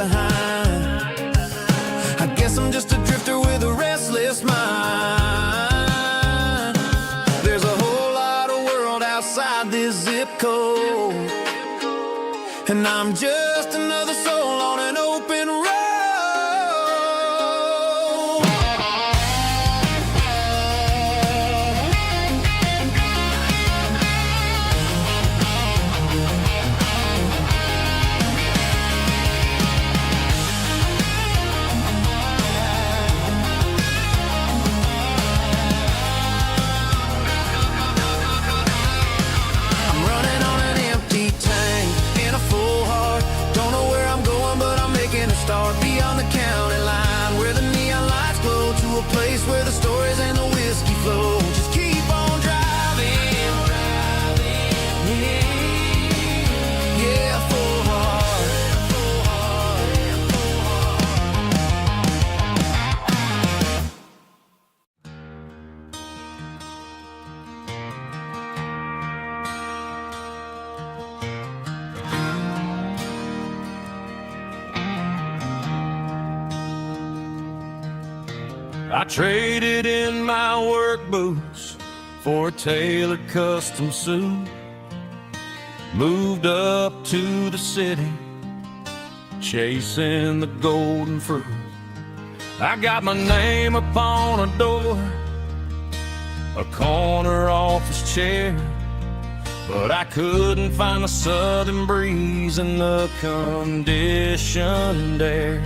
behind. I guess I'm just a drifter with a restless mind. There's a whole lot of world outside this zip code, and I'm just another soul on an open road. Start beyond the county line, where the neon lights glow, to a place where the stories and the whiskey flow. Just keep on driving, yeah, full heart. I traded in my work boots for a tailored custom suit. Moved up to the city, chasing the golden fruit. I got my name upon a door, a corner office chair, but I couldn't find the southern breeze in the conditioned air.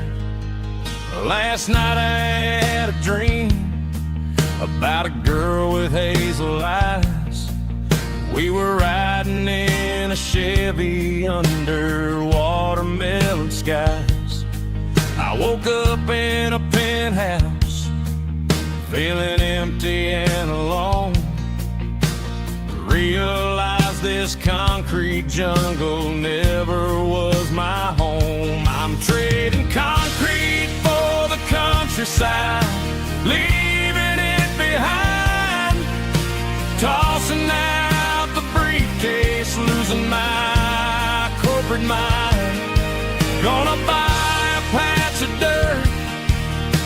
Last night I had a dream about a girl with hazel eyes. We were riding in a Chevy under watermelon skies. I woke up in a penthouse, feeling empty and alone. Realized this concrete jungle never was my home. I'm trading concrete for the countryside, leaving it behind. Tossing out the briefcase, losing my corporate mind. Gonna buy a patch of dirt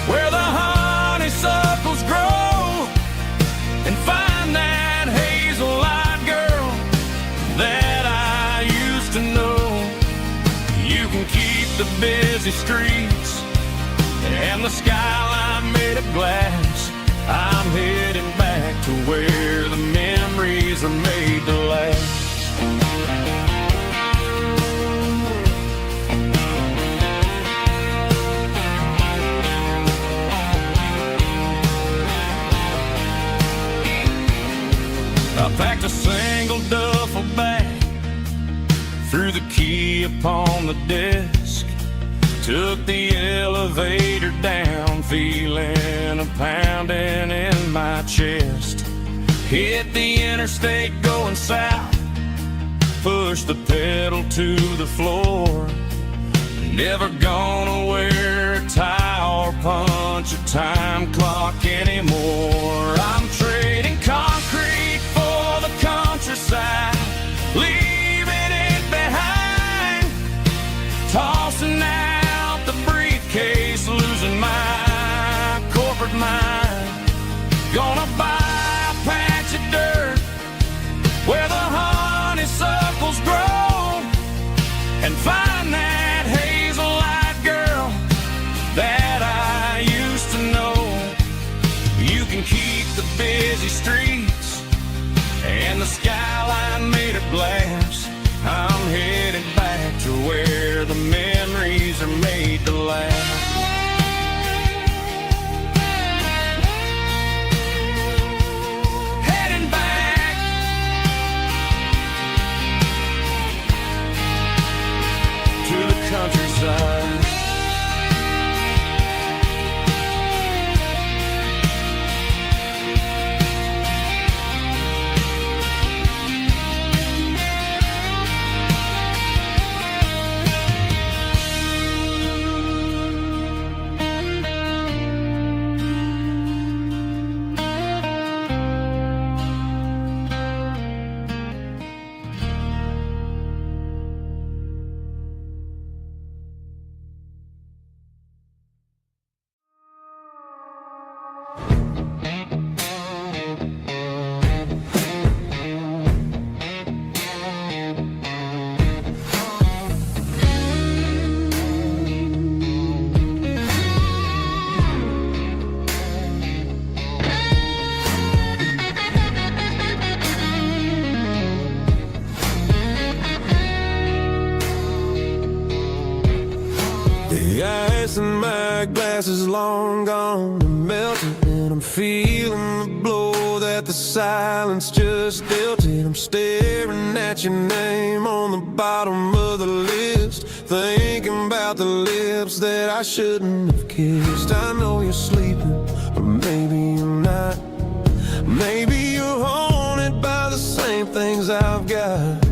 where the honeysuckles grow, and find that hazel-eyed girl that I used to know. You can keep the busy streets and the skyline made of glass. I'm heading back to where the memories are made to last. I packed a single duffel bag, threw the key upon the desk, took the elevator down, feeling a pounding in my chest. Hit the interstate going south, pushed the pedal to the floor. Never gonna wear a tie or punch a time clock anymore. I'm trading concrete for the countryside, leaving it behind. Tossing out the briefcase, losing my corporate mind. Gonna buy a patch of dirt where the honeysuckles grow, and find that hazel-eyed girl that I used to know. You can keep the busy streets and the skyline made of glass. I'm headed back to where the memories are made to last. Heading back to the countryside. ice and my glass is long gone and melted, and I'm feeling the blow that the silence just dealt it. I'm staring at your name on the bottom of the list, thinking about the lips that I shouldn't have kissed. I know you're sleeping, but maybe you're not. Maybe you're haunted by the same things I've got.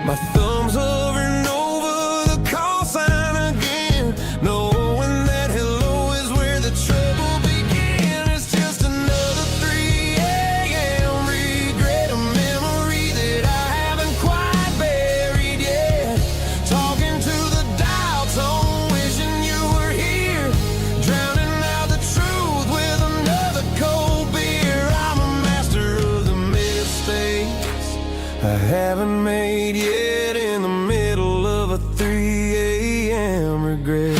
My thumb's hovering over the call sign again, knowing that hello is where the trouble began. It's just another 3 a.m. regret, a memory that I haven't quite buried yet. Talking to the dial tone, wishing you were here, drowning out the truth with another cold beer. I'm a master of the mistakes I haven't made yet, in the middle of a 3 a.m. regret.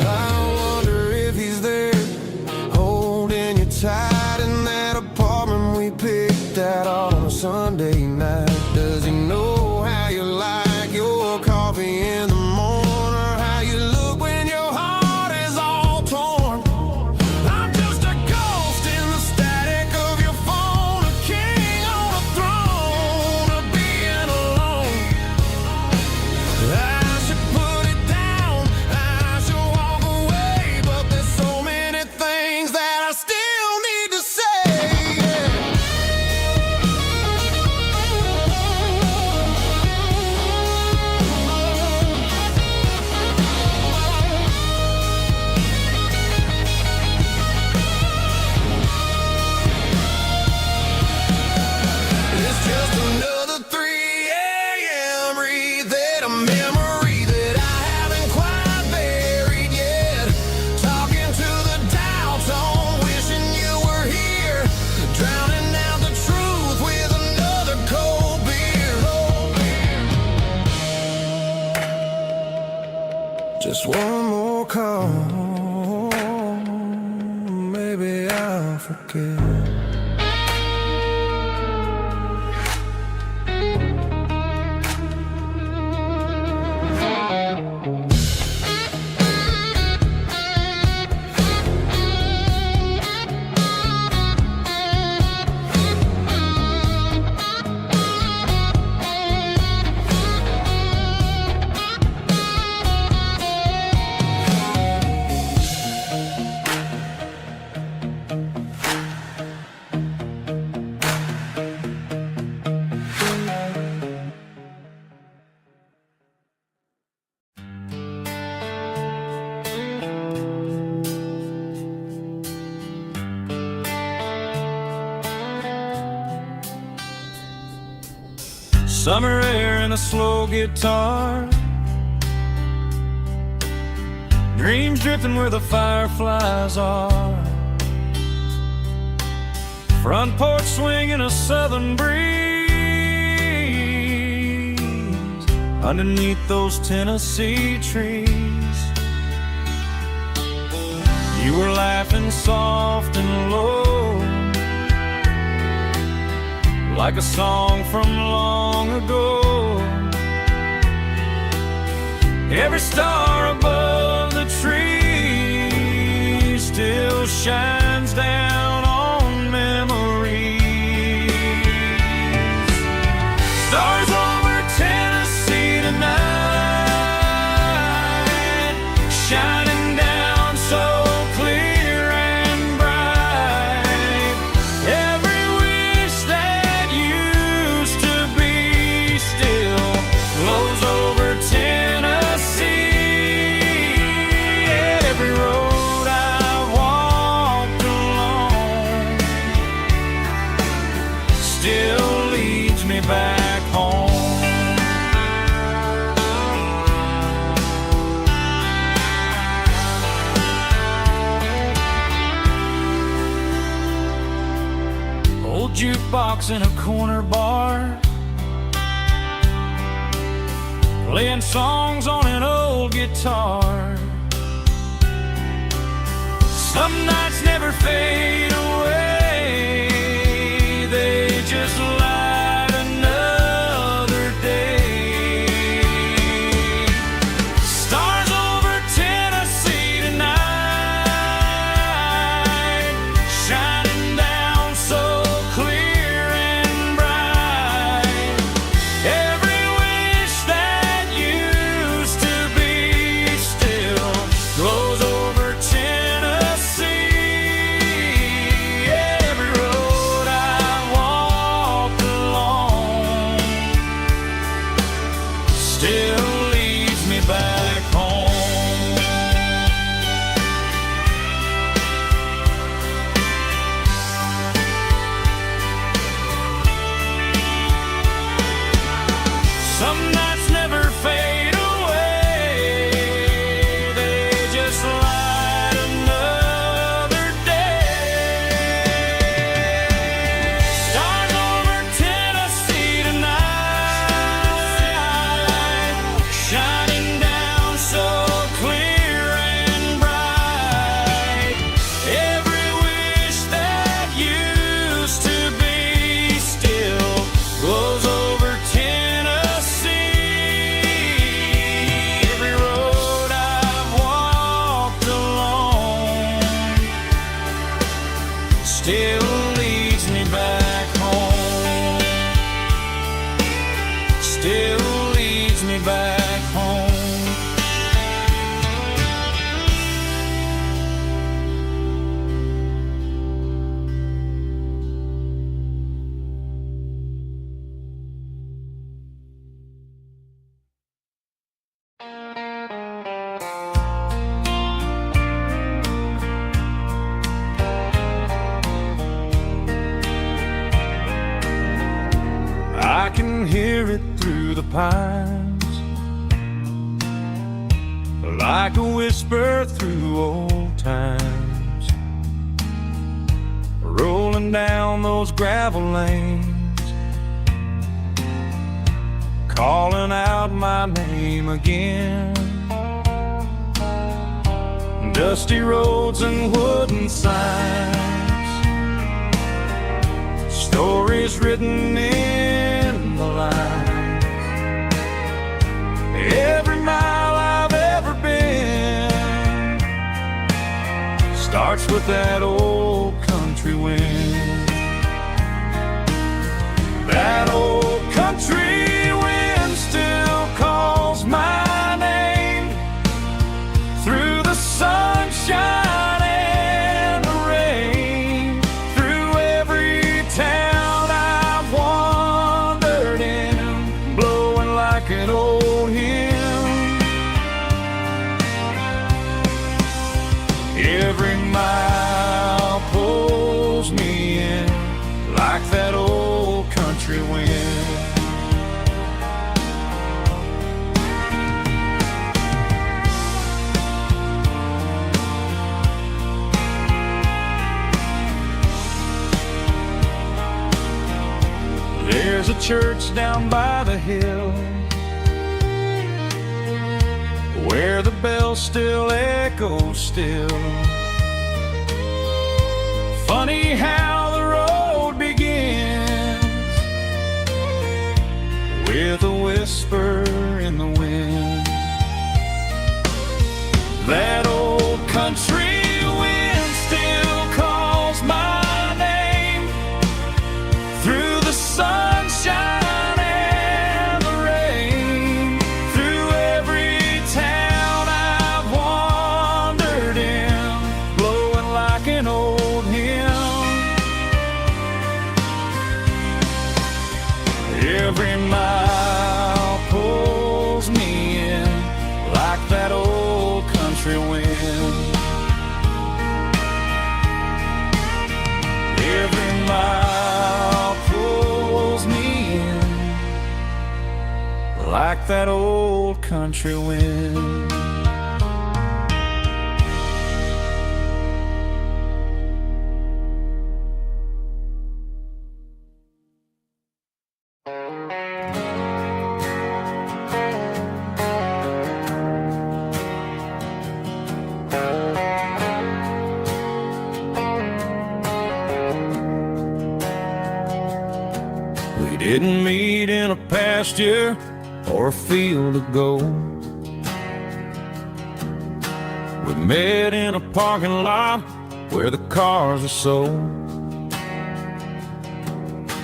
I wonder if he's there, holding you tight in that apartment we picked out on a Sunday night. Does he know how you like your coffee in the morning, or how you look when your heart is all torn? I'm just a ghost in the static of your phone, a king on a throne of being alone. I should put it down, I should walk away, but there's so many things that I still need to say. It's just another 3 a.m. read, a memory that I haven't quite buried yet. Talking to the dial tone, wishing you were here, drowning out the truth with another cold beer. Just one more call, maybe I'll forget. Summer air and a slow guitar, dreams drifting where the fireflies are. Front porch swinging a southern breeze, underneath those Tennessee trees. You were laughing soft and low, like a song from long ago. Every star above the tree still shines down on memories. Stars over Tennessee tonight, shining down so clear and bright. Every wish that used to be still flows over Tennessee. Every road I've walked along still leads me back home. Old jukebox in a corner bar, playing songs on an old guitar. Some nights never fade away, they can hear it through the pines, like a whisper through old times, rolling down those gravel lanes, calling out my name again. Dusty roads and wooden signs, stories written in the lines. Every mile I've ever been starts with that old country wind. That old country wind still calls my name through the sunshine and the rain, through every town I've wandered in, blowing like an old hymn. Every mile pulls me in like that old country wind. There's a church down by the hill where the bells still echo still. Funny how the road begins with a whisper in the wind. That old country wind still calls my name through the sunshine and the rain, through every town I've wandered in, blowing like an old hymn. Every mile pulls me in like that old country wind. Every mile pulls me in like that old country wind. We didn't meet in a pasture or a field of gold. We met in a parking lot where the cars are sold.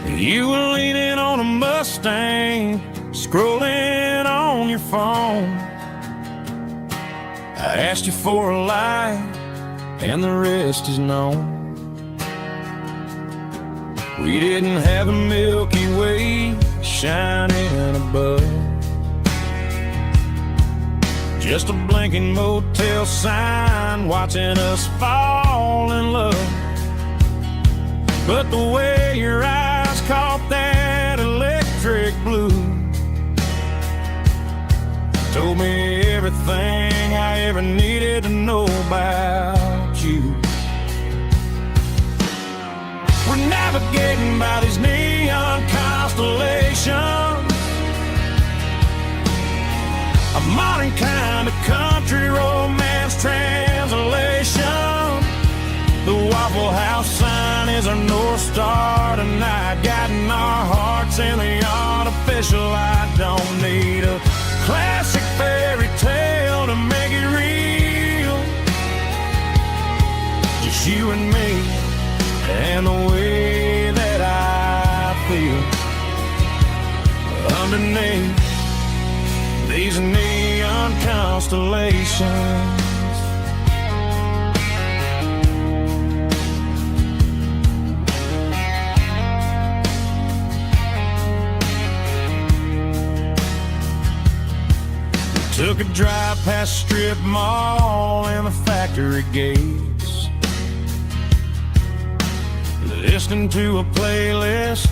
You were leaning on a Mustang, scrolling on your phone. I asked you for a light, and the rest is known. We didn't have a Milky Way shining above, just a blinking motel sign watching us fall in love. But the way your eyes caught that electric blue told me everything I ever needed to know about you. We're navigating by these neon constellations, a modern kind of country romance translation. The Waffle House sign is our North Star tonight, guiding our hearts in the artificial. I don't need a classic fairy tale to make it real, just you and me and the way that I feel underneath these neon constellations. We took a drive past Strip Mall and the factory gates, listening to a playlist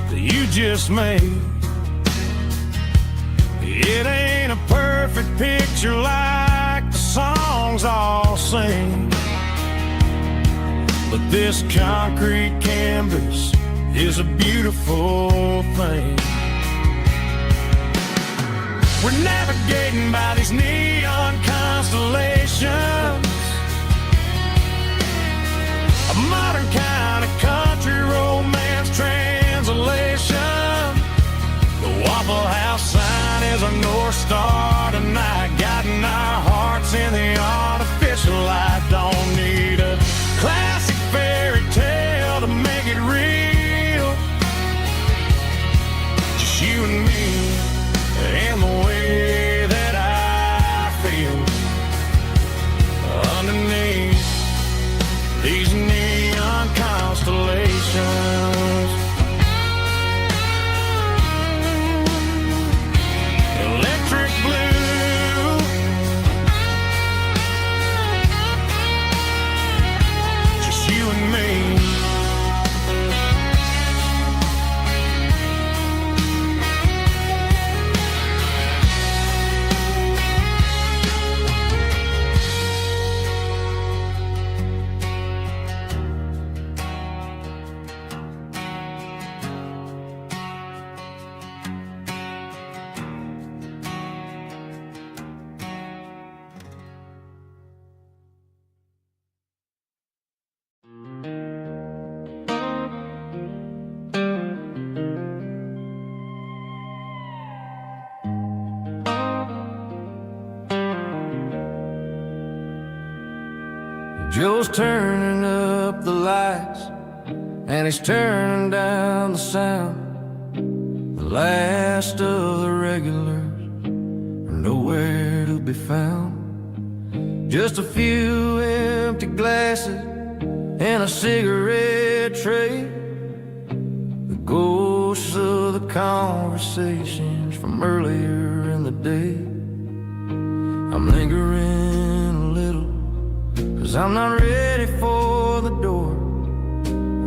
that you just made. It ain't a perfect picture like the songs all sing, but this concrete canvas is a beautiful thing. We're navigating by these neon constellations, a modern kind of country romance translation. The Waffle House sign is a North Star tonight, guiding our hearts in the artificial light. Don't need a classic fairy tale to make it real, just you and me and the way that I feel underneath these neon constellations. Electric blue, just you and me. Joe's turning up the lights, and he's turning down the sound. The last of the regulars are nowhere to be found. Just a few empty glasses and a cigarette tray, the ghosts of the conversations from earlier in the day. I'm lingering a little, 'cause I'm not ready for the door,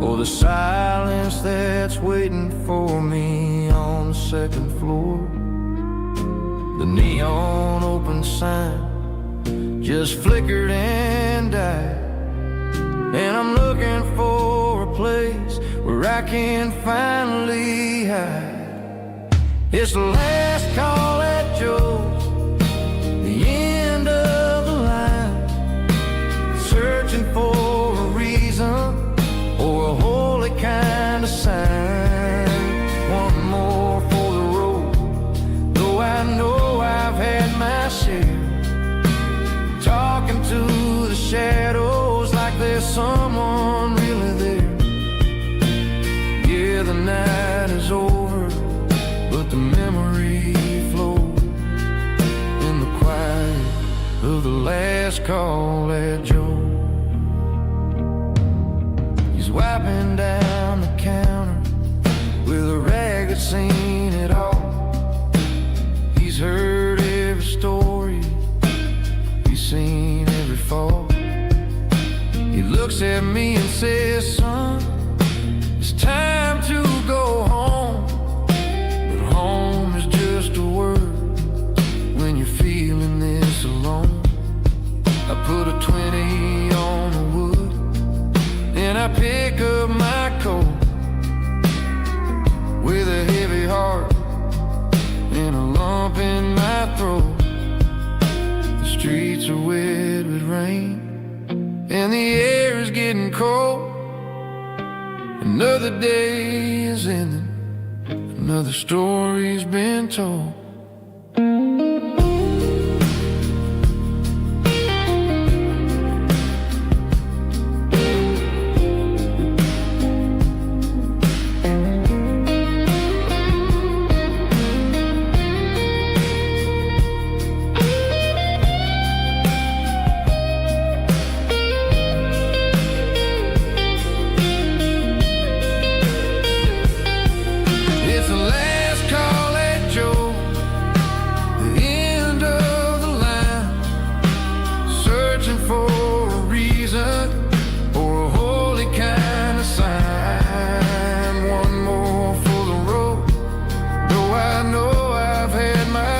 or the silence that's waiting for me on the second floor. The neon open sign just flickered and died, and I'm looking for a place where I can finally hide. It's the last call at Joe's, the end of the line, searching for a reason or a holy kind of sign. One more for the road, though I know I've had my share, talking to the shadows like there's someone really there. Yeah, the night is over, but the memory flows in the quiet of the last call at Joe. He's wiping down the counter with a rag that's seen it all. He's heard every story, he's seen every fall. He looks at me and says, son, it's time to go home. But home is just a word when you're feeling this alone. I put a 20 on the wood, and I pick up my coat with a heavy heart and a lump in my throat. The streets are wet with rain, and the air is getting cold. Another day is ending, another story's been told.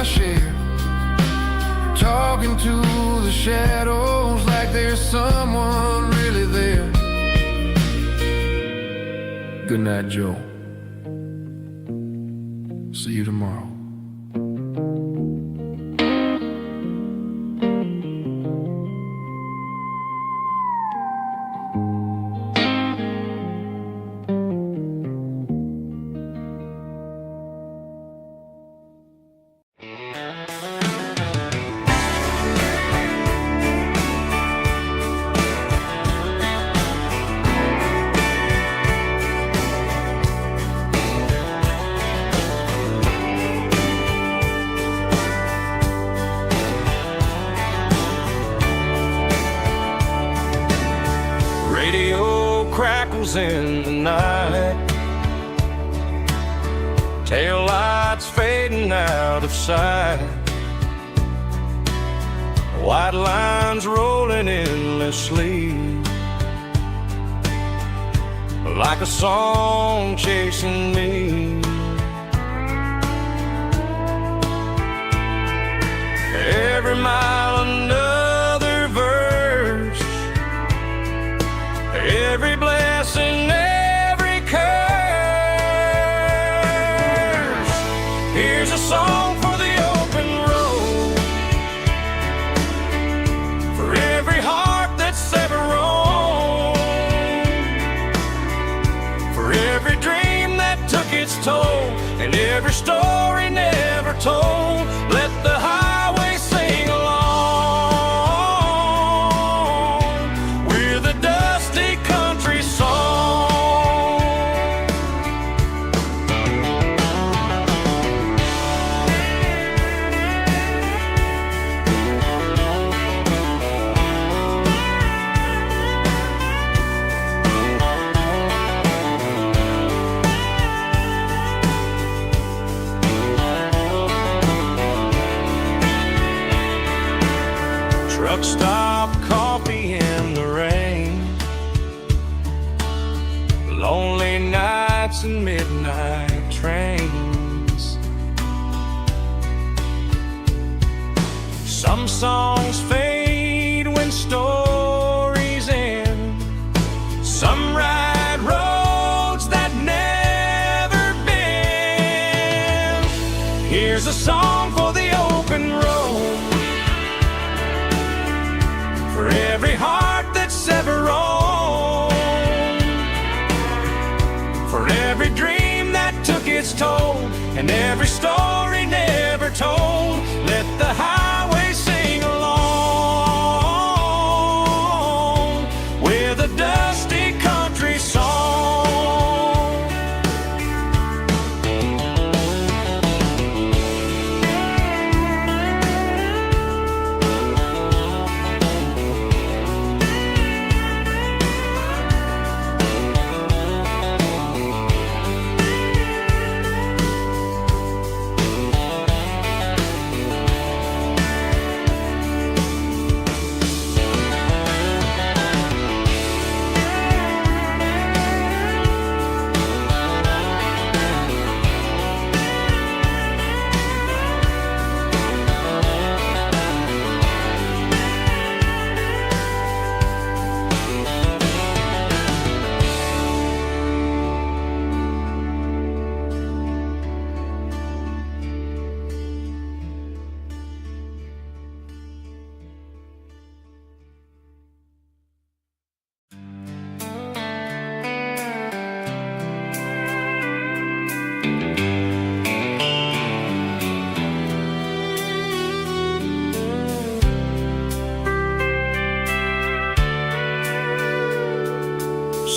Share That Joe. See you tomorrow. Radio crackles in the night, tail lights fading out of sight, white lines rolling endlessly, like a song chasing me. Every mile another verse, every blessing, every curse. Here's a song for the open road, for every heart that's ever roamed, for every dream that took its toll, and every story never told. Let the highway sing along with a dusty country song. Truck stop, coffee in the rain, lonely nights and midnight trains. Some songs fade when stories end, some ride roads that never bend. Here's a song for the open road, for every heart that's ever roamed, for every dream that took its toll, and every story never told. Let the highway sing along with a dusty country song.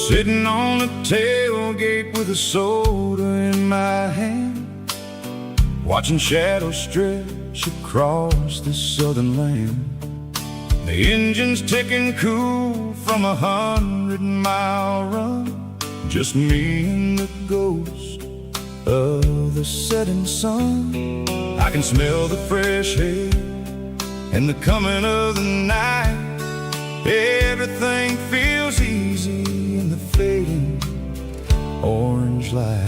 Sitting on the tailgate with a soda in my hand, watching shadows stretch across this southern land. The engine's ticking cool from 100-mile run, just me and the ghost of the setting sun. I can smell the fresh air and the coming of the night. Everything feels easy in the fading orange light.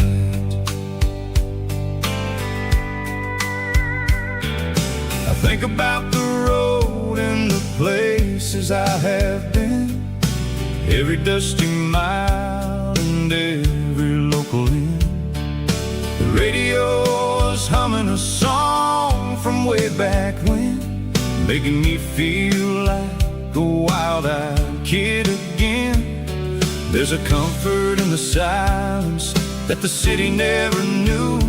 I think about the road and the places I have been, every dusty mile and every low circling. The radio is humming a song from way back when, making me feel like a wild-eyed kid again. There's a comfort in the silence that the city never knew,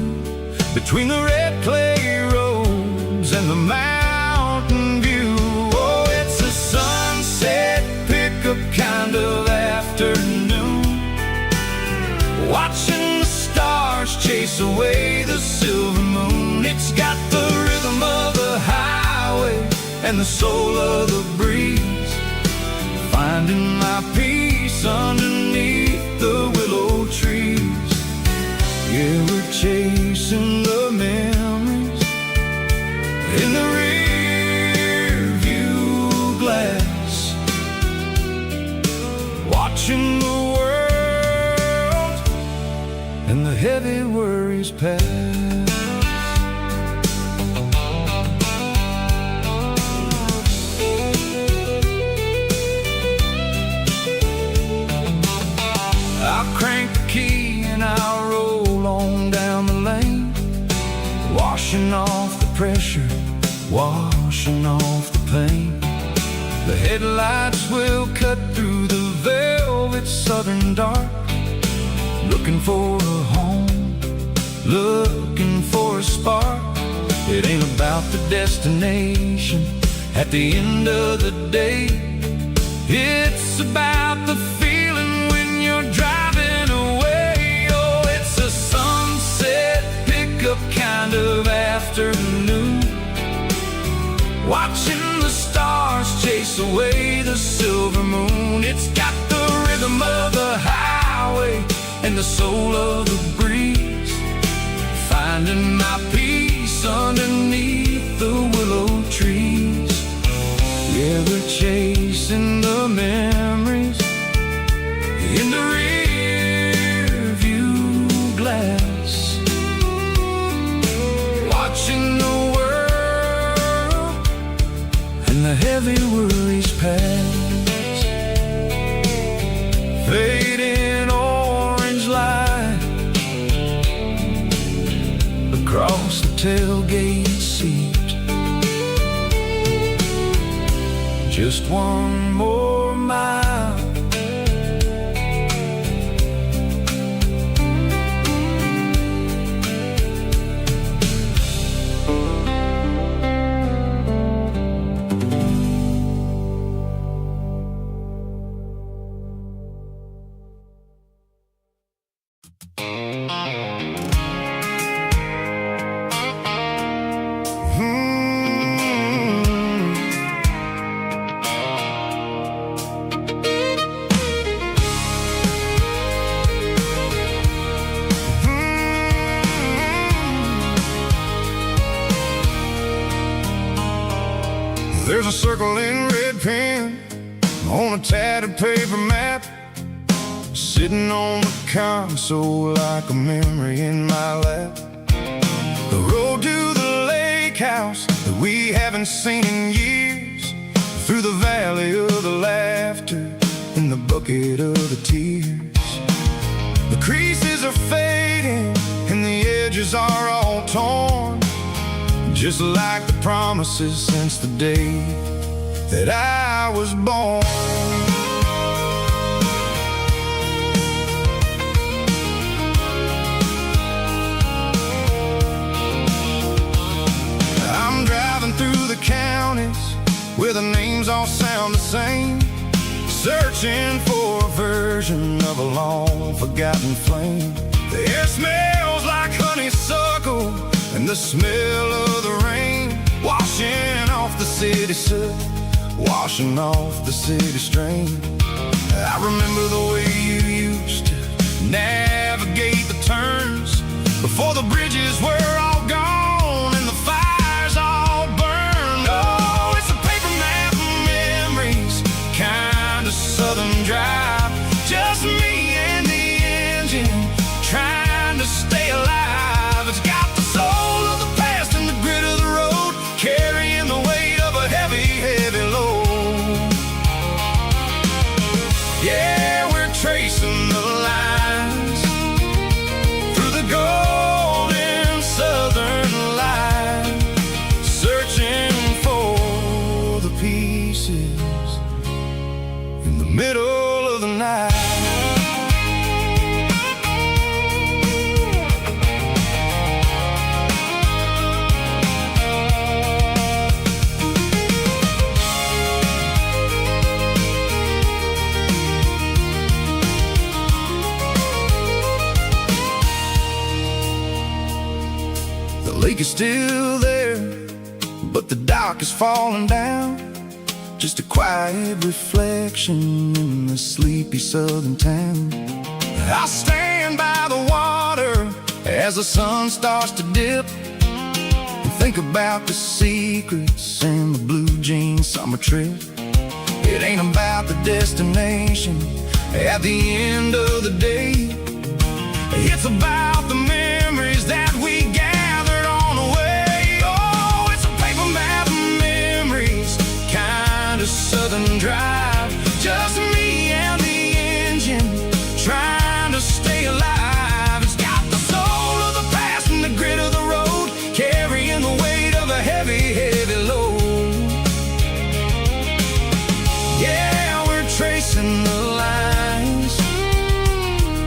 between the red clay roads and the mountain view. Oh, it's a sunset pickup kind of afternoon, watching the stars chase away the silver moon. It's got the rhythm of the highway and the soul of the breeze, finding my peace underneath the willow trees. Yeah, we're chasing the memories in the rear view glass, watching the world and the heavy worries pass. I'll crank the key and I'll roll on down the lane, washing off the pressure, washing off the pain. The headlights will cut through the velvet southern dark, looking for a home, looking for a spark. It ain't about the destination at the end of the day, it's about the feeling when you're driving away. Oh, it's a sunset pickup kind of afternoon, watching the stars chase away the silver moon. It's got the rhythm of the highway and the soul of the breeze, finding my peace underneath the willow trees. Yeah, we're chasing the memories in the rear view glass, watching the world and the heavy worries pass. Fading orange light across the tailgate seat, just one more mile. There's a circle in red pen on a tattered paper map, sitting on the console like a memory in my lap. The road to the lake house that we haven't seen in years, through the valley of the laughter and the bucket of the tears. The creases are fading and the edges are all torn, just like the promises since the day that I was born. I'm driving through the counties where the names all sound the same, searching for a version of a long forgotten flame. The air smells like honeysuckle and the smell of the rain, washing off the city soot, washing off the city strain. I remember the way you used to navigate the turns before the bridges were all gone and the fires all burned. Oh, it's a paper map of memories, kind of southern drive, just me and the engine trying to stay alive. It's got the soul of the past and the grit of the road, carrying the weight of a heavy, heavy load. Yeah, we're tracing the lines lake is still there, but the dock is falling down. Just a quiet reflection in the sleepy southern town. I stand by the water as the sun starts to dip, and think about the secrets and the blue jean summer trip. It ain't about the destination at the end of the day. It's about the memories that we gathered on the way. Oh, it's a paper map of memories, kind of southern drive. Just me and the engine, trying to stay alive. It's got the soul of the past and the grit of the road, carrying the weight of a heavy, heavy load. Yeah, we're tracing the lines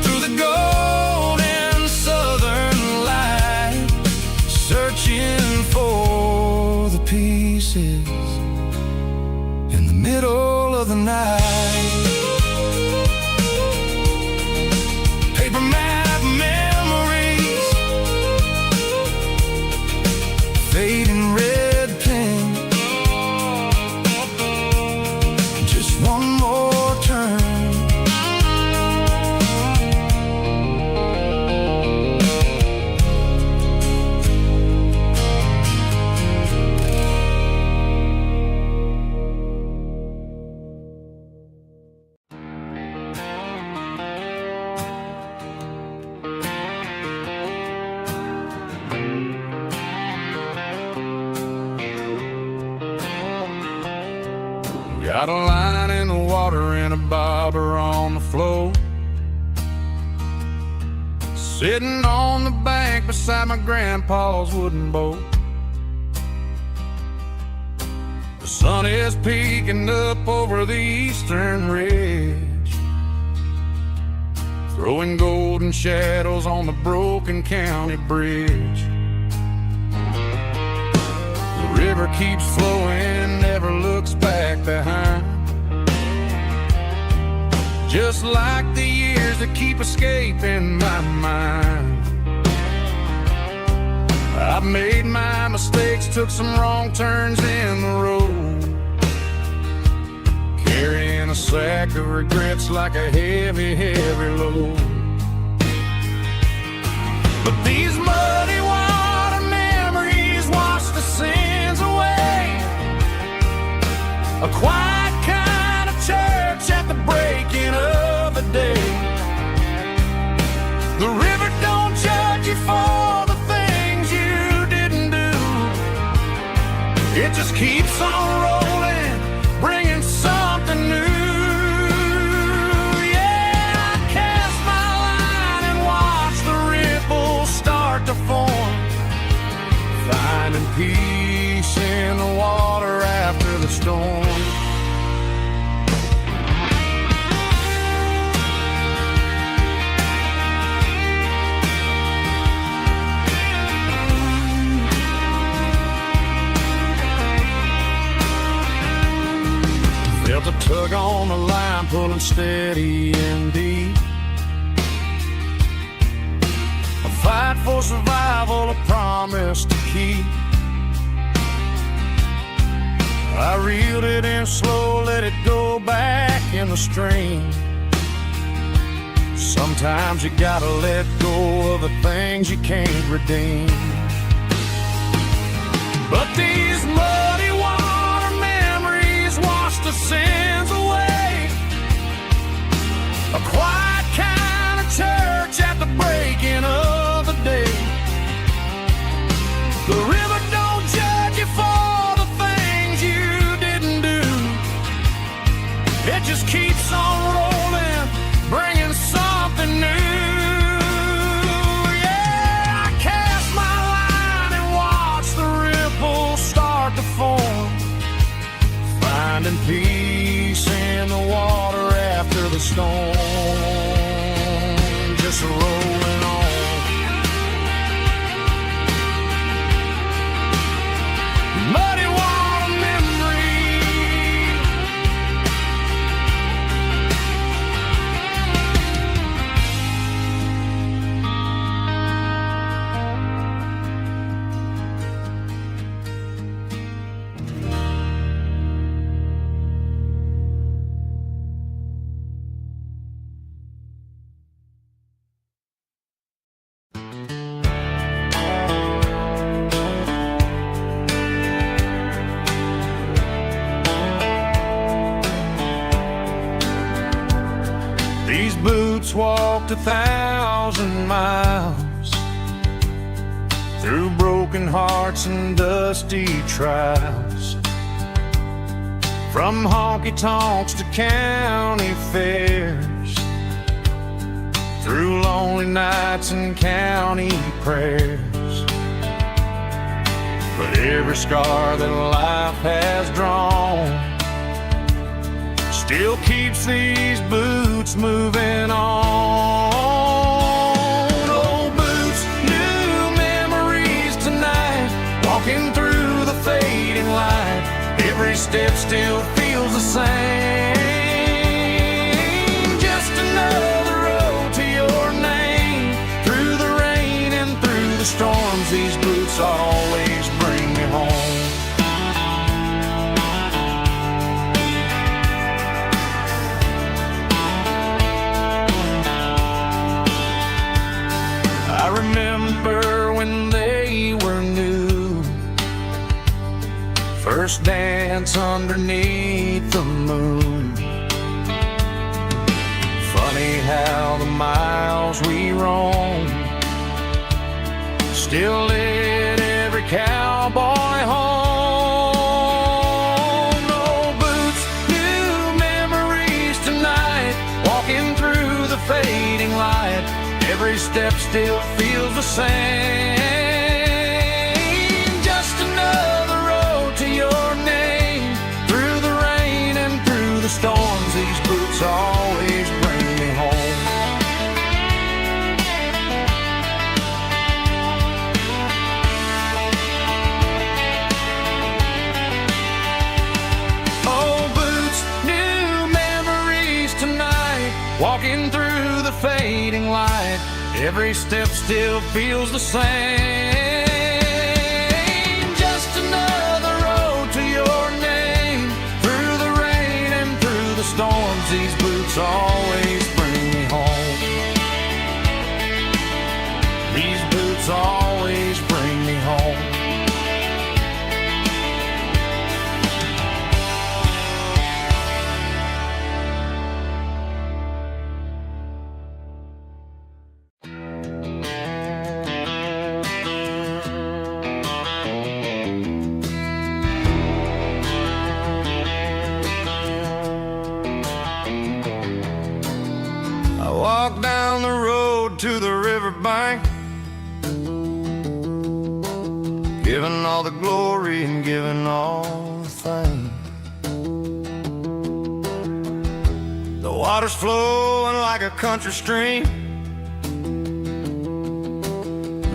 through the golden southern light, searching for the pieces in the middle of the night. Paper map memories, fading red pen. Just one more turn. Got a line in the water and a bobber on the floor, sitting on the bank beside my grandpa's wooden boat. The sun is peeking up over the eastern ridge, throwing golden shadows on the broken county bridge. The river keeps flowing, never looks back behind, just like the years that keep escaping my mind. I've made my mistakes, took some wrong turns in the road, carrying a sack of regrets like a heavy, heavy load. But these muddy water memories wash the sins away. A quiet kind of church at the breaking of the day. The river don't judge you for the things you didn't do. It just keeps on rolling, bringing something new. Yeah, I cast my line and watch the ripples start to form, finding peace in the water after the storm. Felt a tug on the line, pulling steady and deep. A fight for survival, a promise to keep. I reeled it in slow, let it go back in the stream. Sometimes you gotta let go of the things you can't redeem. But these muddy water memories wash the sins away. A quiet kind of church at the breaking of the day. The river don't judge you for the things you didn't do. It just keeps on rolling, bringing something new. Yeah, I cast my line and watch the ripples start to form, finding peace in the water after the storm. Just rolling on. Muddy water memory. 1,000 miles through broken hearts and dusty trials, from honky-tonks to county fairs, through lonely nights and county prayers. But every scar that life has drawn still keeps these boots moving on. Old boots, new memories tonight, walking through the fading light. Every step still feels the same. Just another road to your name. Through the rain and through the storms, these boots always bring me home. I remember when they were new, first dance underneath the moon. Funny how the miles we roam still lit every cowboy home. No boots, new memories tonight, walking through the fading light. Every step still feels the same. Just another road to your name. Through the rain and through the storms, these boots always bring me home. Oh, boots, new memories tonight, walking through the fading light. Every step still feels the same. Just another road to your name. Through the rain and through the storms, these boots always bring me home. These boots always bring me home. Walk down the road to the riverbank, giving all the glory and giving all the thanks. The water's flowing like a country stream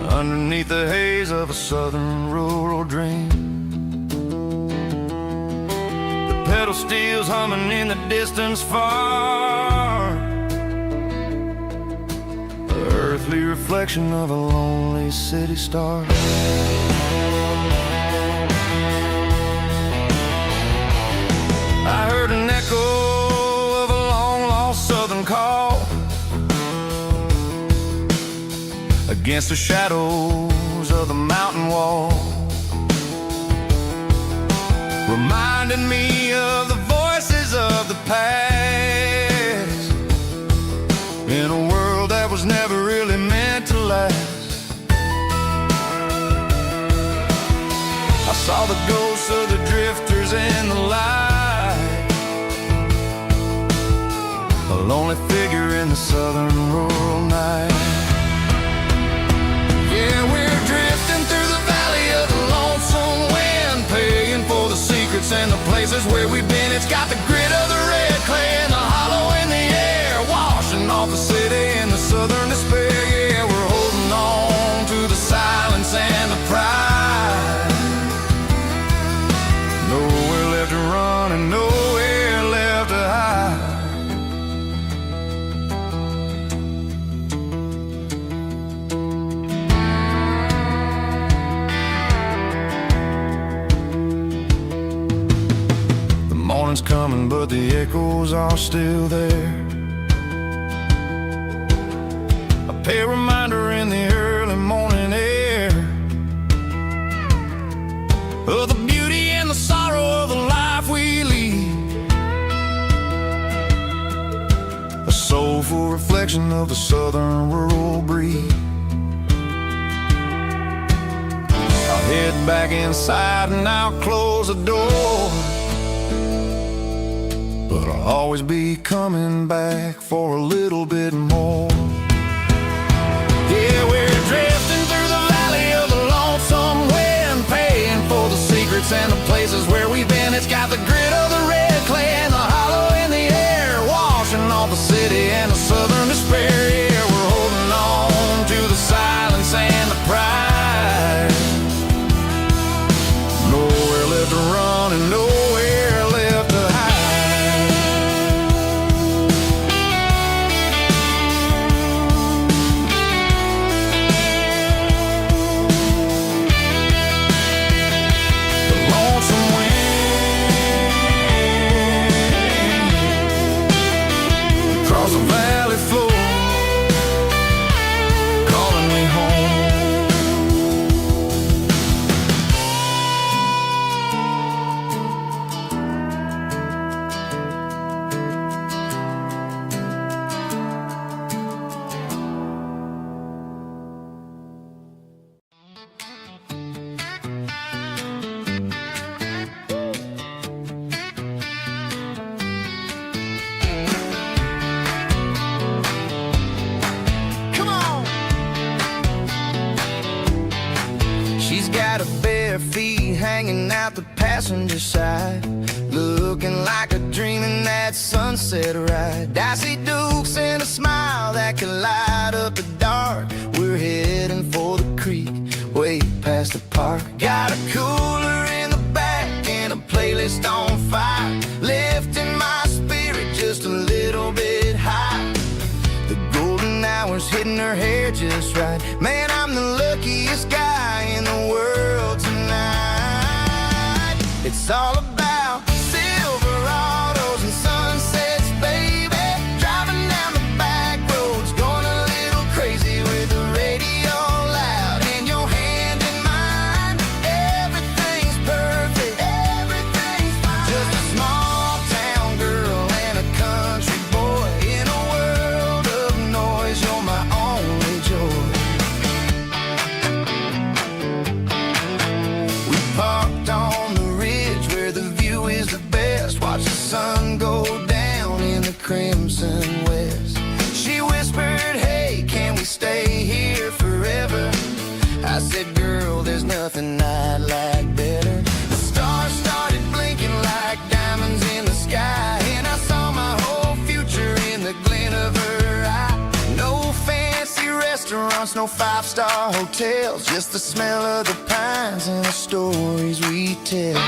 underneath the haze of a southern rural dream. The pedal steel's humming in the distance far, earthly reflection of a lonely city star. I heard an echo of a long-lost southern call against the shadows of the mountain wall, reminding me of the voices of the past in a world that was never really meant to last. I saw the ghosts of the drifters in the light, a lonely figure in the southern rural night. Yeah, we're drifting through the valley of the lonesome wind, paying for the secrets and the places where we've been. It's got the grit of the red clay and the hollow in the air, washing off the city and the southern despair. Yeah, we're holding on to the silence and the pride. Nowhere left to run and nowhere left to hide. The morning's coming, but the echoes are still there. A pale reminder in the early morning air of the beauty and the sorrow of the life we lead, a soulful reflection of the southern head back inside and I'll close the door. But I'll always be coming back for a little bit more. Yeah, we're drifting through the valley of the lonesome wind, paying for the secrets and the places where we've been. It's got the grit of the red clay and the hollow in the air, washing off the city and the southern despair. Yeah, we're holding on to the silence and the pride. Nowhere left to run and nowhere left to hide. The lonesome wind across the valley floor, calling me home. Come on. She's got her bare feet hanging out the passenger side, looking like a dream in that sunset ride. I see Dukes and a smile that can light up the dark. We're heading for the creek, way past the park. Got a cooler in the back and a playlist on fire, lifting my spirit just a little bit high. The golden hours hitting her hair just right. Man, I'm the luckiest guy in the world tonight. It's all about Silverados and sunsets, baby. Driving down the back roads, going a little crazy with the radio loud and your hand in mine. Everything's perfect, everything's fine. Just a small town girl and a country boy in a world of noise. You're my only joy. We parked on the ridge where the view is the best. Watch the sun go down in the crimson west. She whispered, hey, can we stay here forever? I said, girl, there's nothing I'd like better. The stars started blinking like diamonds in the sky, and I saw my whole future in the glint of her eye. No fancy restaurants, no five-star hotels, just the smell of the pines and the stories we tell.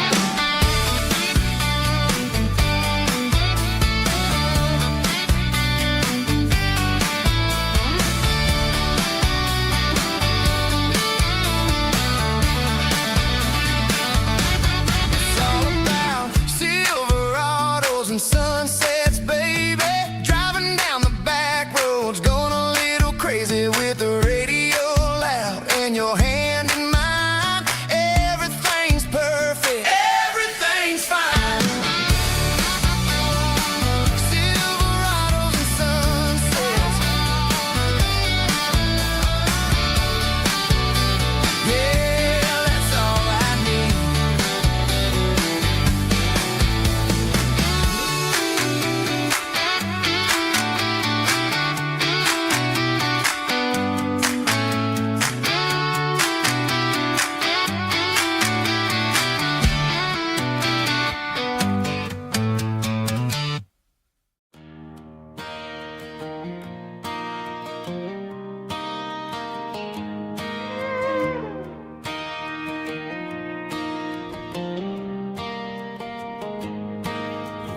It's all about Silverados and sunsets, baby. Driving down the back roads, going a little crazy with the radio loud and your hand in mine. Everything's perfect, everything's fine. Silverados and sunsets. Yeah, that's all I need.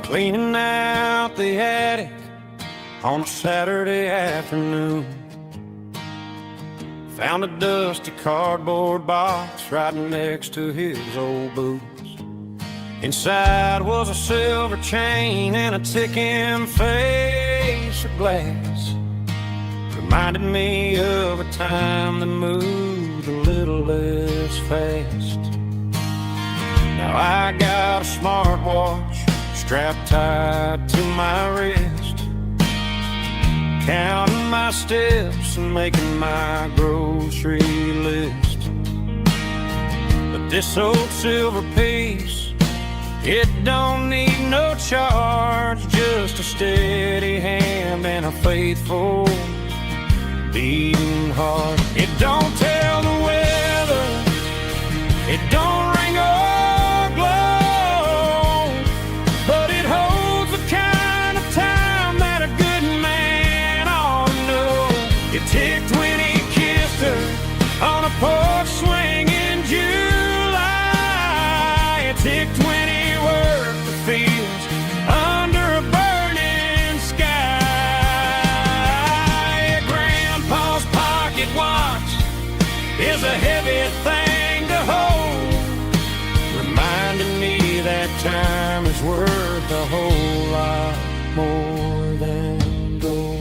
Cleaning out the attic on a Saturday afternoon. Found a dusty cardboard box right next to his old boots. Inside was a silver chain and a ticking face of glass. Reminded me of a time that moved a little less fast. Now I got a smartwatch strapped tight to my wrist, counting my steps and making my grocery list. this old silver piece, it don't need no charge, just a steady hand and a faithful beating heart. It don't tell the weather, it don't ring or glow, but it holds the kind of time that a good man ought to know. It ticked when he kissed her on a porch swing in July. It ticked when he worked the fields under a burning sky. Grandpa's pocket watch is a heavy thing to hold, reminding me that time is worth a whole lot more than gold.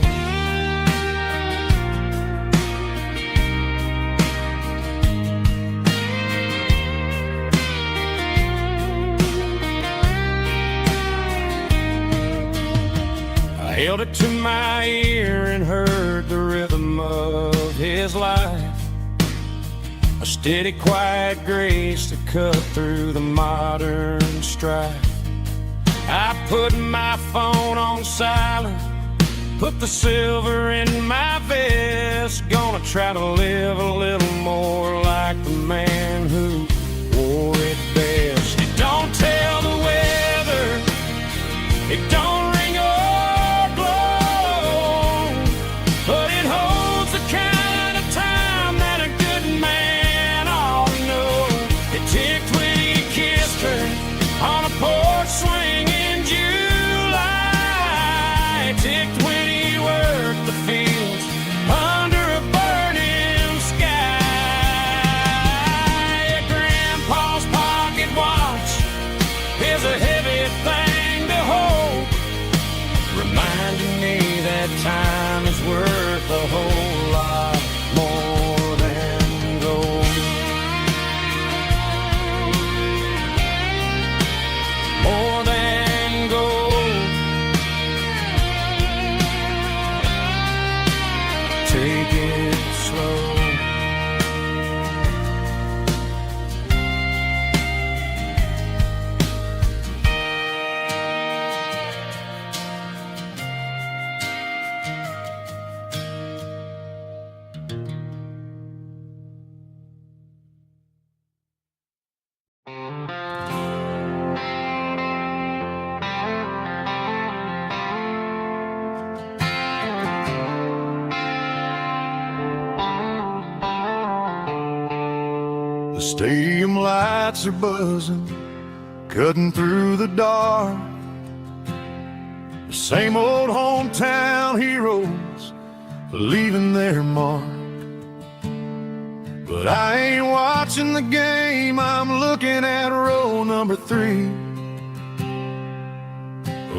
I held it to my ear and heard the rhythm of his life, a steady, quiet grace that cut through the modern strife. I put my phone on silent, put the silver in my vest, gonna try to live a little more like the man who wore it best. It don't tell the weather, it don't ring or glow, but it holds the kind of time that a good man ought to know. It ticked when he kissed her on a porch swing in July. It ticked when he worked the fields under a burning sky. Grandpa's pocket watch is a heavy thing to hold, reminding me that time is worth a whole lot more than gold. More than gold. Take it slow. The stadium lights are buzzing, cutting through the dark. The same old hometown heroes leaving their mark. But I ain't watching the game, I'm looking at row number 3,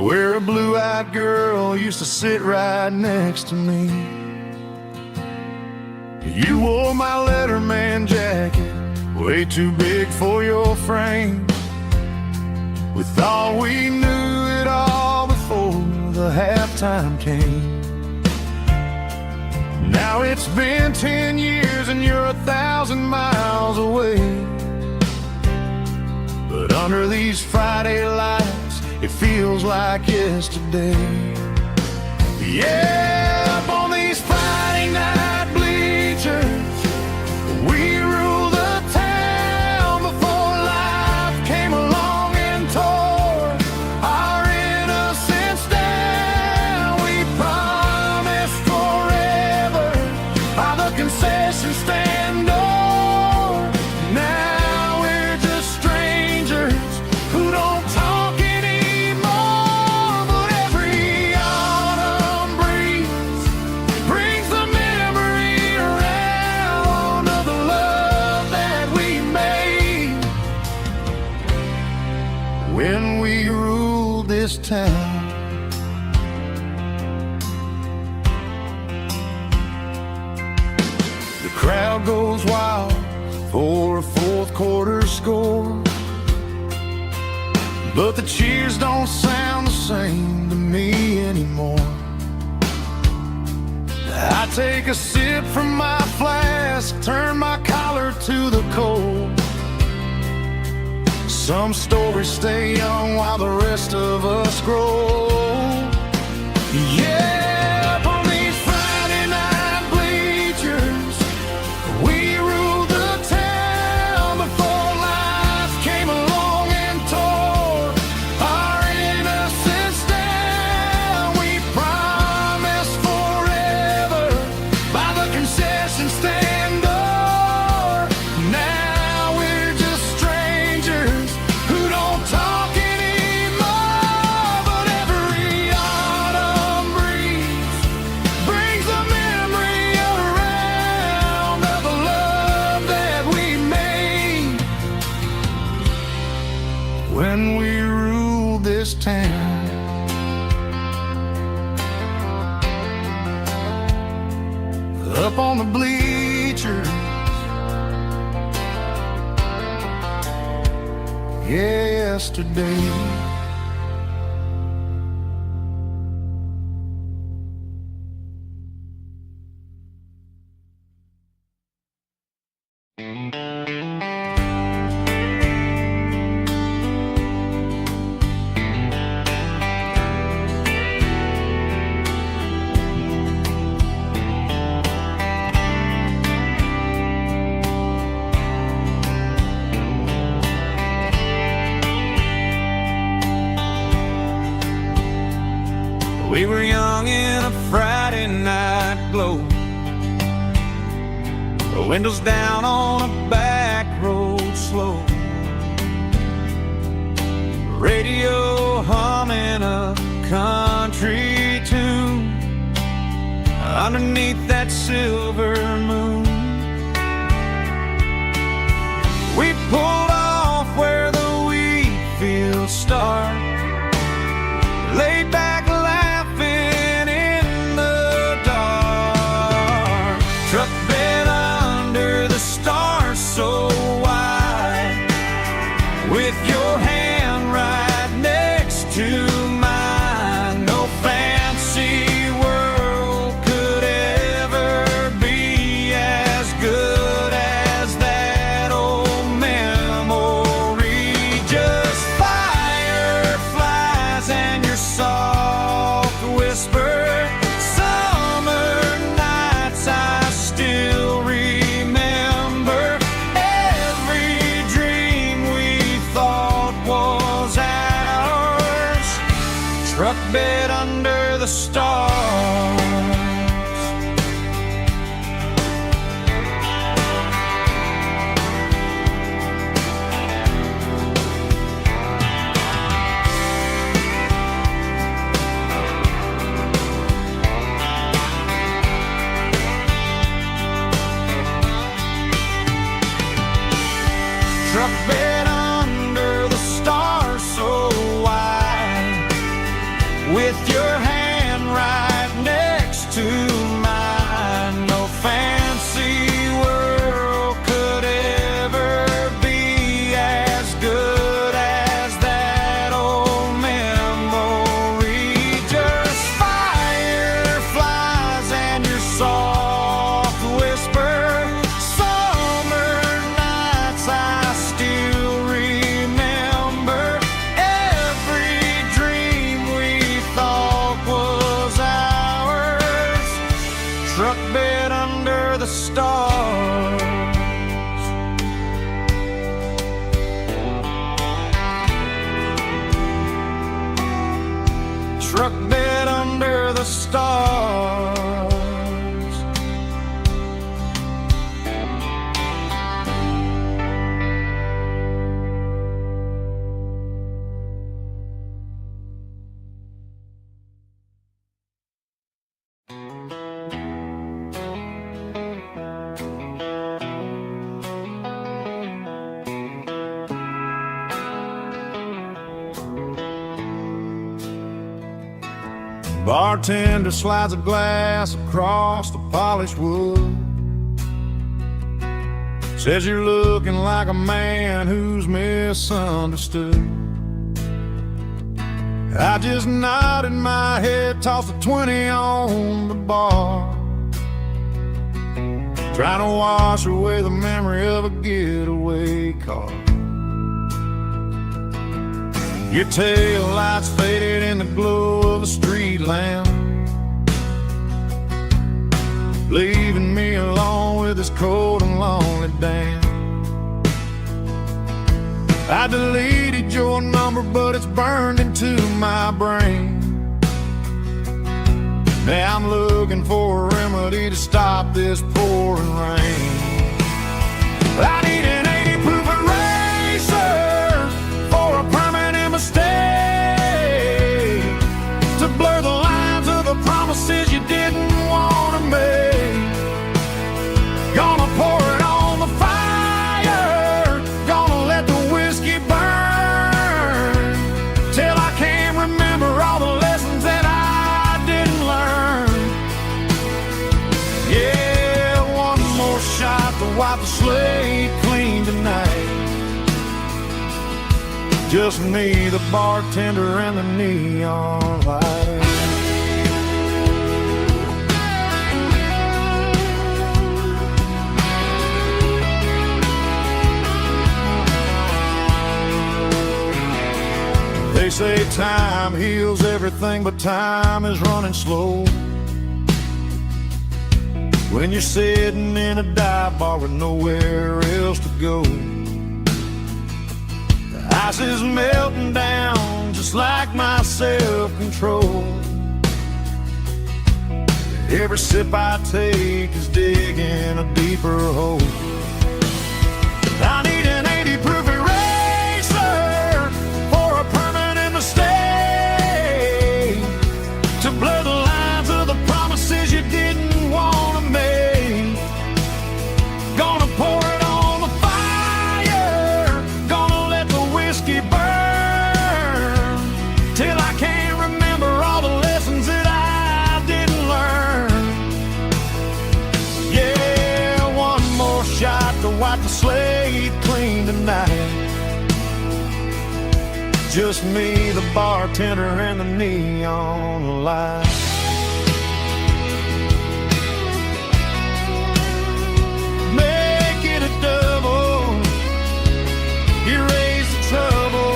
where a blue-eyed girl used to sit right next to me. You wore my Letterman jacket, way too big for your frame. We thought we knew it all before the halftime came. Now it's been 10 years and you're 1,000 miles away, but under these Friday lights it feels like yesterday. Yeah, up on these Friday night bleachers, we rule the town before life came along and tore our innocence down. We promised forever by the concession stand door. Now we're just strangers who don't talk anymore. But every autumn breeze brings the memory around of the love that we made when we ruled this town. The crowd goes wild for a fourth quarter score, but the cheers don't sound the same to me anymore. I take a sip from my flask, turn my collar to the cold, Some stories stay young while the rest of us grow. Yeah, up on these Friday night bleachers, we ruled the town before life came along and tore our innocence down. We promised forever by the concession stand door. Now we're just strangers who don't talk anymore. But every autumn breeze brings the memory around of the love that we made when we ruled this town. Up on the bleachers, yesterday. We were young in a Friday night glow, the windows down on a back road slow, radio humming a country tune underneath that silver moon. We pulled off where the wheat fields start, laid back laughing in the dark, truck bed under the stars so wide, with your hand right next to mine. No fancy world could ever be as good as that old memory. Just fireflies and your soft whisper. Summer nights I still remember. Every dream we thought was ours, truck bed under the stars. Truck bed under the stars so wide, with your hand right next to mine. No fancy world could ever be as good as that old memory. Just fireflies and your soft whisper. Summer nights I still remember. Every dream we thought was ours, truck bed under the stars. Truck bed under the stars. Bartender slides a glass across the polished wood, says you're looking like a man who's misunderstood. I just nodded my head, tossed a 20 on the bar, trying to wash away the memory of a getaway car. Your tail lights faded in the glow of a street lamp, leaving me alone with this cold and lonely dance. I deleted your number, but it's burned into my brain. Now I'm looking for a remedy to stop this pouring rain. I need an 80 proof eraser for a permanent mistake, to blur the lines of the promises you didn't want to make. Gonna pour it on the fire, gonna let the whiskey burn, till I can't remember all the lessons that I didn't learn. Yeah, one more shot to wipe the slate clean tonight. Just me, the bartender, and the neon light. They say time heals everything, but time is running slow when you're sitting in a dive bar with nowhere else to go. The ice is melting down just like my self-control. Every sip I take is digging a deeper hole. I need an 80 proof eraser for a permanent mistake, to blur the lines of the promises you didn't want to make. Gonna pour it on the fire, gonna let the whiskey burn, till I can't remember all the lessons that I didn't learn. Yeah, one more shot to wipe the slate clean tonight. Just me, the bartender, and the neon light. Make it a double, erase the trouble.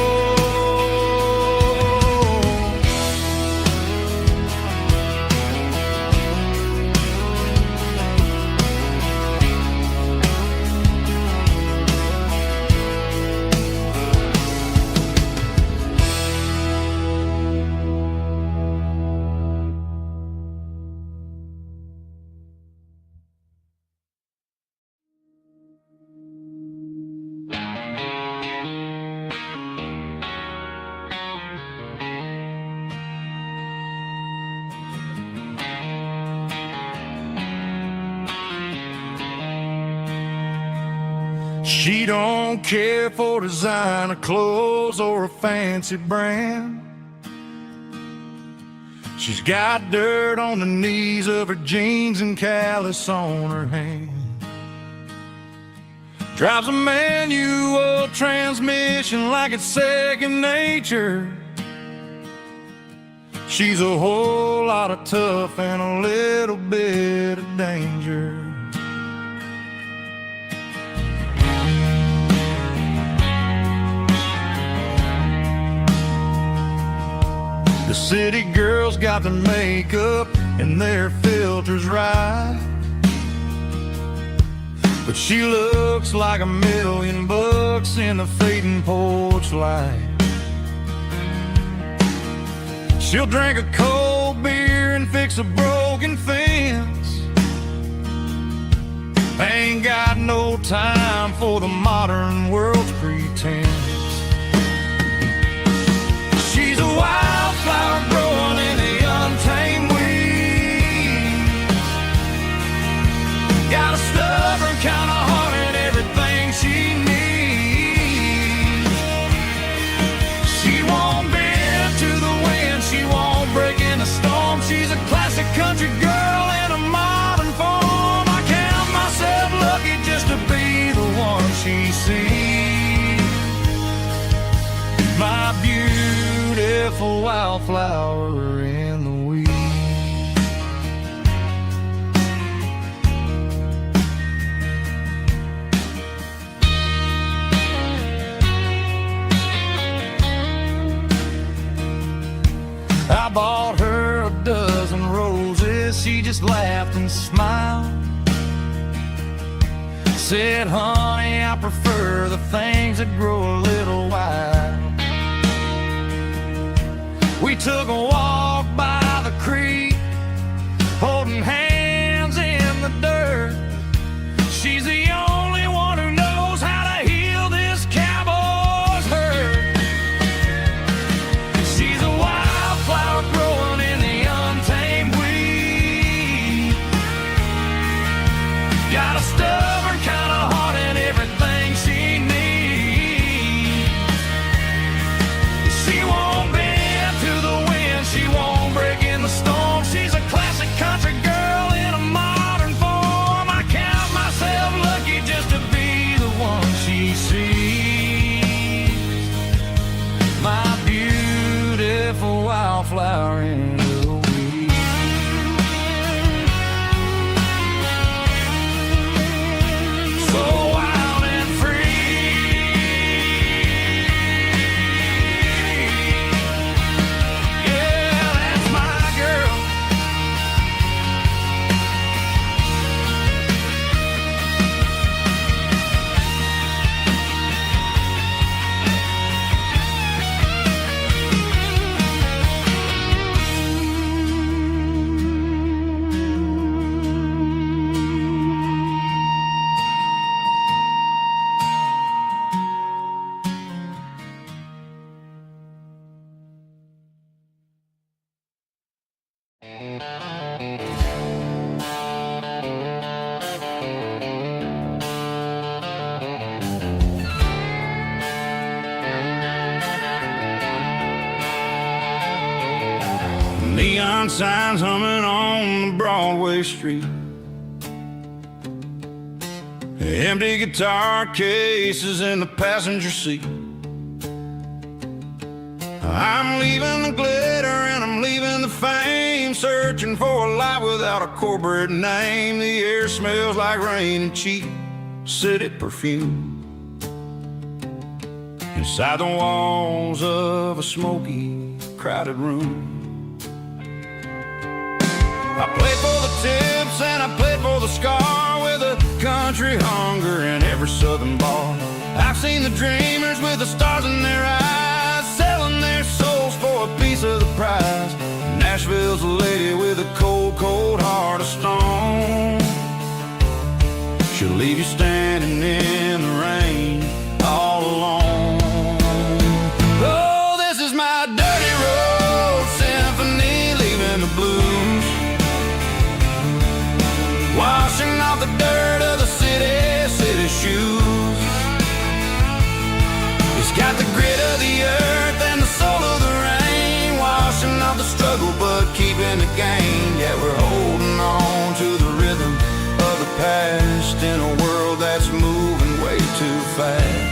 She don't care for designer clothes or a fancy brand. She's got dirt on the knees of her jeans and callus on her hand. Drives a manual transmission like it's second nature. She's a whole lot of tough and a little bit of danger. The city girls got their makeup and their filters right, but she looks like $1,000,000 in the fading porch light. She'll drink a cold beer and fix a broken fence. Ain't got no time for the modern world's pretense. She's a wildflower growing in the untamed weeds. Got a stubborn kind of heart and everything she needs. She won't bend to the wind, she won't break in a storm. She's a classic country girl in a modern form. I count myself lucky just to be the one she sees. My beautiful wildflower in the weeds. I bought her a dozen roses. She just laughed and smiled. Said, honey, I prefer the things that grow a little wild. We took a walk by the creek, holding hands in the dirt. She's the only one who knows how to heal this cowboy's hurt. She's a wildflower growing in the untamed weed. Got a stubborn kind of heart and everything she needs. She won't bend to the wind, she won't break in the storm. She's a classic country girl in a modern form. I count myself lucky just to be the one she sees. My beautiful wildflower in the weed. So wild and free. Yeah, that's my girl. Neon signs humming on the Broadway street. Empty guitar cases in the passenger seat. I'm leaving the glitter and I'm leaving the fame, searching for a life without a corporate name. The air smells like rain and cheap city perfume. Inside the walls of a smoky, crowded room. I played for the tips and I played for the scar, with a country hunger in every southern bar. I've seen the dreamers with the stars in their eyes, selling their souls for a piece of the prize. Nashville's a lady with a cold, cold heart of stone. She'll leave you standing in the rain all alone. Oh, this is my dirty road symphony, leaving the blues, washing off the dirt of the city shoes. It's got the grit of the earth and the soul of the rain, washing off the struggle but keeping the gain. Yeah, we're holding on to the rhythm of the past in a world that's moving way too fast.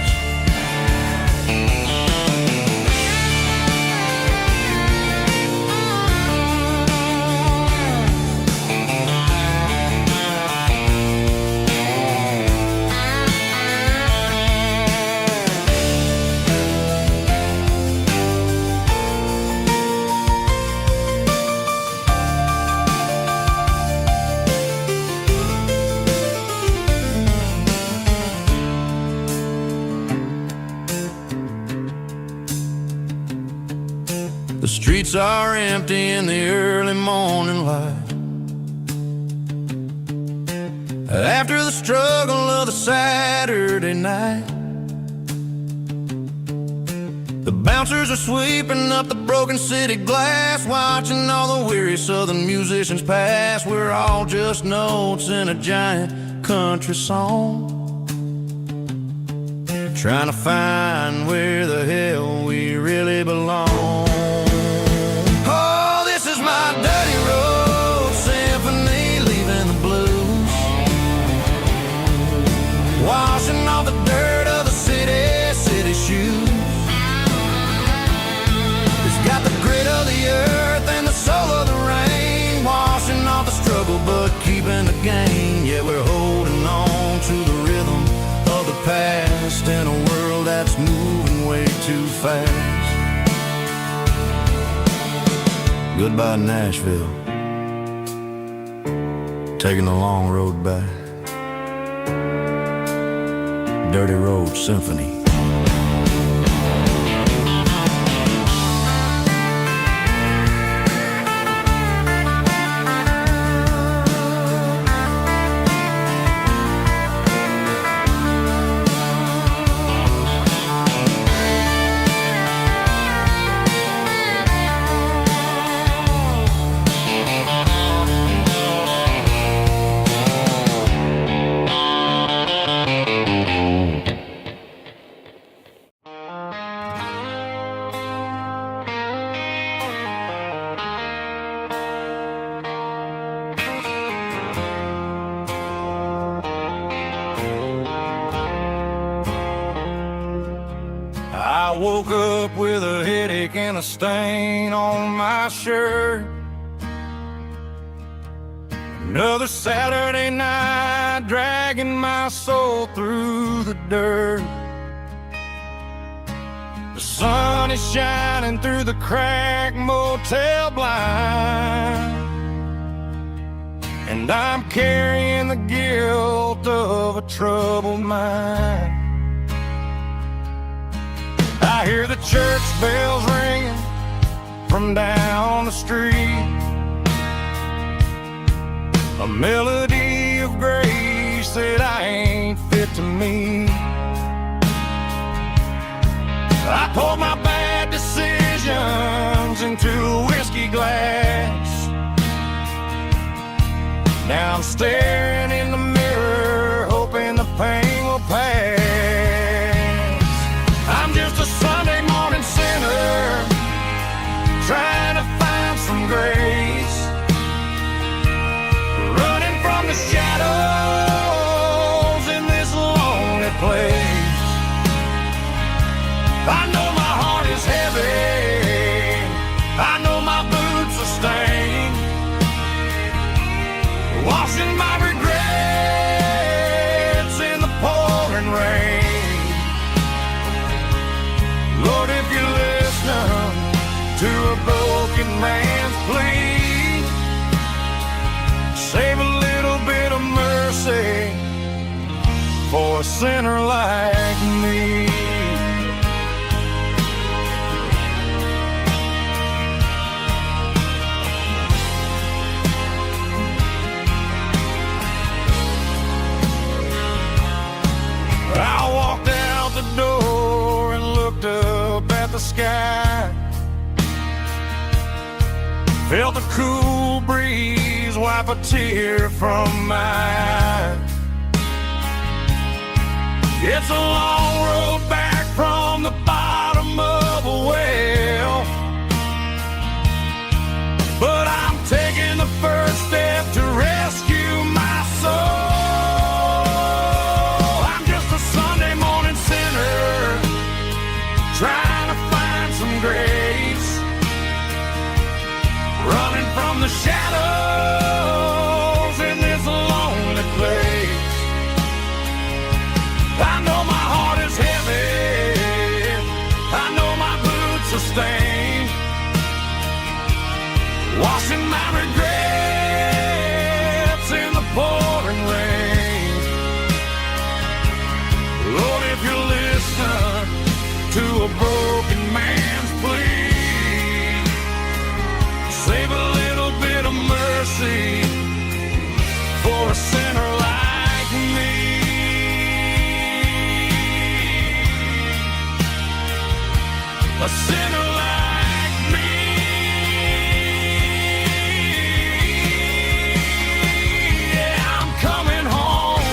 The streets are empty in the early morning light, after the struggle of the Saturday night. The bouncers are sweeping up the broken city glass, watching all the weary southern musicians pass. We're all just notes in a giant country song, trying to find where the hell we really belong. Oh, this is my dirty road symphony, leaving the blues, washing off the dirt of the city shoes. It's got the grit of the earth and the soul of the rain, washing off the struggle but keeping the gain. Yeah, we're holding on to the rhythm of the past in a world that's moving way too fast. Goodbye, Nashville. Taking the long road back. Dirty Road Symphony. I woke up with a headache and a stain on my shirt. Another Saturday night, dragging my soul through the dirt. The sun is shining through the cracked motel blind, and I'm carrying the guilt of a troubled mind. I hear the church bells ringing from down the street, a melody of grace that I ain't fit to meet. I poured my bad decisions into a whiskey glass. Now I'm staring in the mirror, hoping the pain will pass. I'm just a Sunday morning sinner, trying to find some grace, running from the shadows in this lonely place. I know my heart is heavy, I know my boots are stained, washing my regrets in the pouring rain. Lord, if you're listening to a broken man's plea, save a little bit of mercy for a sinner like me. I walked out the door and looked up at the sky, felt the cool breeze wipe a tear from my eye. It's a long road back from the bottom of a well, but I'm taking the first step to rescue my soul. Trying to find some grace, running from the shadows in this lonely place. I know my heart is heavy, I know my boots are stained, washing my regrets in the pouring rain. Lord, if you're listening to a broken man's plea, save a little bit of mercy for a sinner like me. A sinner like me. Yeah, I'm coming home.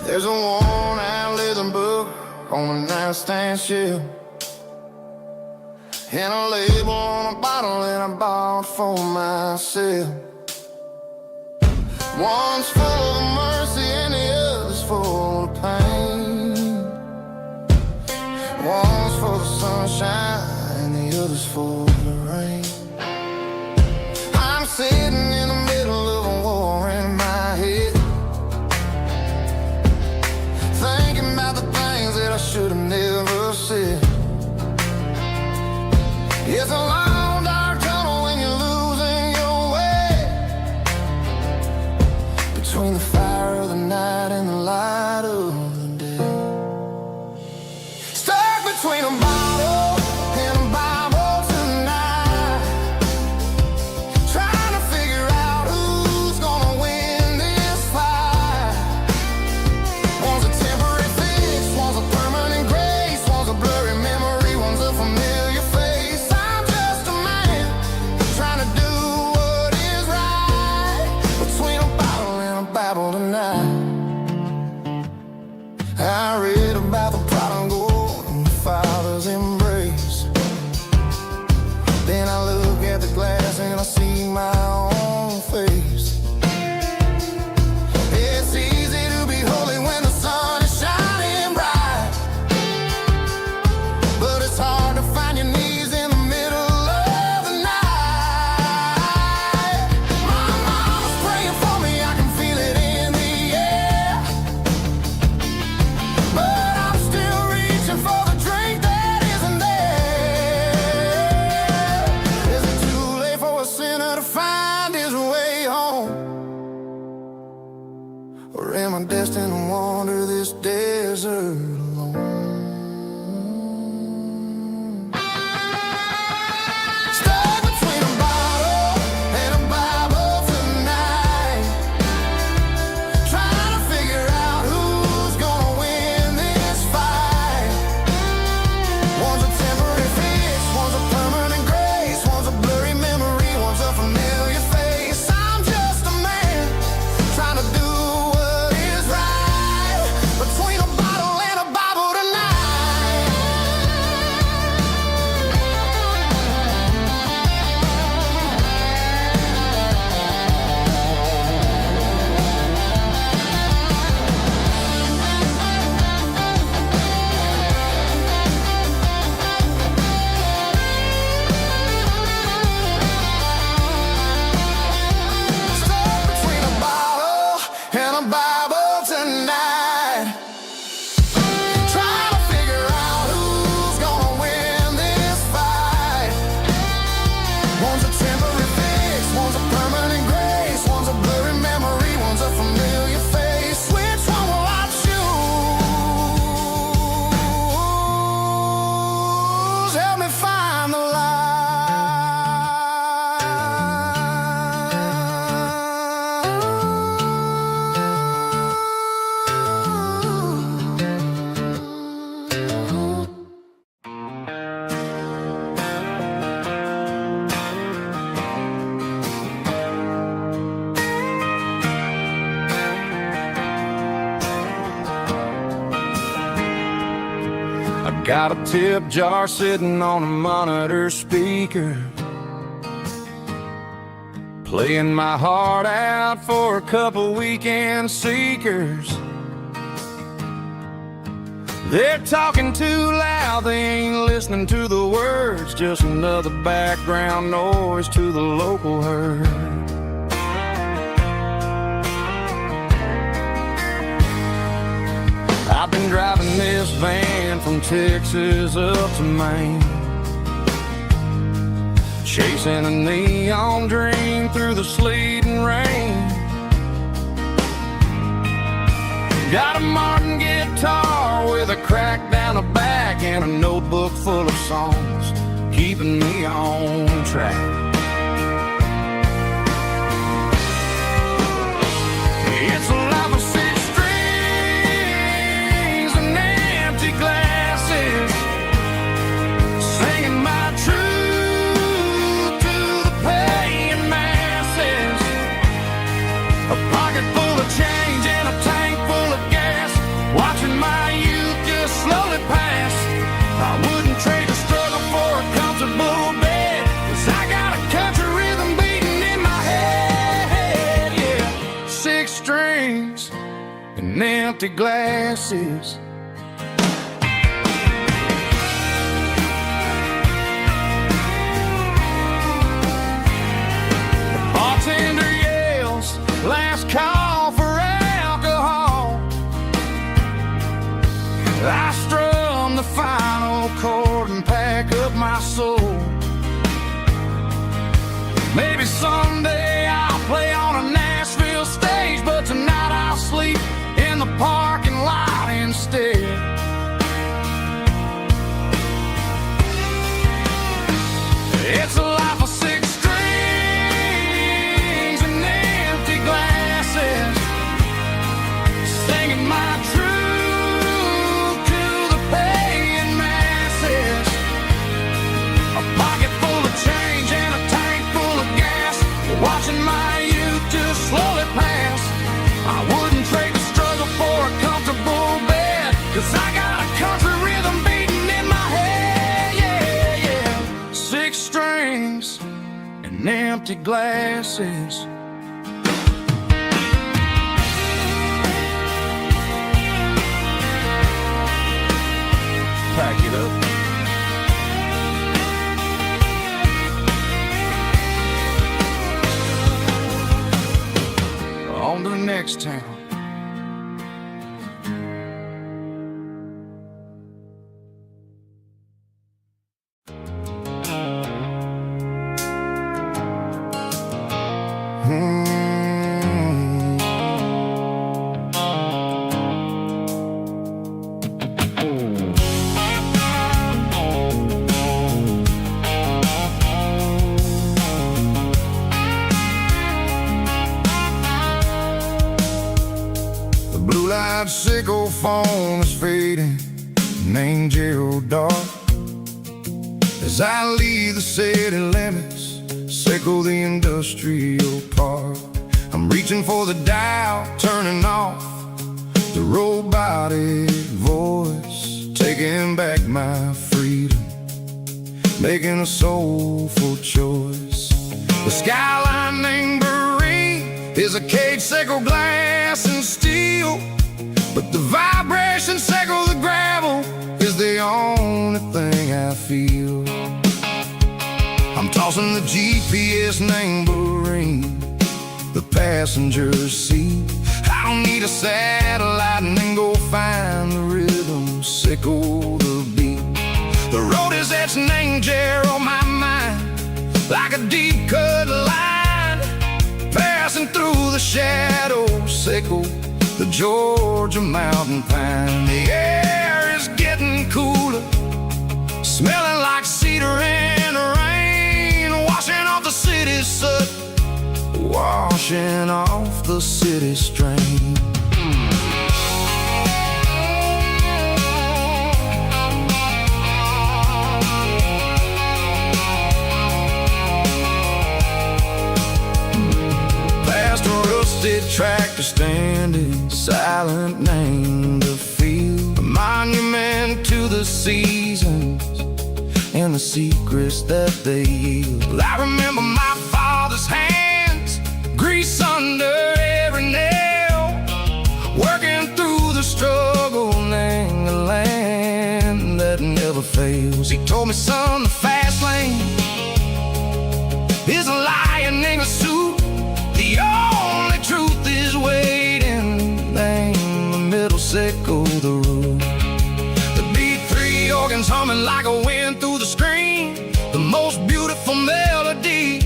There's a worn-out living book on the nightstand shelf, and a label on a bottle that I bought for myself. One's full of mercy and the other's full of pain. One's full of sunshine and the other's full of rain. I'm sitting in the middle of a war in my head, thinking about the things that I should have never said. It's a long dark tunnel when you're losing your way, between the fire of the night and the light of the day. Stuck between a bottle and a Bible tonight, trying to figure out who's gonna win this fight. One's a temporary fix, one's a permanent grace, one's a blurry memory, one's a familiar face. I'm just a man trying to do what is right, between a bottle and a Bible tonight. I read about the prodigal and the father's embrace. Then I look at the glass and I see my own face. It's easy to be holy when the sun is shining bright, but it's hard to find your knees in the middle of the night. My mama's praying for me, I can feel it in the air, but I'm still reaching for the drink that isn't there. Is it too late for a sinner to find his way home? Or am I destined to wander this desert alone? Stuck between a bottle and a Bible tonight, trying to figure out who's gonna win this fight. One's a temporary fix, one's a permanent grace, one's a blurry memory, one's a familiar face. I'm just a man trying to do what is right, between a bottle and a Bible tonight. Stuck between a bottle and a Bible tonight, trying to figure out who's gonna win this fight. One's a temporary fix, one's a permanent grace, one's a blurry memory, one's a familiar face. Which one will I choose? Help me find the light. I got a tip jar sitting on a monitor speaker, playing my heart out for a couple weekend seekers. They're talking too loud, they ain't listening to the words, just another background noise to the local herd. I've been driving this van from Texas up to Maine, chasing a neon dream through the sleet and rain. Got a Martin guitar with a crack down the back and a notebook full of songs, keeping me on track. It's a life of six strings and empty glasses, singing my truth to the paying masses. A pocket full of change and a tank full of gas, watching my youth just slowly pass. I wouldn't trade the struggle for a comfortable and empty glasses. The bartender yells, last call for alcohol. I strum the final chord and pack up my soul. Maybe someday I'll play on a Nashville stage, but tonight I'll sleep in the parking lot instead. It's a life of six strings and empty glasses, singing my truth to the paying masses. A pocket full of change and a tank full of gas, watching my youth just slowly pass. I wouldn't trade the struggle for a comfortable bed, 'cause I got a country rhythm beating in my head, yeah, yeah. Six strings and empty glasses. Pack it up. On to the next town. Blue-light sickle phone is fading, name Gerald dark. As I leave the city limits, sickle the industrial park. I'm reaching for the dial, turning off the robotic voice, taking back my freedom, making a soulful choice. The skyline named is a cage, sickle glass and steel, but the vibration sickle the gravel is the only thing I feel. I'm tossing the GPS named Marine, the passenger seat. I don't need a satellite and then go find the rhythm, sickle the beat. The road is etched named Gerald, my mind, like a deep cut line, passing through the shadows, sickle the Georgia mountain pine. The air is getting cooler, smelling like cedar and rain, washing off the city's soot, washing off the city strain. Tractor standing silent, named the field, a monument to the seasons and the secrets that they yield. I remember my father's hands, grease under every nail, working through the struggle, named the land that never fails. He told me, son, the fast lane is a lion in a suit. The only truth is waiting, name the middle, sickle the root. The B3 organs humming like a wind through the screen, the most beautiful melody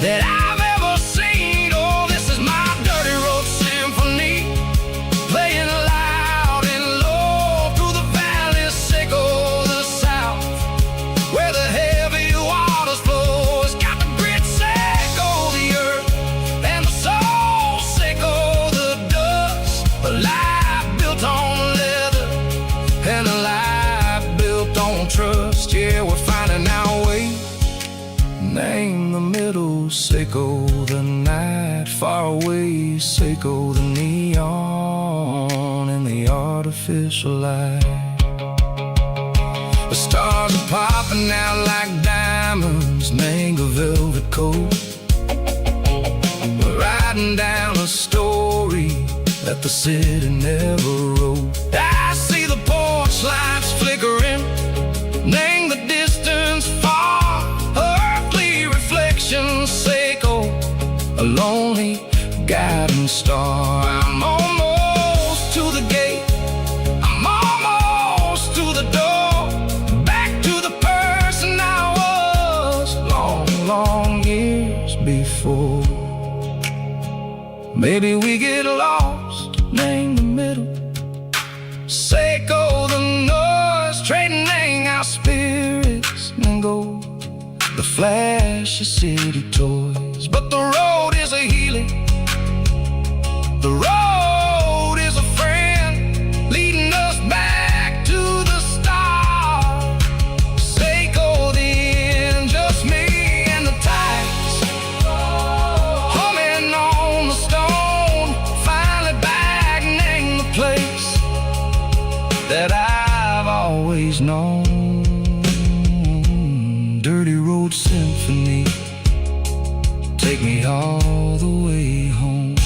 that I've ever seen. Oh, this is my dirty road symphony, playing loud and low through the valleys, sickle the south, where the heavy waters flow. It's got the grit, sickle the earth, and the soul, sickle the dust. A life built on leather and a life built on trust. Yeah, we're finding our way, name the middle, sickle the night, far away, sickle the neon and the artificial light. The stars are popping out like diamonds, mango velvet coat. We're riding down a story that the city never wrote. I see the porch lights flickering, name the distance far, earthly reflections echo, a lonely guiding star. I'm almost to the gate, I'm almost to the door, back to the person I was long, long years before. Maybe we get lost, name the middle, Seiko the noise, trading our spirits and go the flash of city toys. But the road is a healing, the road is a friend, leading us back to the start. Seiko the end, just me and the tides, humming on the stone, finally back, name the place that I've always known. Dirty Road Symphony, take me all the way home.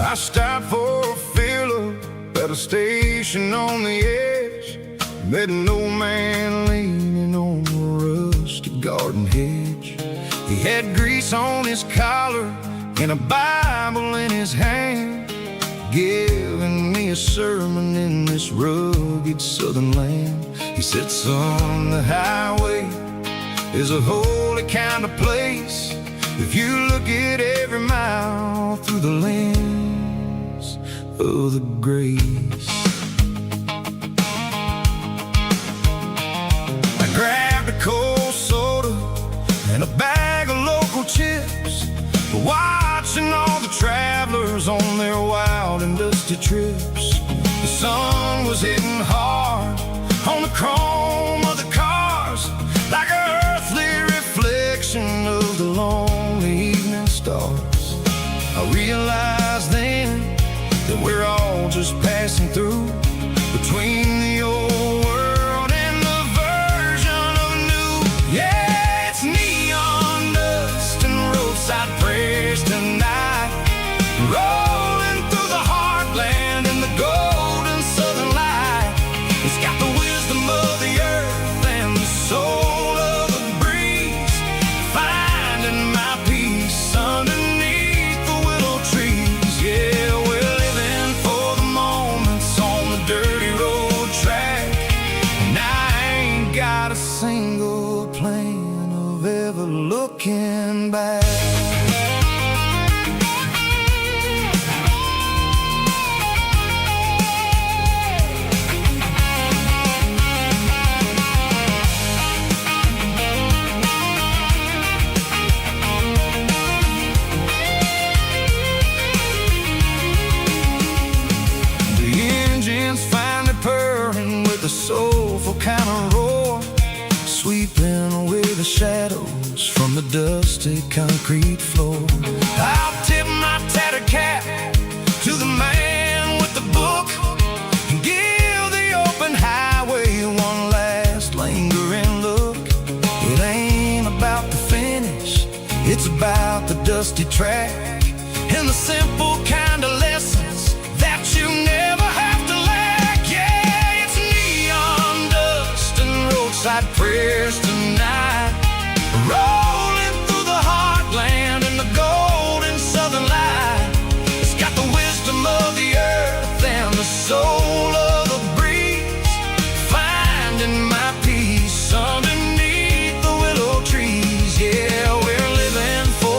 I stopped for a fill-up at a station on the edge. Met an old man leaning on a rusty garden hedge. He had grease on his collar and a Bible in his hand, giving me a sermon in this rugged southern land. He said, son, the highway is a holy kind of place if you look at every mile through the lens of the grace. I grabbed a cold soda and a bag of local chips, watching all the travelers on their wild and dusty trips. The sun was hitting hard on the chrome of the cars, like an earthly reflection of the lonely evening stars. I realized then that we're all just passing through between the old world and the version of new. Yeah, it's neon dust and roadside prayers tonight, rolling through the heartland in the golden southern light. It's got the wisdom of the earth and the soul of the breeze, finding my peace underneath the willow trees. Yeah, we're living for the moments on the dirty road track, and I ain't got a single plan of ever looking back. A soulful kind of roar, sweeping away the shadows from the dusty concrete floor. I'll tip my tattered cap to the man with the book and give the open highway one last lingering look. It ain't about the finish, it's about the dusty track and the simple kind of lessons that you never have to lack. Yeah, it's neon dust and roadside prayers tonight, rolling through the heartland in the golden southern light. It's got the wisdom of the earth and the soul of the breeze, finding my peace underneath the willow trees. Yeah, we're living for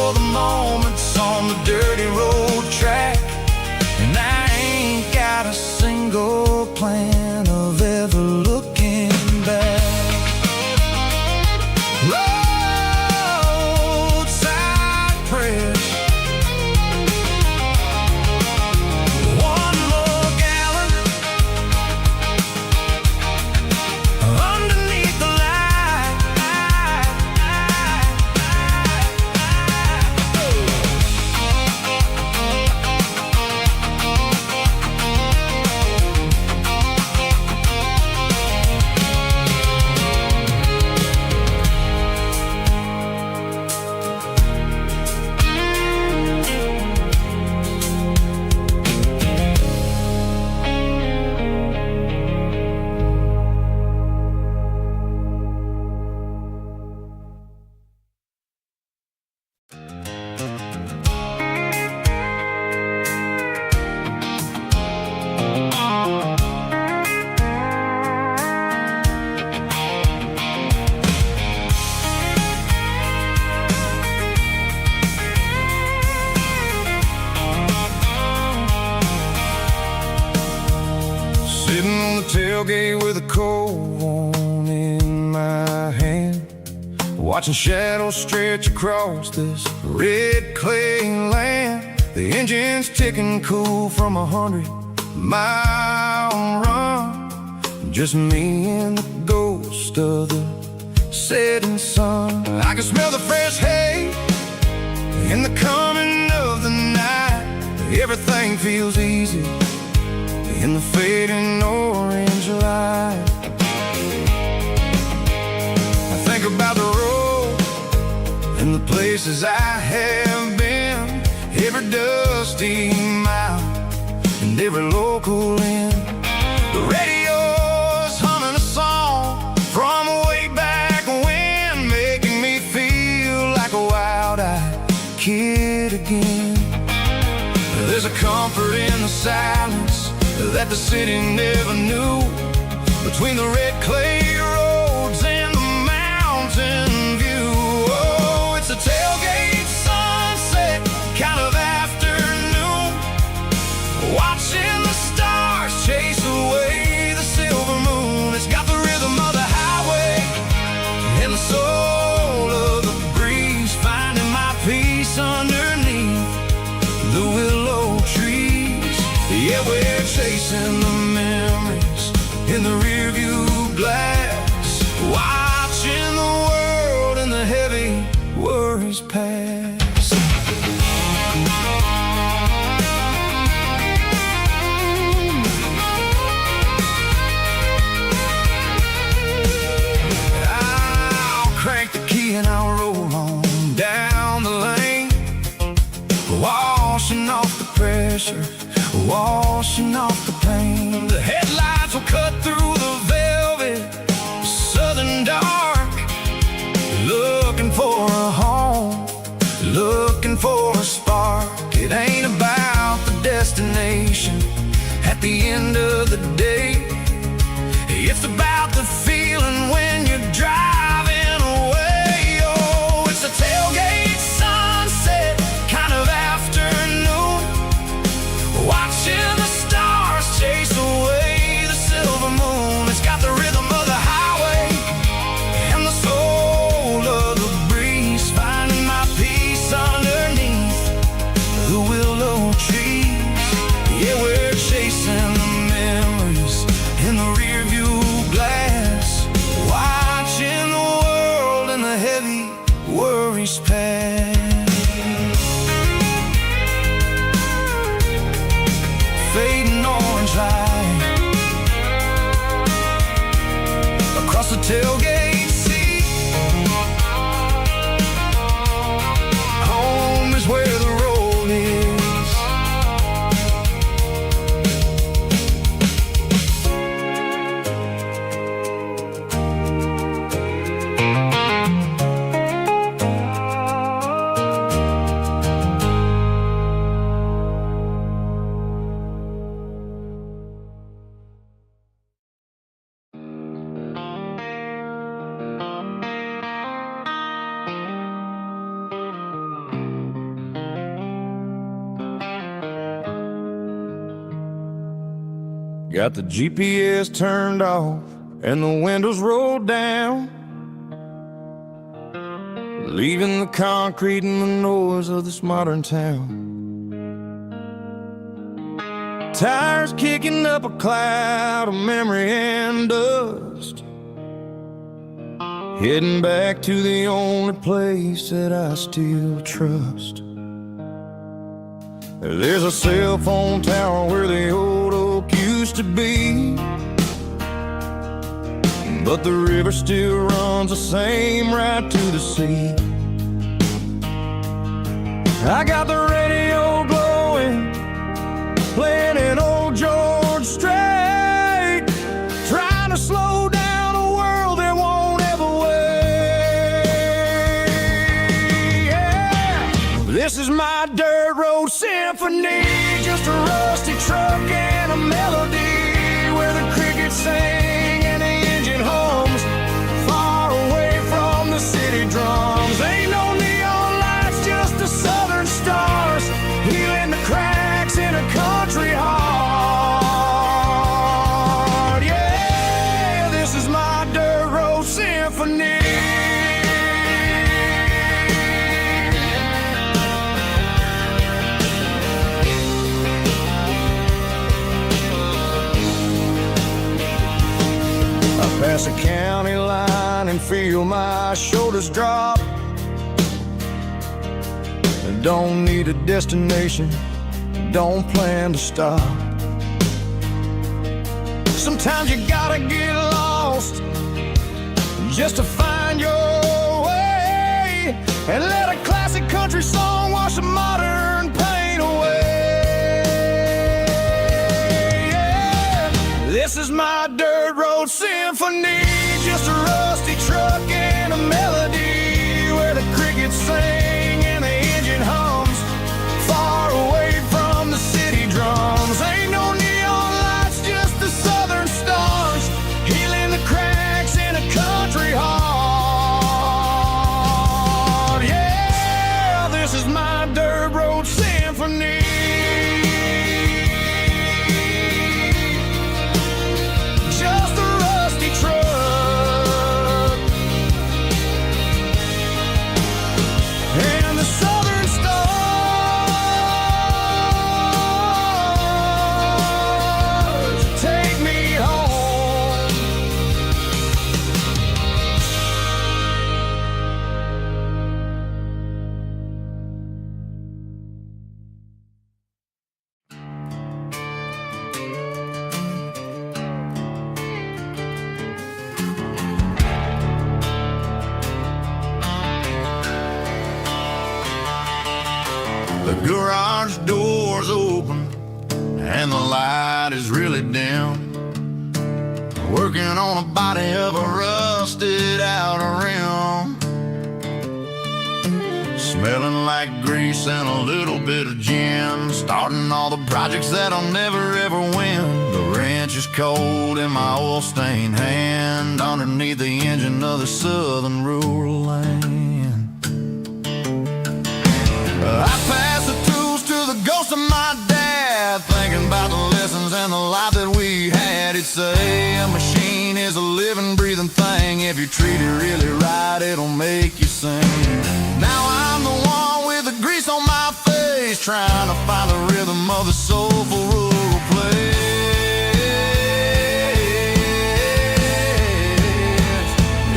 tailgate with a cold one in my hand, watching shadows stretch across this red clay land. The engine's ticking cool from 100-mile run. Just me and the ghost of the setting sun. I can smell the fresh hay in the coming of the night. Everything feels easy in the fading orange light. I think about the road and the places I have been, every dusty mile and every local inn. The radio's humming a song from way back when, making me feel like a wild-eyed kid again. There's a comfort in the silence that the city never knew, between the red clay roads and the mountain view. Oh, it's a tailgate sunset kind of afternoon, watching the stars chase away the silver moon. It's got the rhythm of the highway and the soul of the breeze, finding my peace underneath the willow trees. Yeah, we're chasing the memories in the rearview glass, watching the world and the heavy worries pass. I'll crank the key and I'll roll on down the lane, washing off the pressure, washing off the pain. The headlights will cut through the velvet southern dark, looking for a home, looking for a spark. It ain't about the destination at the end of the day, it's about the feeling when you're driving away. Oh, it's a tailgate sunset kind of afternoon, watching the stars chase away the silver moon. It's got the rhythm of the highway and the soul of the breeze, finding my peace underneath the willow trees. Yeah, we're chasing the memories in the rearview glass, watching the world and the heavy worries pass. Fading orange light across the tailgate seat. Home is where the road is. Got the GPS turned off and the windows rolled down, leaving the concrete and the noise of this modern town. Tires kicking up a cloud of memory and dust, heading back to the only place that I still trust. There's a cell phone tower where the old oak used to be, but the river still runs the same right to the sea. I got the radio glowing, playing an old George Strait, trying to slow down a world that won't ever wait. Yeah. This is my dirt road symphony, just a rusty truck and a melody, where the crickets sing and the engine hums, far away from the city drums. Ain't no neon lights, just the southern stars, healing the cracks in a country heart. Yeah. Pass a county line and feel my shoulders drop. Don't need a destination, don't plan to stop. Sometimes you gotta get lost just to find your way, and let a classic country song wash a modern pain away. Yeah. This is my dirt road symphony, just a rusty truck and a melody where the crickets sing and the engine hums, far away from the city drums. Ain't no neon lights, just the southern stars, healing the cracks in a country heart. Yeah, this is my dirt road symphony. Just a rusty truck and the southern stars take me home. The garage door's open and the light is really dim. Working on a body of a rusted out rim, smelling like grease and a little bit of gin. Starting all the projects that I'll never ever win. The wrench is cold in my oil-stained hand, underneath the engine of the southern rural land. I pass the tools to the ghost of my dad, thinking about the lessons and the life that we had. He'd say a machine is a living, breathing thing. If you treat it really right, it'll make you sing. Now I'm the one with the grease on my face, trying to find the rhythm of the soulful rural place.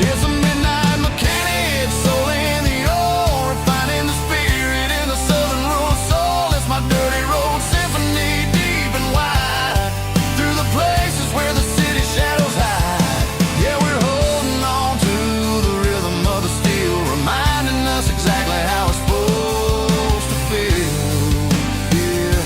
It's a midnight mechanic, soul in the ore, finding the spirit in the southern rural soul. It's my dirty road symphony, deep and wide, through the places where the city shadows hide. Yeah, we're holding on to the rhythm of the steel, reminding us exactly how it's supposed to feel. Yeah.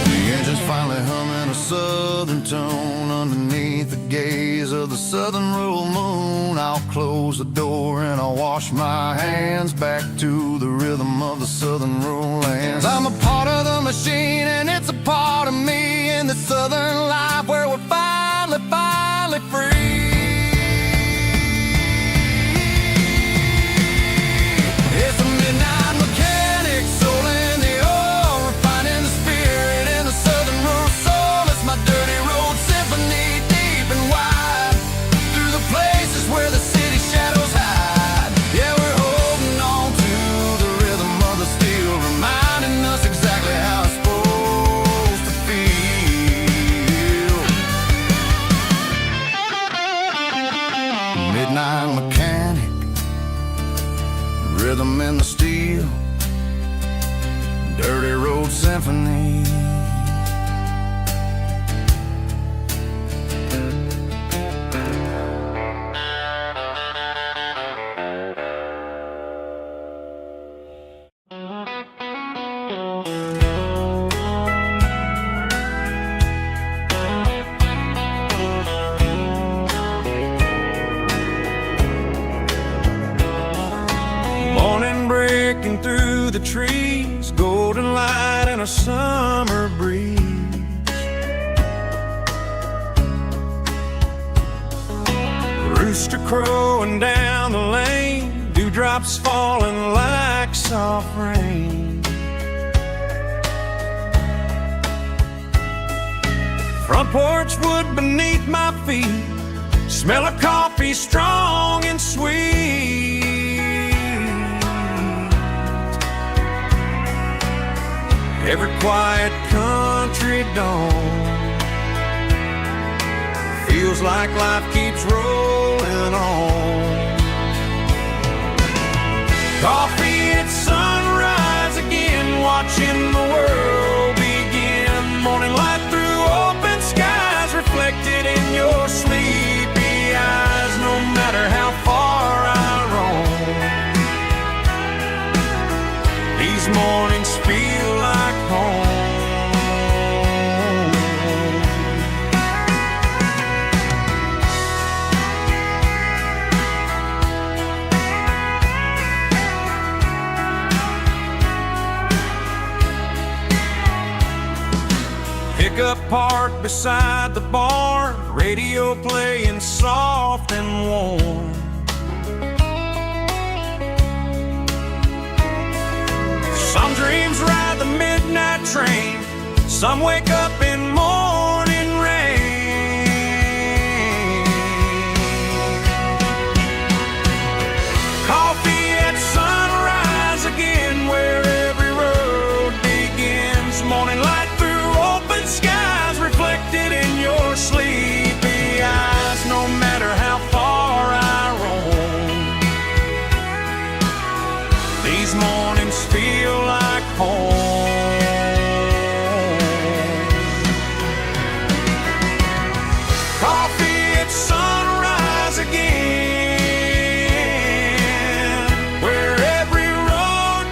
The engine's finally humming a southern tone underneath the gaze of the southern rural moon. I'll close the door and I'll wash my hands, back to the rhythm of the southern rural lands. I'm a part of the machine and it's a part of me, in the southern life where we're finally free. It's a midnight mechanic, soul in the ore, refining the spirit in the southern rural soul. It's my dirty road symphony, deep and wide, through the places where the city shadows hide. Yeah, we're holding on to the rhythm of the steel, reminding us exactly how it's supposed to feel. Midnight mechanic, rhythm in the steel, dirty road symphony. Morning breaking through the trees, golden light and a summer breeze. Rooster crowing down the lane, dewdrops falling like soft rain. Front porch wood beneath my feet, smell of coffee strong and sweet. Every quiet country dawn feels like life keeps rolling on. Coffee at sunrise again, watching the world begin. Morning light through open skies, reflected in your sleepy eyes. No matter how far I roam, these mornings feel like home. Pickup parked beside the barn, radio playing soft and warm. Some dreams ride the midnight train, some wake up in morning rain. Coffee at sunrise again, where every road begins. Morning light through open skies, reflected in your sleepy eyes. No matter how far I roam, these mornings feel like home. Coffee at sunrise again, where every road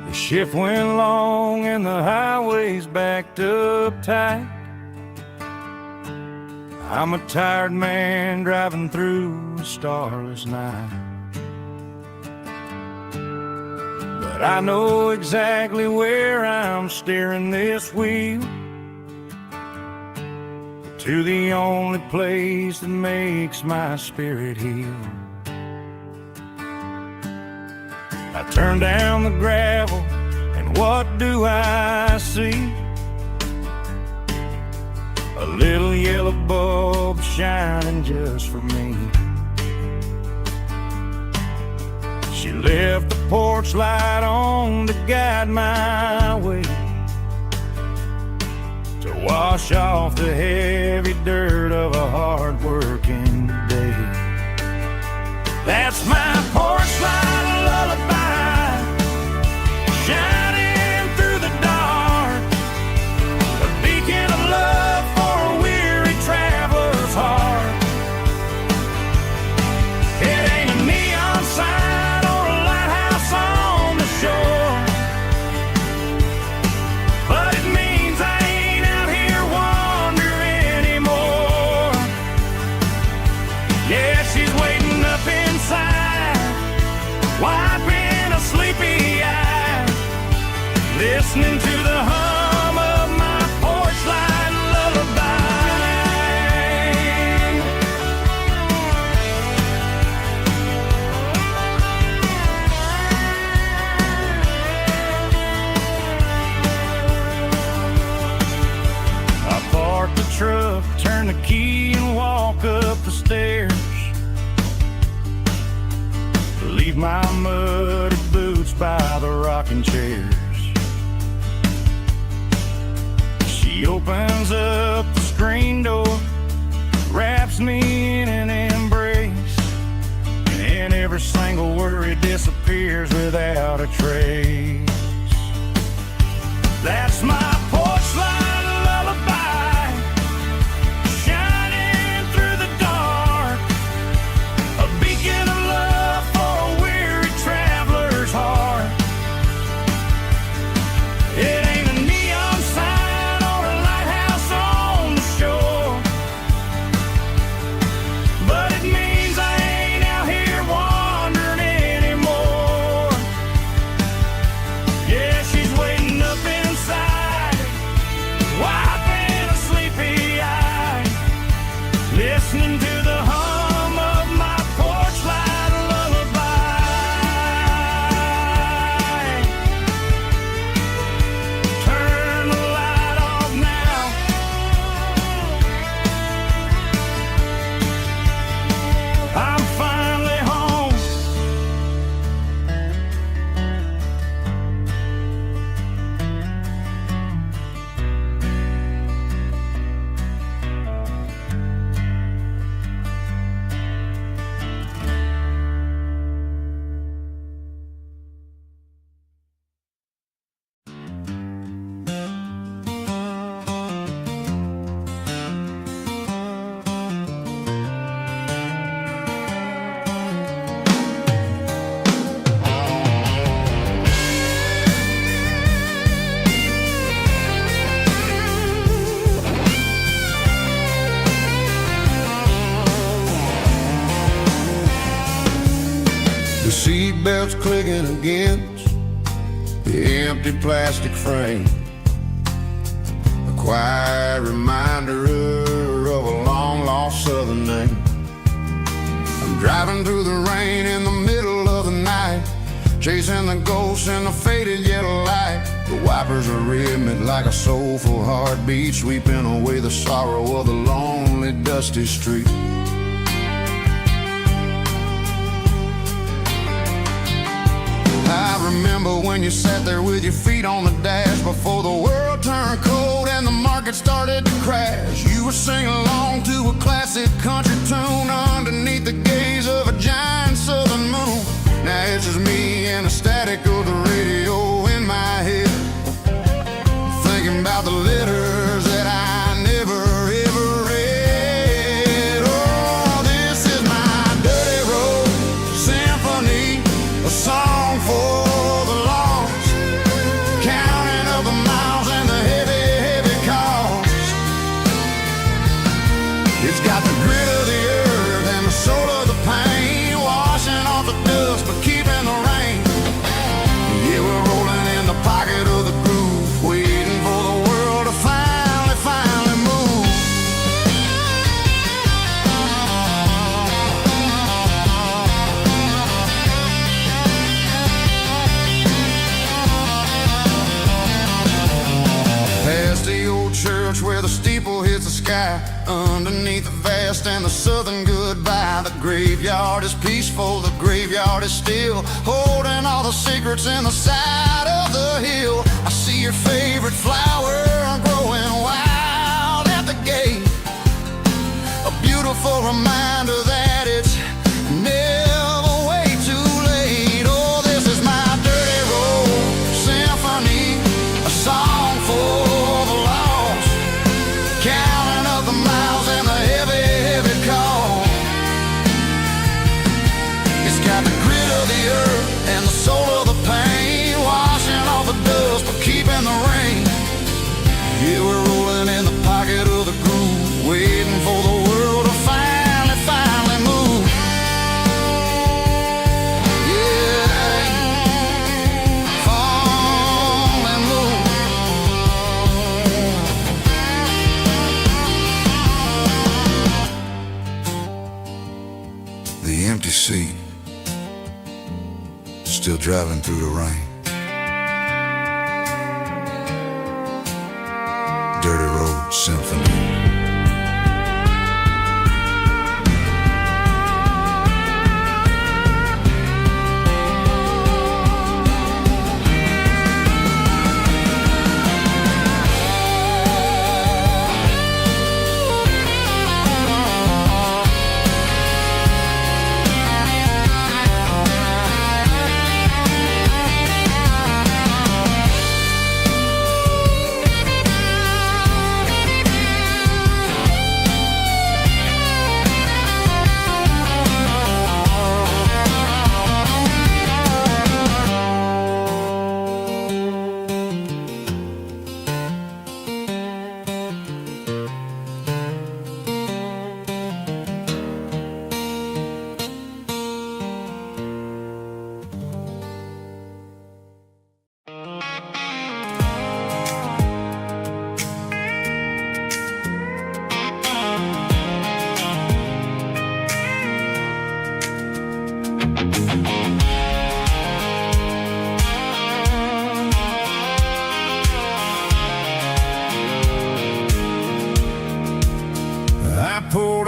The shift went long and the highway's backed up tight. I'm a tired man driving through a starless night. But I know exactly where I'm steering this wheel, to the only place that makes my spirit heal. I turn down the gravel, and what do I see? A little yellow bulb shining just for me. She left the porch light on to guide my way, to wash off the heavy dirt of a hard-working day. That's my porch light lullaby, shining through the dark, a beacon of love for a weary traveler's heart. It ain't a neon sign or a lighthouse on the shore, but it means I ain't out here wandering anymore. Yeah, she's waiting up inside, wiping a sleepy eye, listening to the hum of my porch light lullaby. I park the truck, turn the key and walk up the stairs, leave my muddy boots by the rocking chairs. She opens up the screen door, wraps me in an embrace, and every single worry disappears without a trace. That's my porch light lullaby, shining through the dark, a beacon of love for a weary traveler's heart. listening to the hum of my porch light lullaby. Turn the light off now. I'm finally home. The seatbelt's clicking against the empty plastic frame, a quiet reminder of a long-lost southern name. I'm driving through the rain in the middle of the night, chasing the ghosts in the faded yellow light. The wipers are rhythmic like a soulful heartbeat, sweeping away the sorrow of the lonely, dusty street. I remember when you sat there with your feet on the dash before the world turned cold and the market started to crash. You were singing along to a classic country tune underneath the gaze of a giant southern moon. Now it's just me and the static of the radio in my head, thinking about the letters that I never ever read. Oh, this is my dirty road symphony, a song for the lost, counting up the miles and the heavy, heavy cost. It's got the grit of the earth and the soul of the pain, washing off the dust but keeping the rain. Yeah, we're rolling in the pocket of the groove, waiting for the world to finally move. Past the old church where the steeple hits the sky, underneath the vast and the southern goodbye. The graveyard is peaceful, the graveyard is still, holding all the secrets in the side of the hill. I see your favorite flower growing wild at the gate, a beautiful reminder that it's never way too late. Oh, this is my dirty road symphony, a song for the lost, counting up the miles and the heavy, heavy call. It's got the grit of the earth and the soul of the pain, washing off the dust but keeping the rain. Yeah, we're rolling in the pocket of the groove, waiting for the world to finally move. Yeah, finally move. The empty seat, still driving through the rain. Dirty Road Symphony.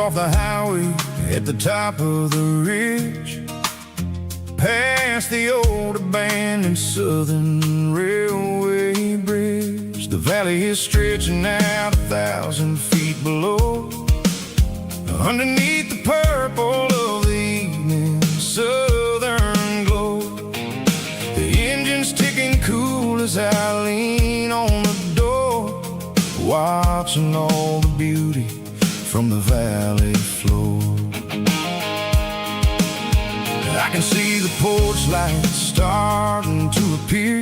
off the highway at the top of the ridge, past the old abandoned Southern Railway bridge. The valley is stretching out 1,000 feet below, underneath the purple of the evening southern glow. The engine's ticking cool as I lean on the door, watching all the beauty from the valley floor. I can see the porch lights starting to appear,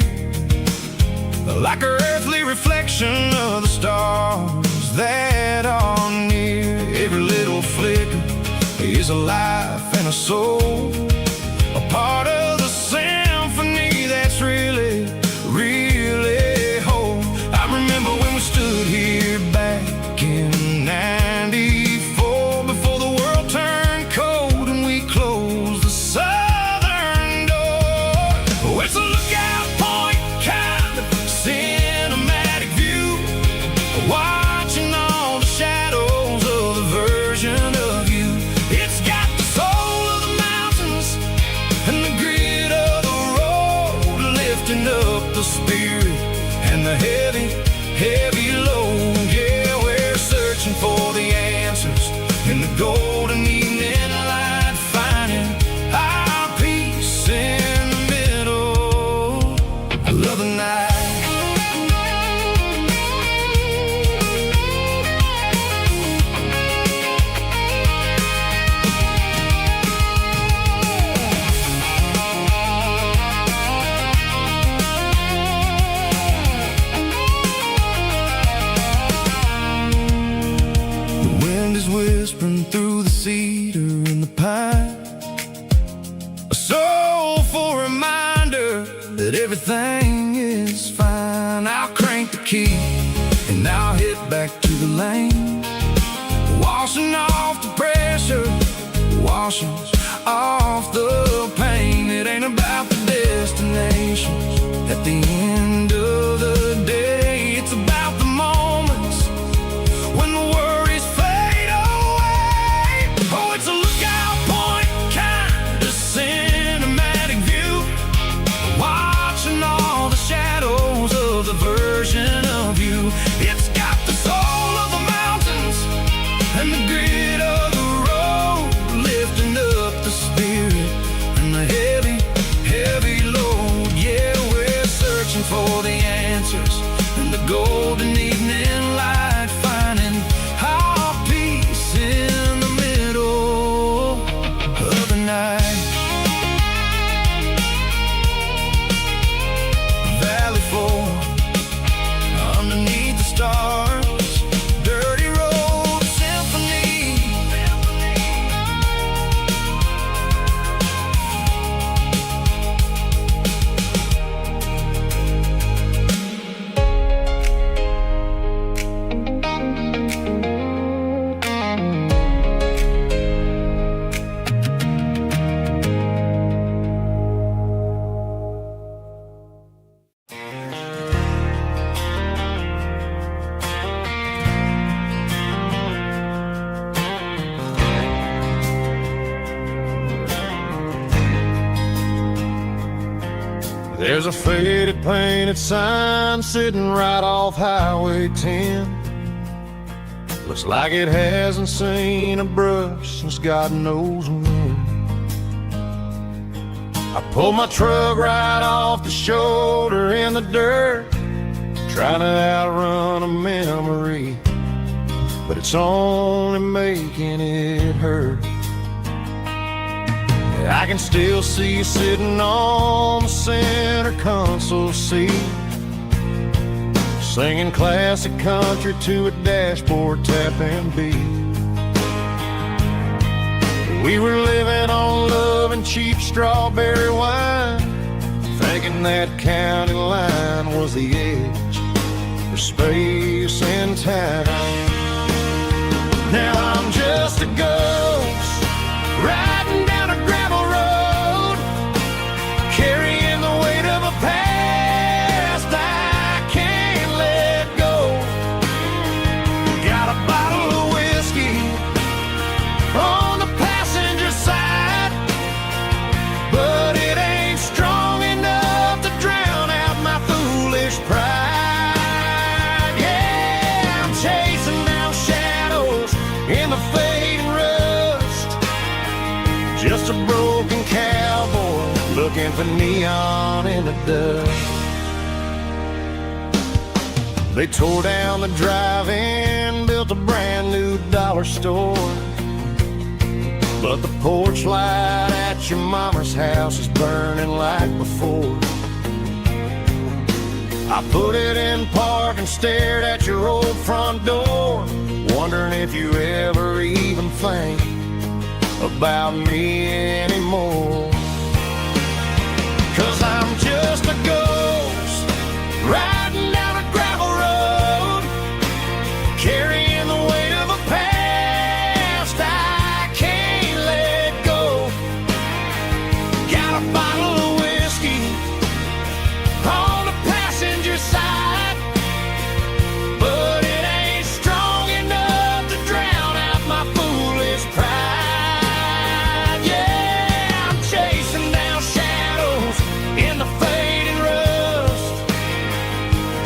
like an earthly reflection of the stars that are near. Every little flicker is a life and a soul, a part of the symphony that's really, really whole. I remember when we stood here back in '94, before the world turned cold and we closed the southern door. Oh, it's a lookout point, kind of cinematic view, watching all the shadows of the version of you. It's got the soul of the mountains and the grit of the road, lifting up the spirit and the heavy, heavy load. Yeah, we're searching for the answers in the golden evening light, finding our peace in the middle of the night. Whispering through the cedar and the pine, a soulful reminder that everything is fine. I'll crank the key and I'll hit back to the lane, washing off the pressure, washing off the pain. It ain't about the destinations at the end of the day, it's about the moments when the worries fade away. Oh, it's a lookout point, kind of cinematic view, watching all the shadows of the version of you. It's got the soul of the mountains and the grit of the road, lifting up the spirit and the heavy, heavy load. Yeah, we're searching for the answers in the golden evening light, finding our peace in the middle of the night. Valley floor, underneath the stars, dirty road symphony. There's a faded painted sign sitting right off Highway 10. Looks like it hasn't seen a brush since God knows when. I pulled my truck right off the shoulder in the dirt, trying to outrun a memory, but it's only making it hurt. I can still see you sitting on the center console seat, singing classic country to a dashboard tapping beat. We were living on love and cheap strawberry wine, thinking that county line was the edge for space and time. Now I'm just a ghost riding down a gravel road, carrying the weight of a past I can't let go. Got a bottle of whiskey Just a broken cowboy looking for neon in the dust. They tore down the drive-in, built a brand new dollar store, but the porch light at your mama's house is burning like before. I put it in park and stared at your old front door, wondering if you ever even think about me anymore. 'Cause I'm just a ghost riding down a gravel road, carrying the weight of a past I can't let go. Got a bottle of whiskey on the passenger side, but it ain't strong enough to drown out my foolish pride. Yeah, I'm chasing down shadows in the fading rust,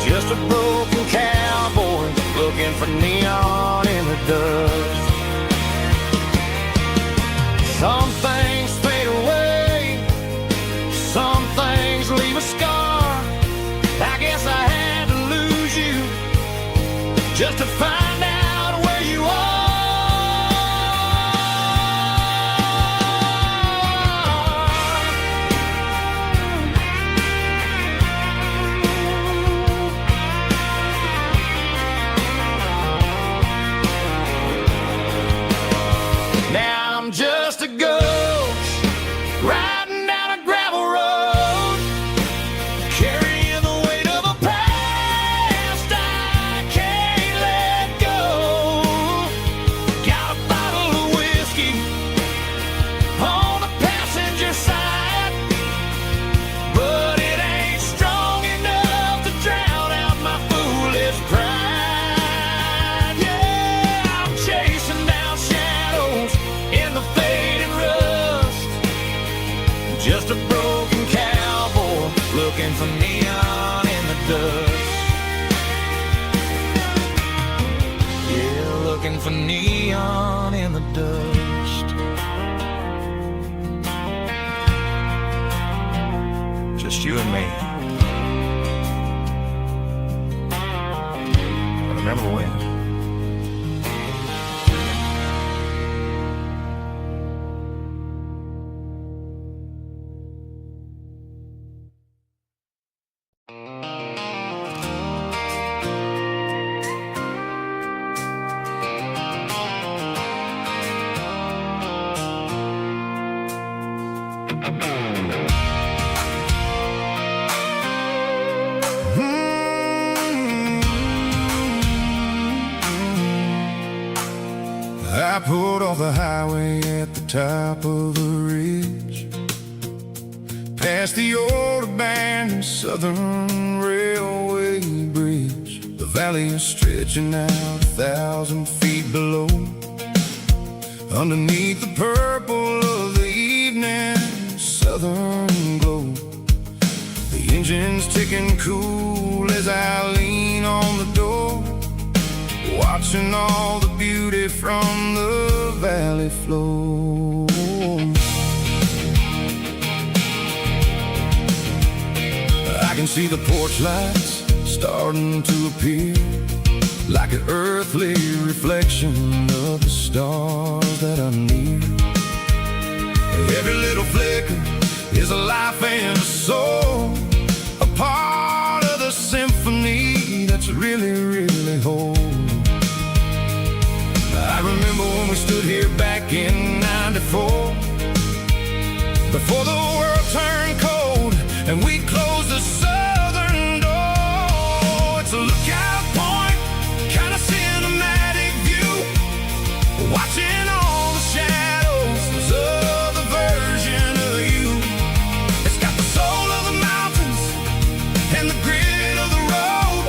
just a broken cowboy looking for neon in the dust. Some things fade away, some things leave a scar. I guess I had to lose you just to find out where you are. Now I'm just a ghost riding down a gravel road, carrying the weight of a past I can't let go. Got a bottle of whiskey on the passenger side, but it ain't strong enough to drown out my foolish pride. Yeah, I'm chasing down shadows in the fading rust, just a broken cowboy looking for neon in the dust. Yeah, looking for neon in the dust. Just you and me. I remember when. I pulled off the highway at the top of the ridge, past the old abandoned Southern Railway bridge. The valley is stretching out 1,000 feet below, underneath the purple of the evening southern glow. The engine's ticking cool as I lean on the door, watching all the beauty from the valley flow. I can see the porch lights starting to appear, like an earthly reflection of the stars that are near. Every little flicker is a life and a soul, a part of the symphony that's really, really whole. I remember when we stood here back in '94, before the world turned cold and we closed the southern door. It's a lookout point, kind of cinematic view, watching all the shadows of the version of you. It's got the soul of the mountains and the grit of the road,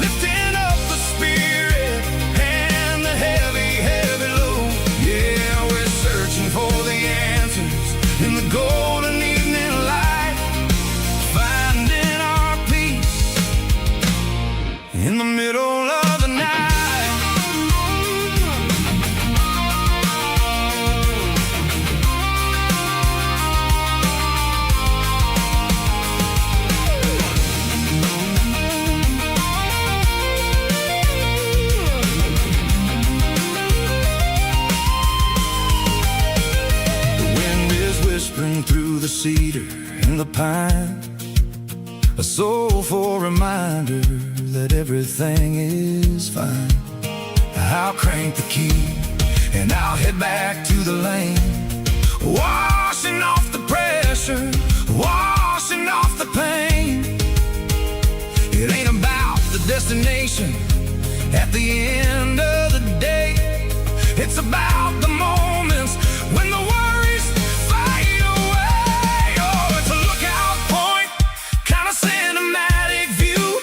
lifting up the spirit and the heavy, heavy load. Yeah, we're searching for the answers in the golden evening light, whispering through the cedar and the pine, a soulful reminder that everything is fine. I'll crank the key and I'll head back to the lane, washing off the pressure, washing off the pain. It ain't about the destination at the end of the day. It's about the moments when the worries fade away. Oh, it's a lookout point, kind of cinematic view,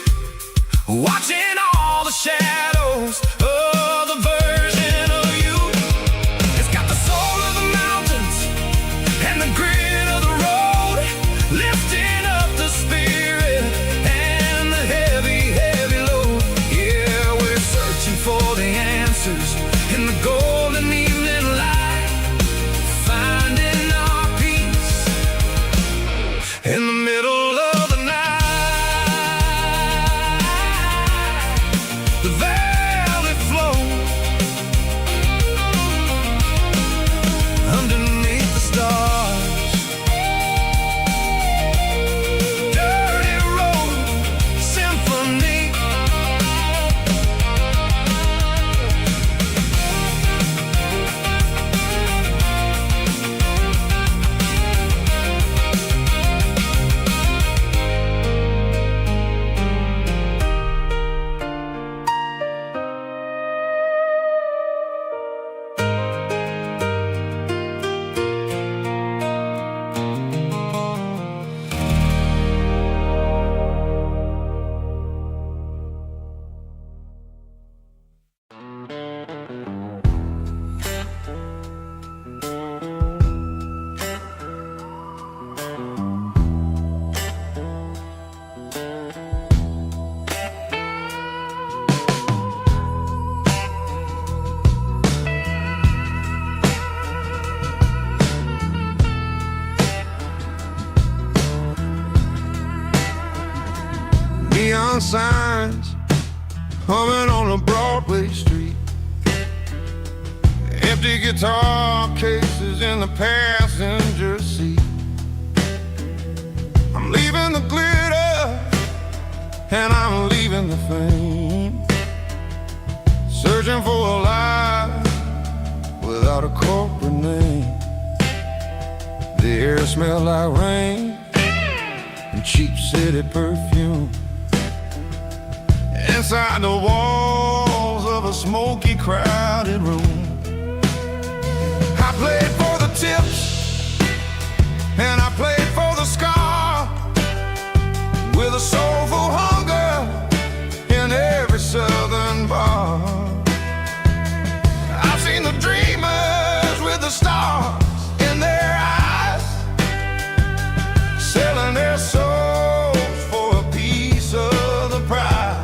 watching all the shadows of the version of you. It's got the soul of the mountains and the grit of the road, lifting up the spirit and the heavy, heavy load. Yeah, we're searching for the answers in the golden evening light, finding our peace in the middle of the night. The velvet flow underneath the stars. Dirty road symphony. Neon signs humming on a Broadway street, empty guitar cases in the passenger seat. I'm leaving the glitter and I'm leaving the fame, searching for a life without a corporate name. The air smells like rain and cheap city perfume. Inside the walls of a smoky, crowded room, I played for the tips and I played for the scar, with a soulful hunger in every southern bar. I've seen the dreamers with the stars in their eyes, selling their souls for a piece of the prize.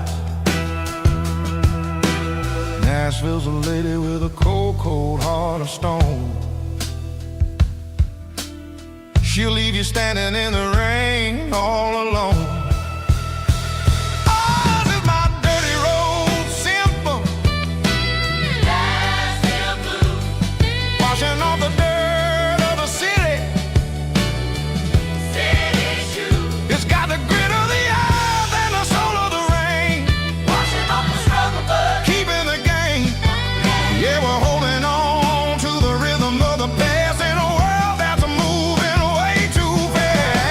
Nashville's a lady with a cold, cold heart of stone. She'll leave you standing in the rain all alone. Ours is my dirty road symphony, washing off the dirt of the city. It's got the grit of the earth and the soul of the rain, washing off the struggle, but keeping the game. Yeah, we're holding on to the rhythm of the past in a world that's moving way too fast.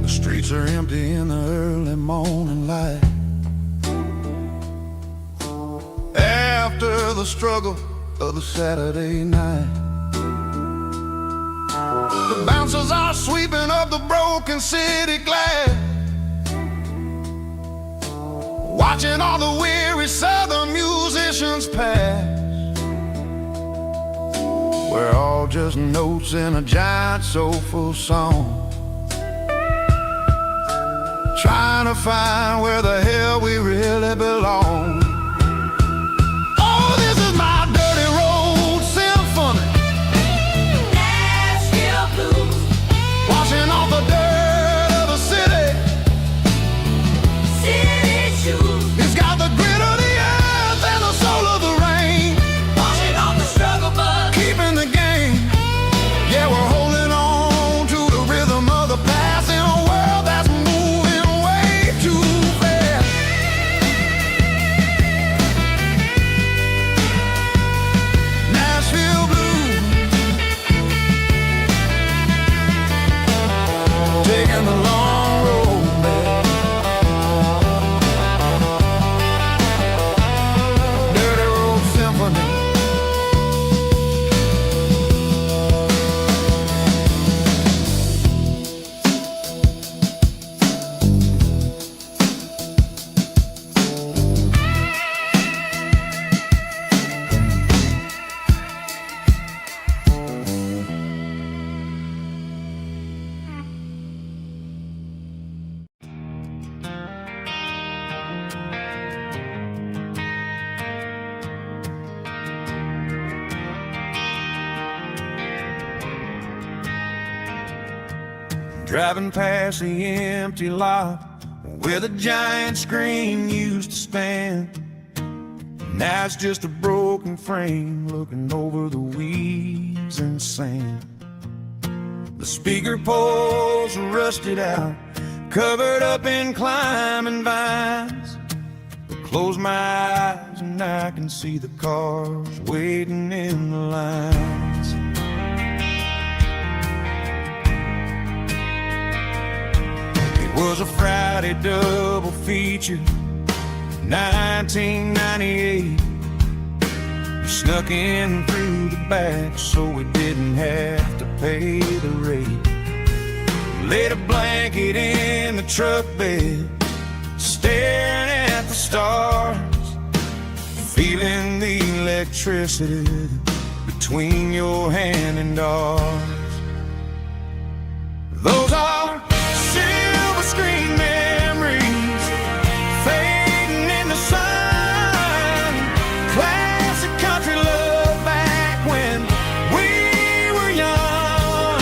The streets are empty in the early morning light, after the struggle of the Saturday night. The bouncers are sweeping up the broken city glass, watching all the weary southern musicians pass. We're all just notes in a giant soulful song, trying to to find where the hell we really belong. Oh, this is my dirty road symphony. Nashville blues. Washing off the dirt of the city. City shoes. It's got the grit of the earth and the soul of the rain. Washing off the struggle bug. Keeping the game. Yeah, we're holding on to the rhythm of the past in a world that's moving way too fast. Nashville blues, taking the long road back. Dirty road symphony. Driving past the empty lot where the giant screen used to stand. Now it's just a broken frame looking over the weeds and sand. The speaker poles are rusted out, covered up in climbing vines. But close my eyes and I can see the cars waiting in the lines. It was a Friday double feature, 1998. We snuck in through the back so we didn't have to pay the rate. Laid a blanket in the truck bed, staring at the stars, feeling the electricity between your hand and ours. Those are silver screen memories fading in the sun. Classic country love back when we were young.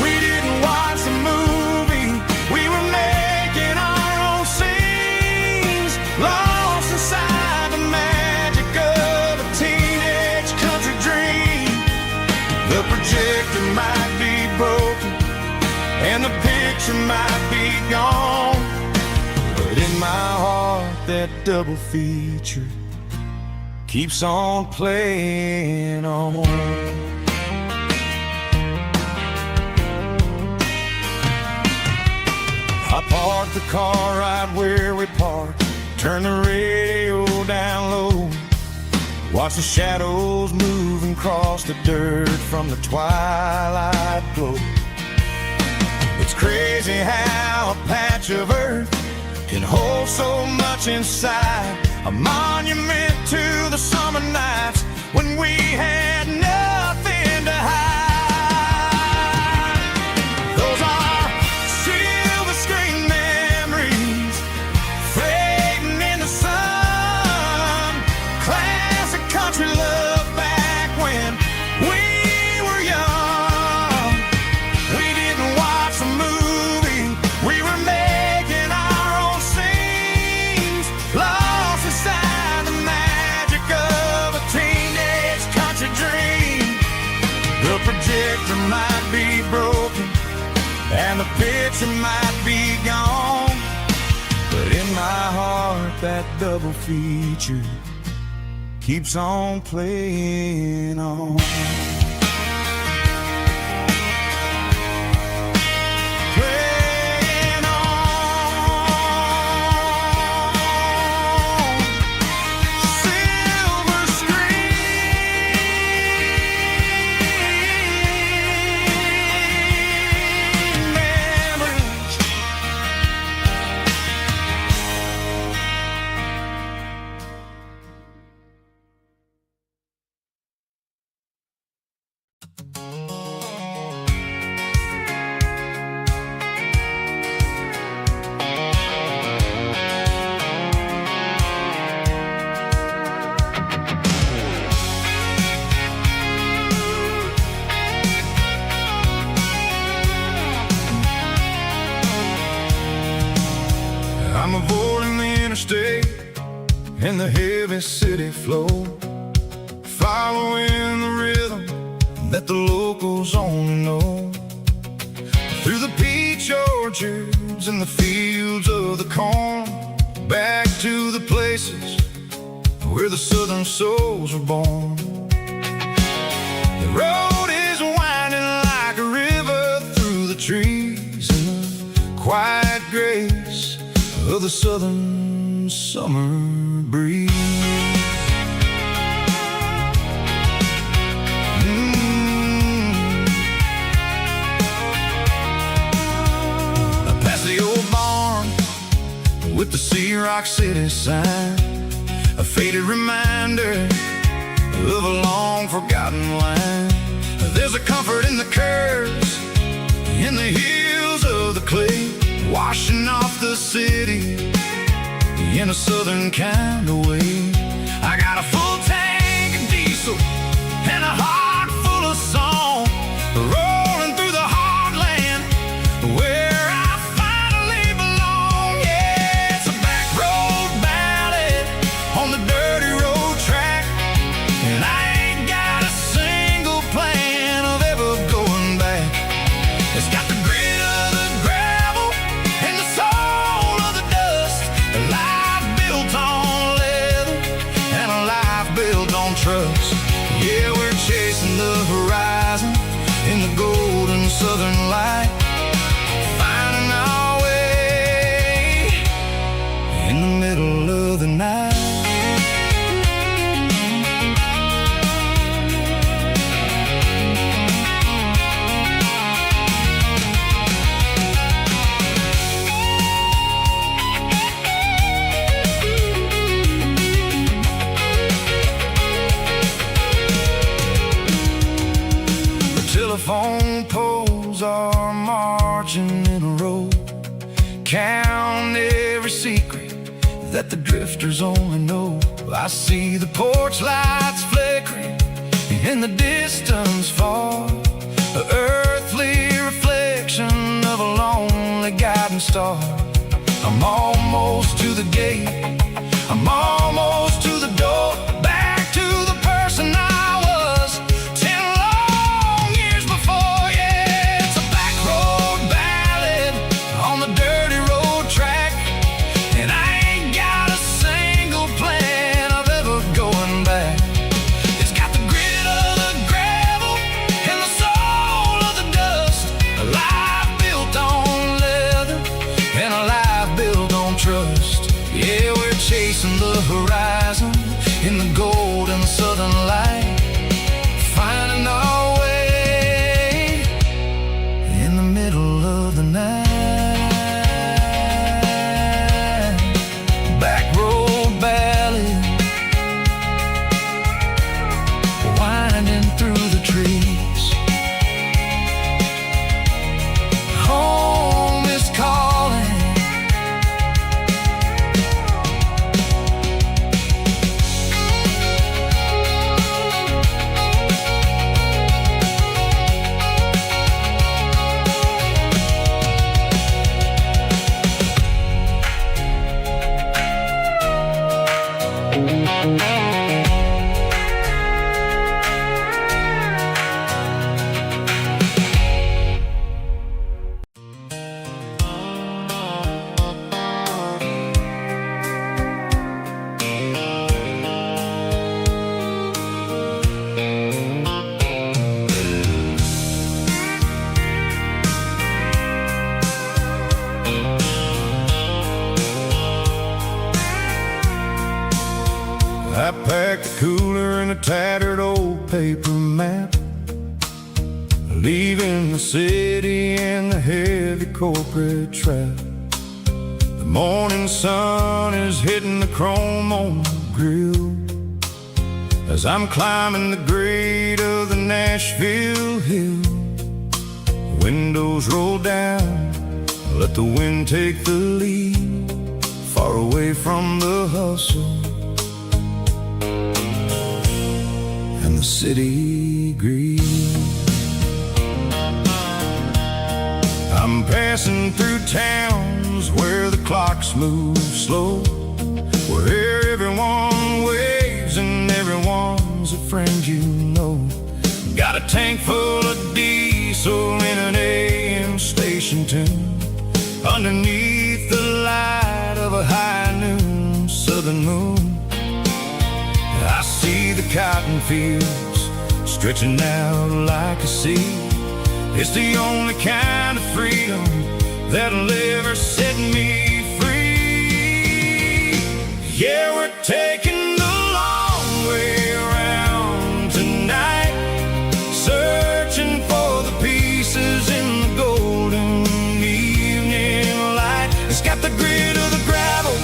We didn't watch the movie, we were making our own scenes, lost inside the magic of a teenage country dream. The projector might be broken and the picture might be gone, but in my heart that double feature keeps on playing on. I parked the car right where we parked, turned the radio down low, watch the shadows move and cross the dirt from the twilight glow. It's crazy how a patch of earth can hold so much inside, a monument to the summer nights when we had nothing to hide. Those are silver screen memories fading in the sun. Classic country love back when we were young. We didn't watch the movie, we were making our own scenes, lost inside the magic of a teenage country dream. The projector might be broken and the picture might be gone, but in my heart that double feature keeps on playing on. I'm avoiding the interstate and the heavy city flow, following the rhythm that the locals only know. Through the peach orchards and the fields of the corn, back to the places where the southern souls were born. The road is winding like a river through the trees in the quiet grace of the southern summer breeze. Past the old barn with the Sea Rock City sign, a faded reminder of a long forgotten line. There's a comfort in the curves, in the hills of the clay, washing off the city in a southern kind of way. I got a full tank of diesel and a heart full of song, rolling through the heartland where I finally belong. Yeah, it's a back road ballad on the dirty road track, and I ain't got a single plan of ever going back. It's got the grit of the gravel and the soul of the dust, a life built on leather and a life built on trust. Yeah, we're chasing the horizon in the golden southern light, finding our way in the middle of the night. Telephone poles are marching in a row, count every secret that the drifters only know. I see the porch lights flickering in the distance far, an earthly reflection of a lonely guiding star. I'm almost to the gate, I'm almost to the door, back to the person I was 10 long years before. Yeah, it's a back road ballad on the dirty road track, and I ain't got a single plan of ever going back. It's got the grit of the gravel and the soul of the dust, a life built on leather and a life built on trust. Yeah, we're chasing the horizon in the golden southern light, finding our way in the middle of the night. Back road ballad, winding through the trees. Home is calling. I packed a cooler and a tattered old paper map, leaving the city and the heavy corporate trap. The morning sun is hitting the chrome on the grill as I'm climbing the grade of the Nashville hill. Windows roll down, let the wind take the lead, far away from the hustle and the city greed. I'm passing through towns where the clocks move slow, where everyone waves and everyone's a friend you know. Got a tank full of diesel in an AM station tune, underneath the light of a high noon southern moon. I see the cotton fields stretching out like a sea. It's the only kind of freedom that'll ever set me free. Yeah, we're taking the long way around tonight, searching for the pieces in the golden evening light. It's got the grit of the gravel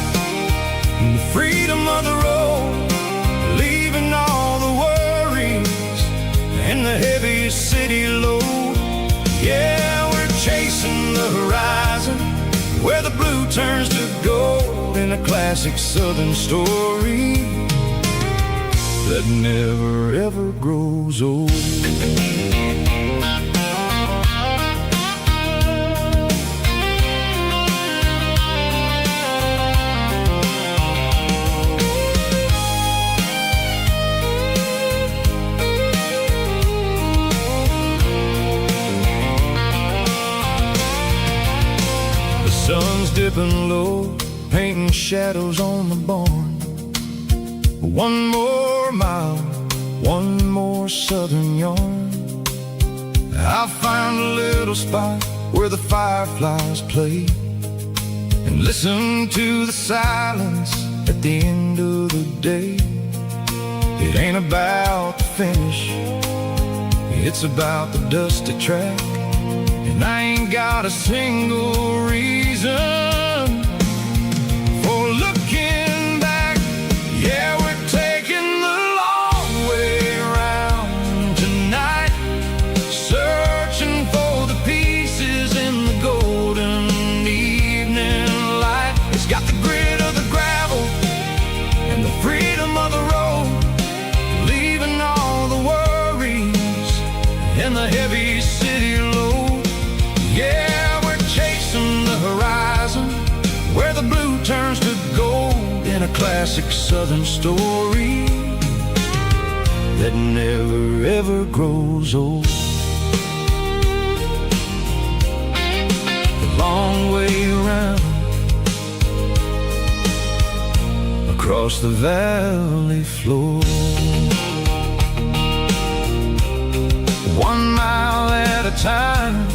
and the freedom of the road, leaving all the worries and the heavy city load. Yeah, we're chasing the horizon, where the blue turns to gold, in a classic southern story that never ever grows old. Sun's dipping low, painting shadows on the barn. One more mile, one more southern yarn. I'll find a little spot where the fireflies play, and listen to the silence at the end of the day. It ain't about the finish, it's about the dusty track. And I ain't got a single reason for looking back. Yeah, we're taking the long way around tonight, searching for the pieces in the golden evening light. It's got the grit of the gravel and the freedom of the road, leaving all the worries and the heavy city load. Yeah, we're chasing the horizon, where the blue turns to gold, in a classic southern story that never ever grows old. The long way around, across the valley floor, 1 mile at a time.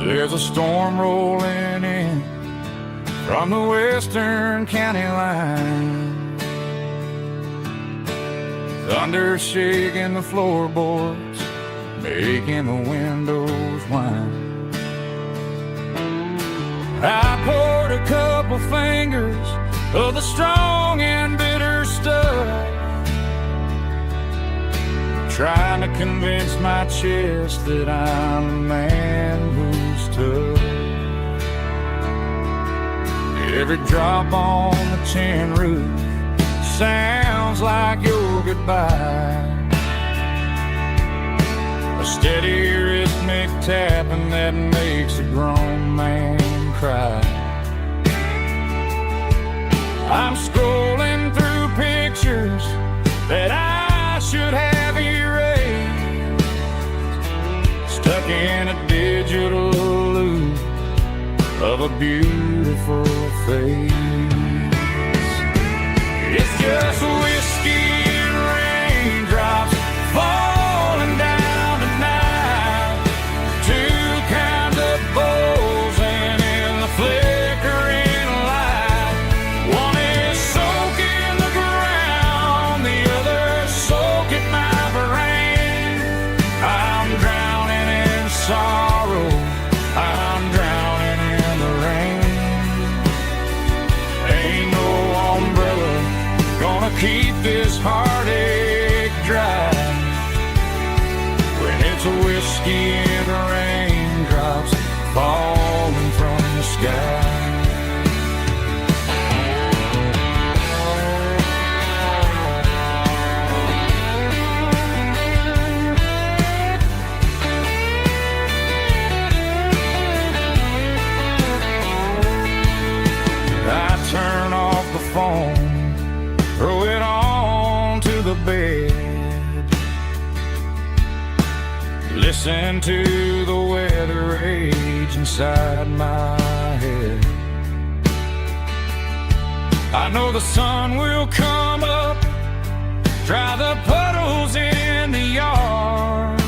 There's a storm rolling in from the western county line, thunder shaking the floorboards, making the windows whine. I poured a couple fingers of the strong and bitter stuff, trying to convince my chest that I'm a man who's tough. Every drop on the tin roof sounds like your goodbye, a steady rhythmic tapping that makes a grown man cry. I'm scrolling through pictures that I should have erased, stuck in a digital loop of a beautiful face. It's just whiskey and raindrops falling down tonight, two kinds of bowls and in the flickering light. One is soaking the ground, the other soaking my brain. I it's a whiskey and raindrops falling from the sky. Turn off the phone, throw it on to the bed, listen to the weather rage inside my head. I know the sun will come up, dry the puddles in the yard,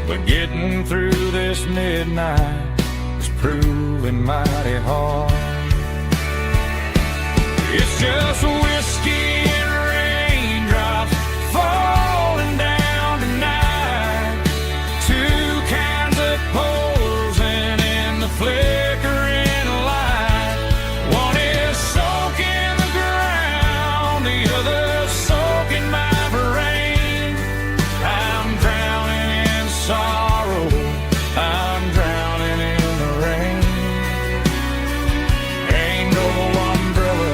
but getting through this midnight is proving mighty hard. It's just whiskey and raindrops falling down tonight. Two kinds of posing in the flickering light. One is soaking the ground, the other soaking my brain. I'm drowning in sorrow, I'm drowning in the rain. Ain't no umbrella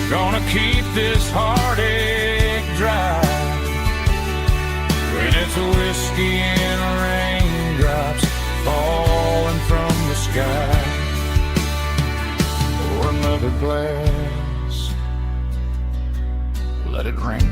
gonna keep this heartache dry when it's a whiskey and raindrops falling from the sky. Pour another glass, let it rain.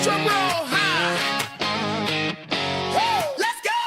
Drum roll high. Woo, let's go.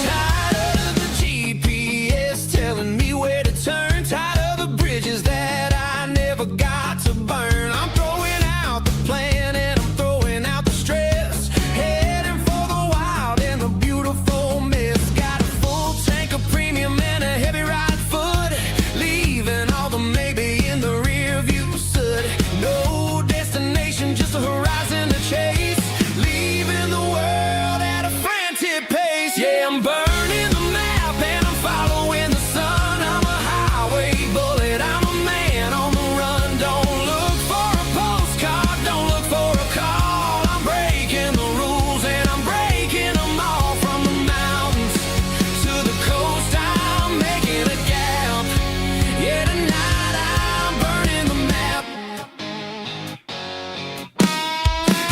Tired of the GPS telling me where to turn. Tired of the bridges that I never got to burn. I'm throwing out the plan and I'm throwing out the stress. Heading for the wild and the beautiful mist. Got a full tank of premium and a heavy right foot. Leaving all the maybe in the rear view soot. No destination, just a horizon to chase. Leaving the world at a frantic pace. Yeah, I'm burning the map and I'm following the sun. I'm a highway bullet, I'm a man on the run. Don't look for a postcard, don't look for a call. I'm breaking the rules and I'm breaking them all. From the mountains to the coast, I'm making a gap. Yeah, tonight I'm burning the map.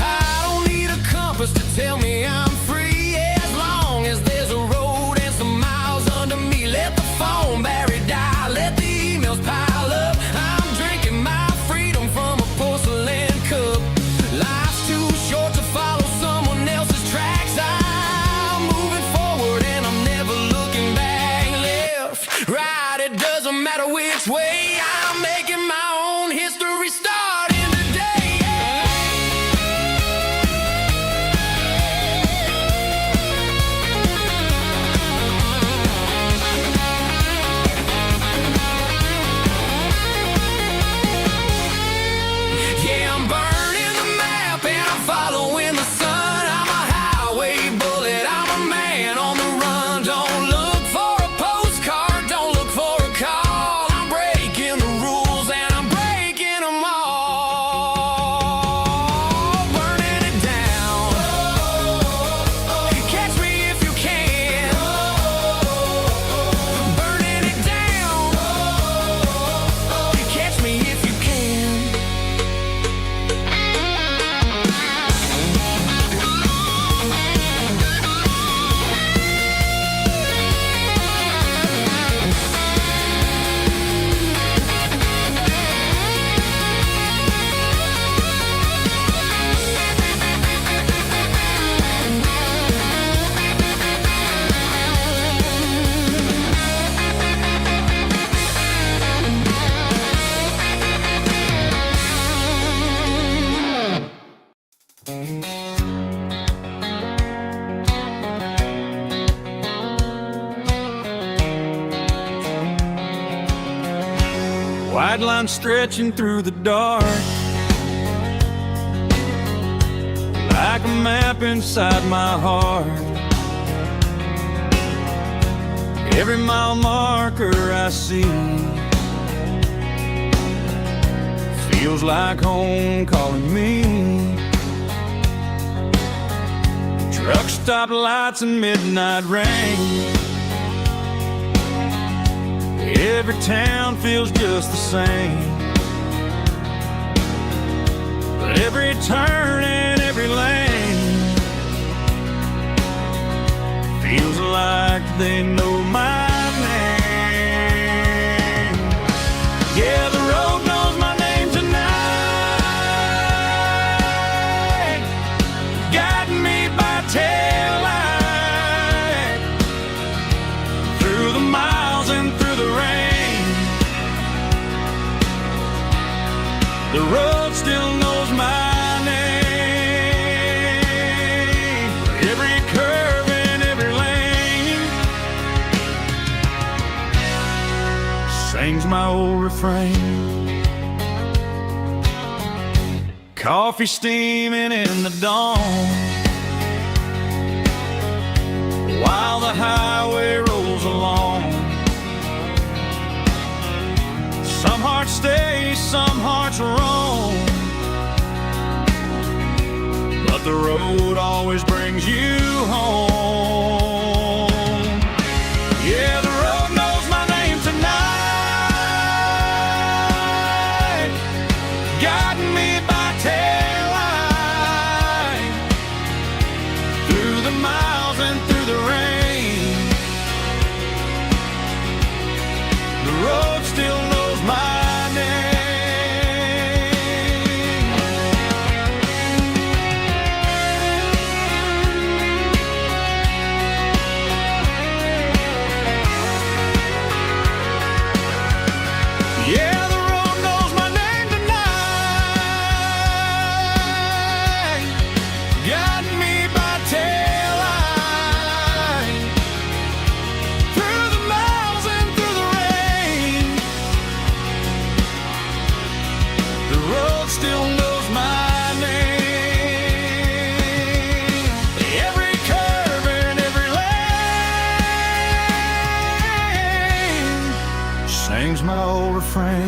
I don't need a compass to tell me I'm free. As long as there's a road and some miles under me. Let the phone battery die, let the emails pile up. I'm drinking my freedom from a porcelain cup. Life's too short to follow someone else's tracks. I'm moving forward and I'm never looking back. Left, right, it doesn't matter which way. I'm making my own history starting today. Yeah, I'm burning the map and I'm following the sun. I'm a highway bullet, I'm a man on the run. Don't look for a postcard, don't look for a call. I'm breaking Bright lines stretching through the dark, like a map inside my heart. Every mile marker I see feels like home calling me. Truck stop lights and midnight rain, every town feels just the same. But every turn and every lane feels like they know my name. Yeah, the road knows my name tonight, guiding me by taillight, through the miles and through the rain. The road still knows my name. Every curve and every lane sings my old refrain. Coffee steaming in the dawn, while the highway rolls along. Some hearts stay, some hearts roam, but the road always brings you home. Yeah, the road knows my name tonight, guiding me by taillight, through the miles and through the rain. The road still knows my name. Yeah, the road knows my name tonight, guiding me by taillight, through the miles and through the rain. The road still knows my name. Every curve and every lane sings my old refrain.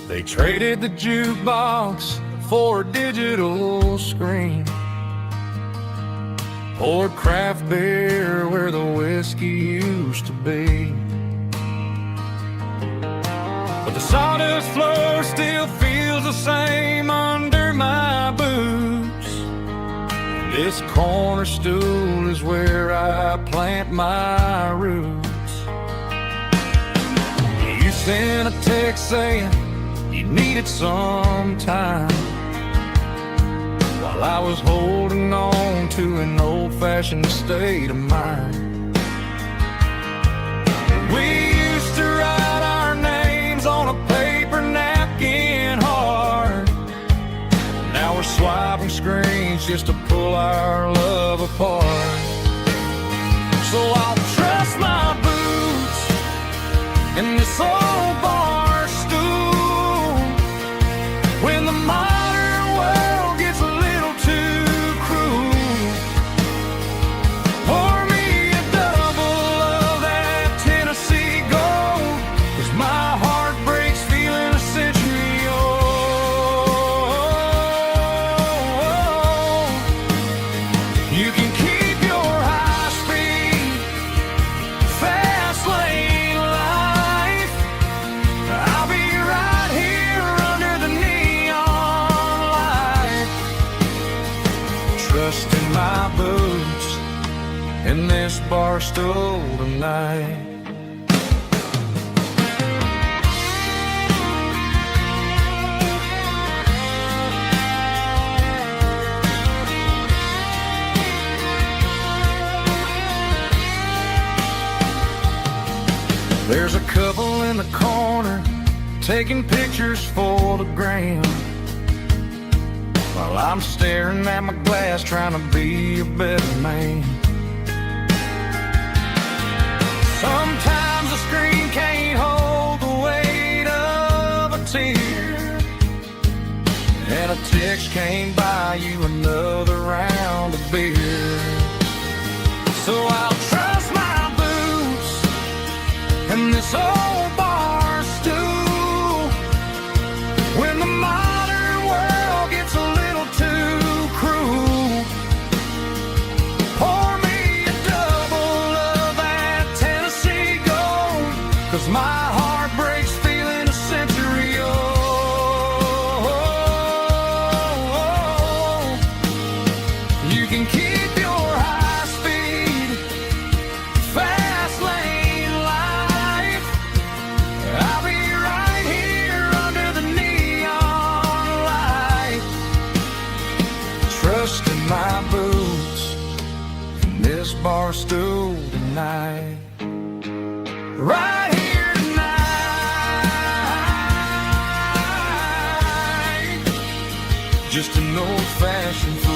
They traded the jukebox for a digital screen, poured craft beer where the whiskey used to be. But the sawdust floor still feels the same under my boots. This corner stool is where I plant my roots. You sent a text saying you needed some time, while I was holding on to an old-fashioned state of mind. We used to write our names on a paper napkin hard. Now we're swiping screens just to pull our love apart. So I'll trust my boots in this old bar stool when the modern world gets a little too cruel. Pour me a double of that Tennessee Gold, 'cause my heart breaks feeling a century old. in this bar stool tonight. There's a couple in the corner taking pictures for the gram, while I'm staring at my glass trying to be a better man. Sometimes the screen can't hold the weight of a tear, and a text can't buy you another round of beer. So I'll trust my boots and this old bar stool when the modern world gets a little too cruel. Pour me a double of that Tennessee Gold, 'cause my heart breaks feeling a century old. You can keep your high speed, fast lane life. I'll be right here under the neon light, trusting my boots in this bar stool tonight. Right here tonight, just an old-fashioned fool.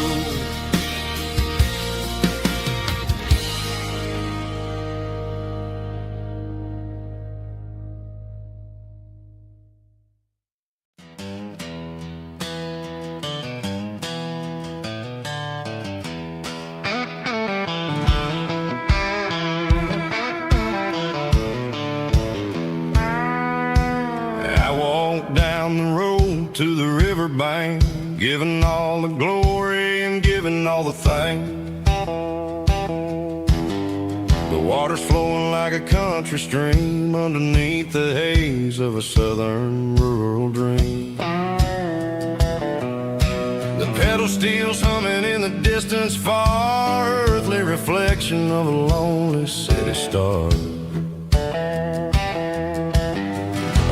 I walked down the road to the riverbank, giving all the glory and giving all the thanks. The water's flowing like a country stream underneath the haze of a southern rural dream. The pedal steel's humming in the distance far, earthly reflection of a lonely city star.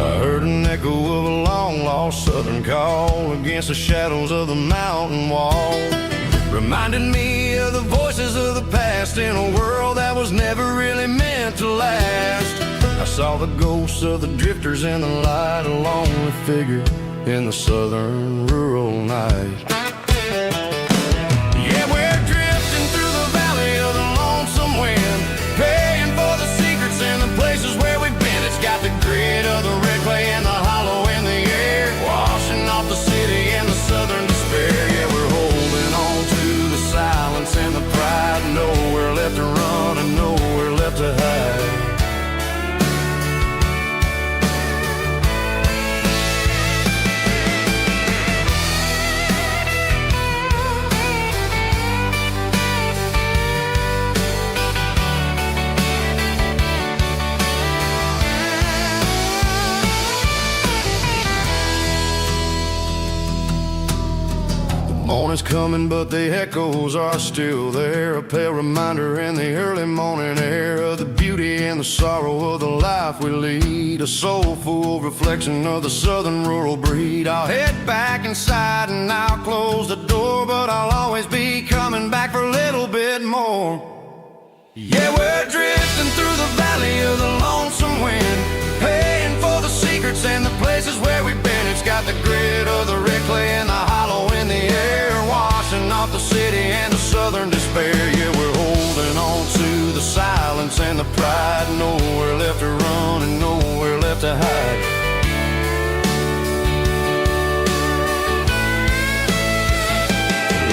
I heard an echo of a long-lost southern call against the shadows of the mountain wall, reminding me of the voices of the past in a world that was never really meant to last. I saw the ghosts of the drifters in the light, a lonely figure in the southern rural night. Yeah, we're drifting through the valley of the lonesome wind, paying for the secrets and the places where we've been. It's got the grit of the red clay and the hollow in the air, washing off the city and the southern despair. Yeah, we're holding on to the silence and the pride, nowhere left to run and nowhere left to hide. Morning's coming, but the echoes are still there, a pale reminder in the early morning air of the beauty and the sorrow of the life we lead, a soulful reflection of the southern rural breed. I'll head back inside and I'll close the door, but I'll always be coming back for a little bit more. Yeah, we're drifting through the valley of the lonesome wind, paying for the secrets and the places where we've been. It's got the grit of the red clay and the hollow in the air, washing off the city and the southern despair. Yeah, we're holding on to the silence and the pride, nowhere left to run and nowhere left to hide.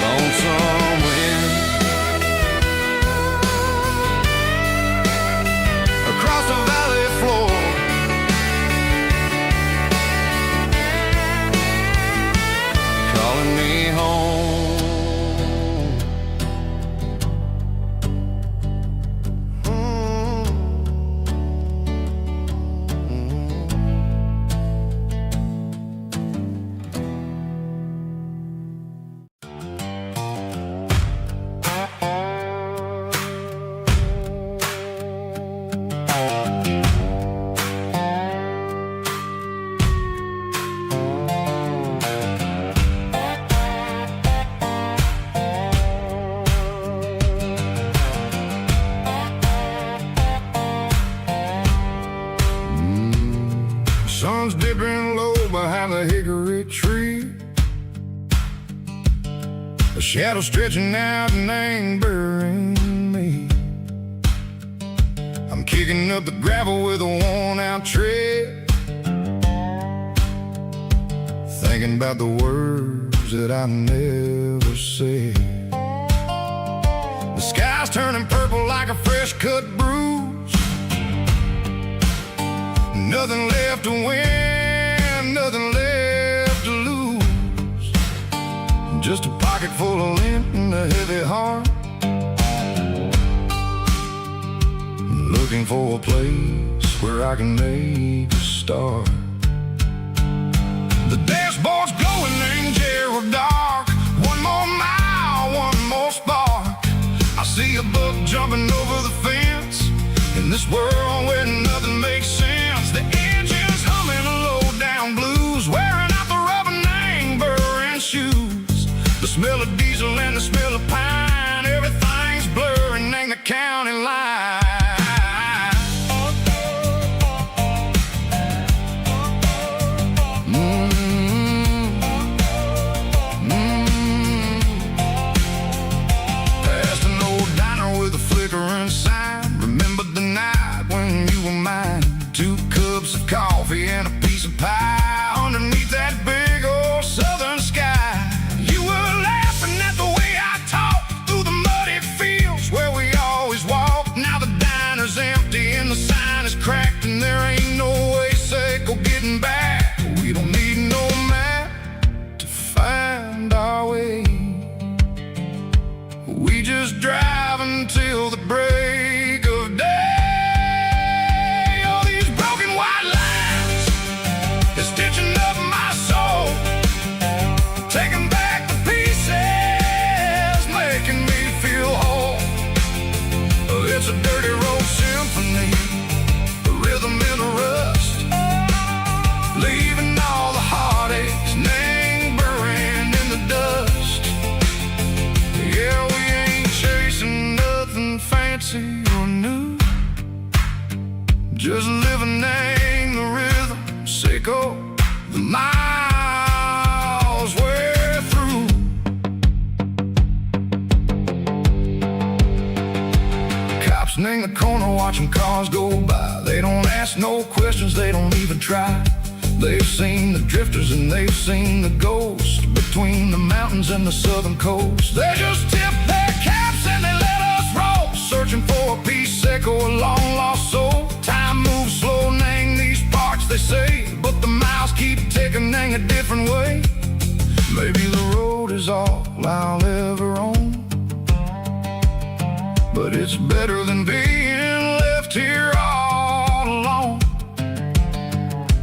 Lonesome wind across the valley floor, calling me home. sun's dipping low behind the hickory tree. A shadow stretching out and angering me. I'm kicking up the gravel with a worn-out tread, thinking about the words that I never said. The sky's turning purple like a fresh-cut bruise. Nothing left to win, nothing left to lose. Just a pocket full of lint and a heavy heart, looking for a place where I can make a start. The dashboard's glowing in Gerald dark. One more mile, one more spark. I see a buck jumping over the fence in this world where nothing makes sense. The engine's humming a low-down blues, wearing out the rubber name burring shoes. The smell of diesel and the smell of pine, everything's blurring in the county line. Past an old diner with a flickering sign. Remember the night when you were mine? 2 cups of coffee and a piece of pie underneath that big old southern sky. You were laughing at the way I talked through the muddy fields where we always walked. Now the diner's empty and the sign is cracked, and there ain't no way safe or getting back. We don't need no map to find our way. We just drive until the break of day. All these broken white lines is stitching up my soul, taking back the pieces, making me feel whole. It's a dirty road symphony, a rhythm in a rust, leaving all the heartaches, name buried in the dust. Yeah, we ain't chasing nothing fancy or new, just living in the rhythm, sick of the miles we're through. Cops in the corner watching cars go by. They don't ask no questions, they don't even try. They've seen the drifters and they've seen the ghosts between the mountains and the southern coast. They just tip their caps and they let us roll, searching for a piece or a long lost soul. Time moves slow, nang these parts they say, but the miles keep ticking, nang a different way. Maybe the road is all I'll ever own, but it's better than being left here all alone.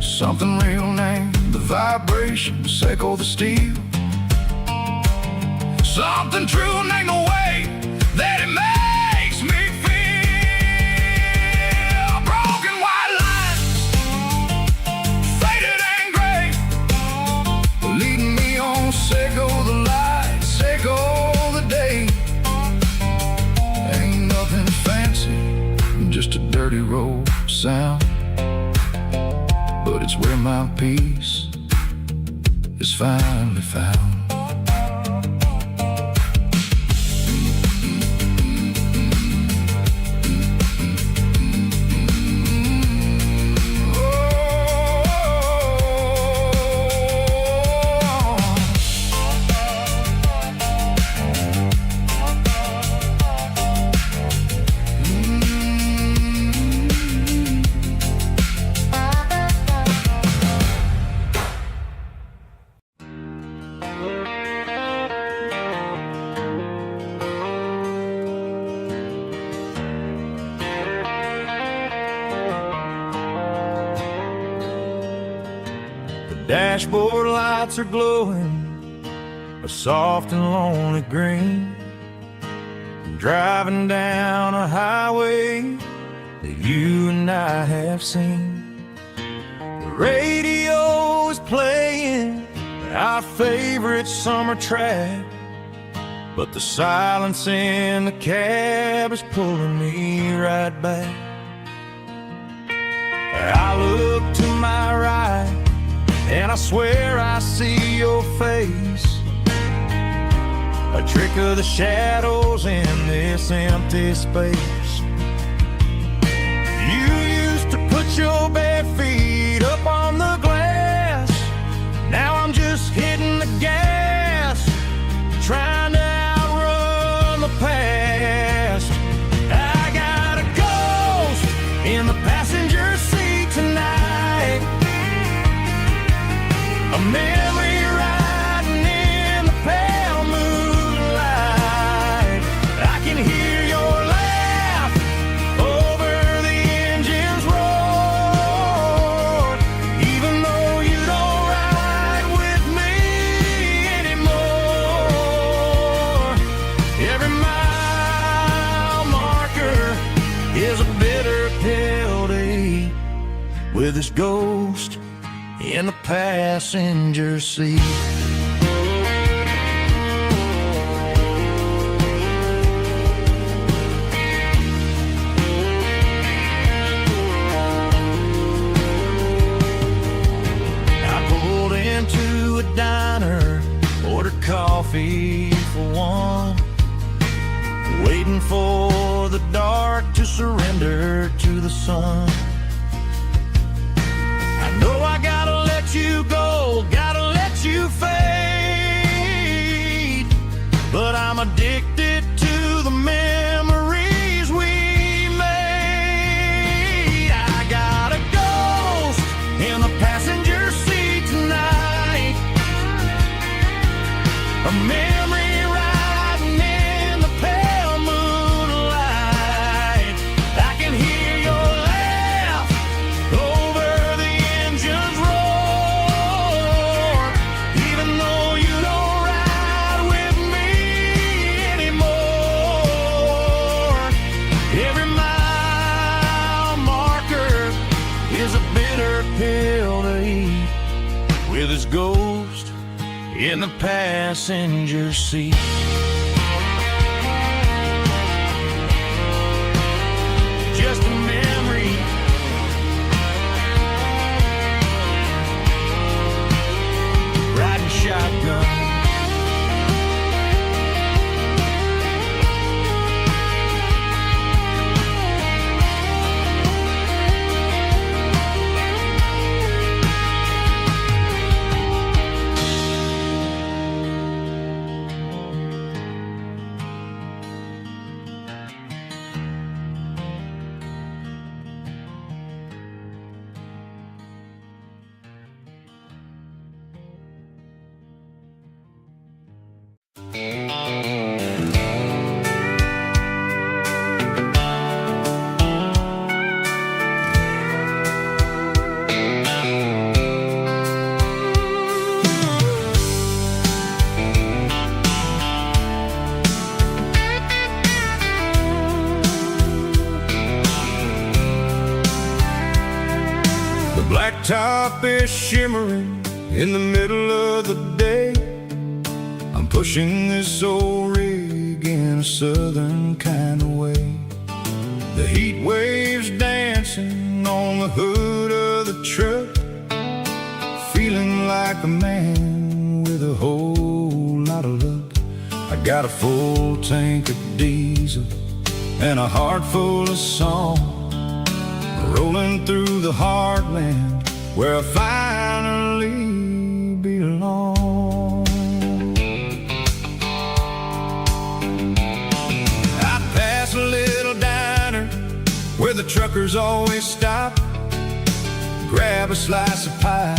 Something real named the vibration, echo the steel. Something true named the way that it makes me feel. Broken white lines, faded and gray, leading me on, echo the light, echo the day. Ain't nothing fancy, just a dirty road sound, but it's where my peace is finally found. Dashboard lights are glowing a soft and lonely green. I'm driving down a highway that you and I have seen. The radio is playing our favorite summer track, but the silence in the cab is pulling me right back. I look to my right, and I swear I see your face. A trick of the shadows in this empty space. You used to put your bare feet up on the glass. Now I'm just hitting the gas, trying to outrun the past. I got a ghost in the passenger seat tonight, a memory riding in the pale moonlight. I can hear your laugh over the engine's roar, even though you don't ride with me anymore. Every mile marker is a bitter pill to eat, with this ghost in the passenger seat. I pulled into a diner, ordered coffee for one, waiting for the dark to surrender to the sun. I know I gotta let you go, gotta let you fade, but I'm addicted to the memories we made. I got a ghost in the passenger seat tonight, a memory riding in the pale moonlight. I can hear your laugh over the engine's roar, even though you don't ride with me anymore. Every mile marker is a bitter pill to eat, with its ghost in the passenger seat. Just a memory, riding shotgun. The blacktop is shimmering in the middle of the day. I'm pushing this old rig in a southern kind of way. The heat waves dancing on the hood of the truck, feeling like a man with a whole lot of luck. I got a full tank of diesel and a heart full of song, rolling through the heartland where I finally belong. I pass a little diner where the truckers always stop, grab a slice of pie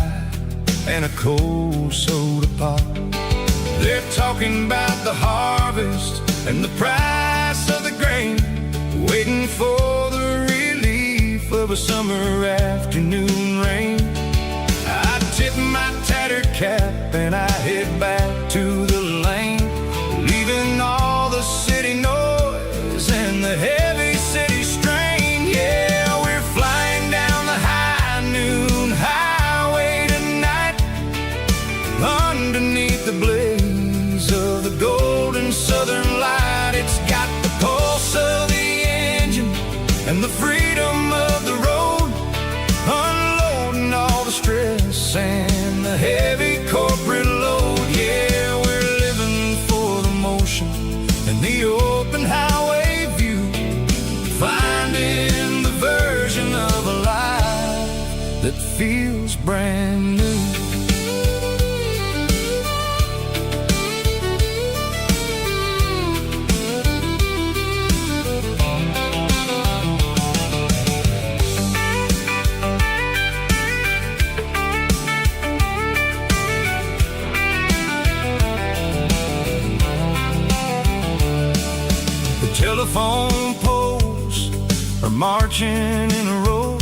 and a cold soda pop. They're talking about the harvest and the price of the grain, waiting for the relief of a summer afternoon rain. I tip my tattered cap and I head back to the lane, leaving all the city noise and the heavy city strain. Yeah, we're flying down the high noon highway tonight, underneath the blaze of the golden southern light. It's got the pulse of the engine and the freedom of the road, unloading all the stress and that feels brand new. Telephone poles are marching in a row,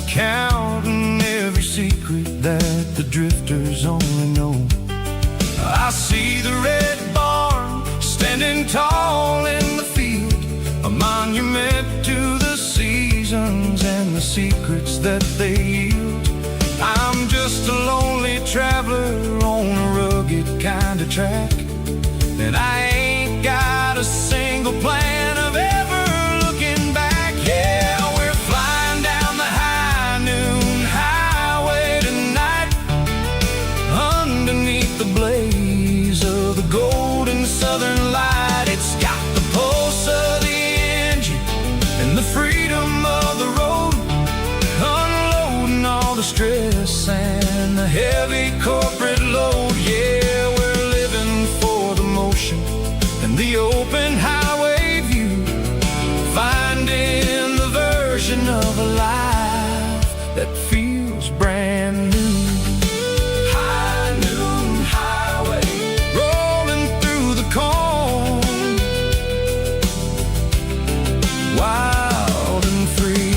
counting every secret that the drifters only know. I see the red barn standing tall in the field, a monument to the seasons and the secrets that they yield. I'm just a lonely traveler on a rugged kind of track, and I ain't got a single plan of ever looking back. Yeah, we're flying down the high noon highway tonight, underneath the blaze of the golden southern light. It's got the pulse of the engine and the freedom of the road, unloading all the stress and the heavy corporate load. Yeah, we're living for the motion and the open highway view, finding the version of a life that feels brand new. High noon highway, rolling through the corn, wild and free.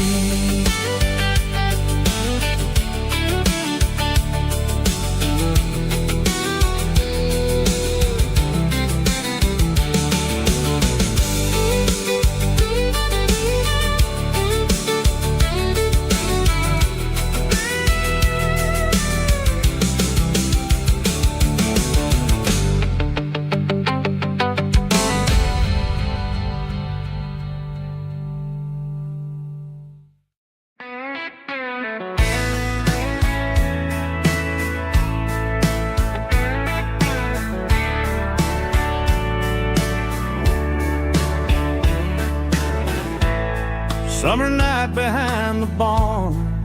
Summer night behind the barn,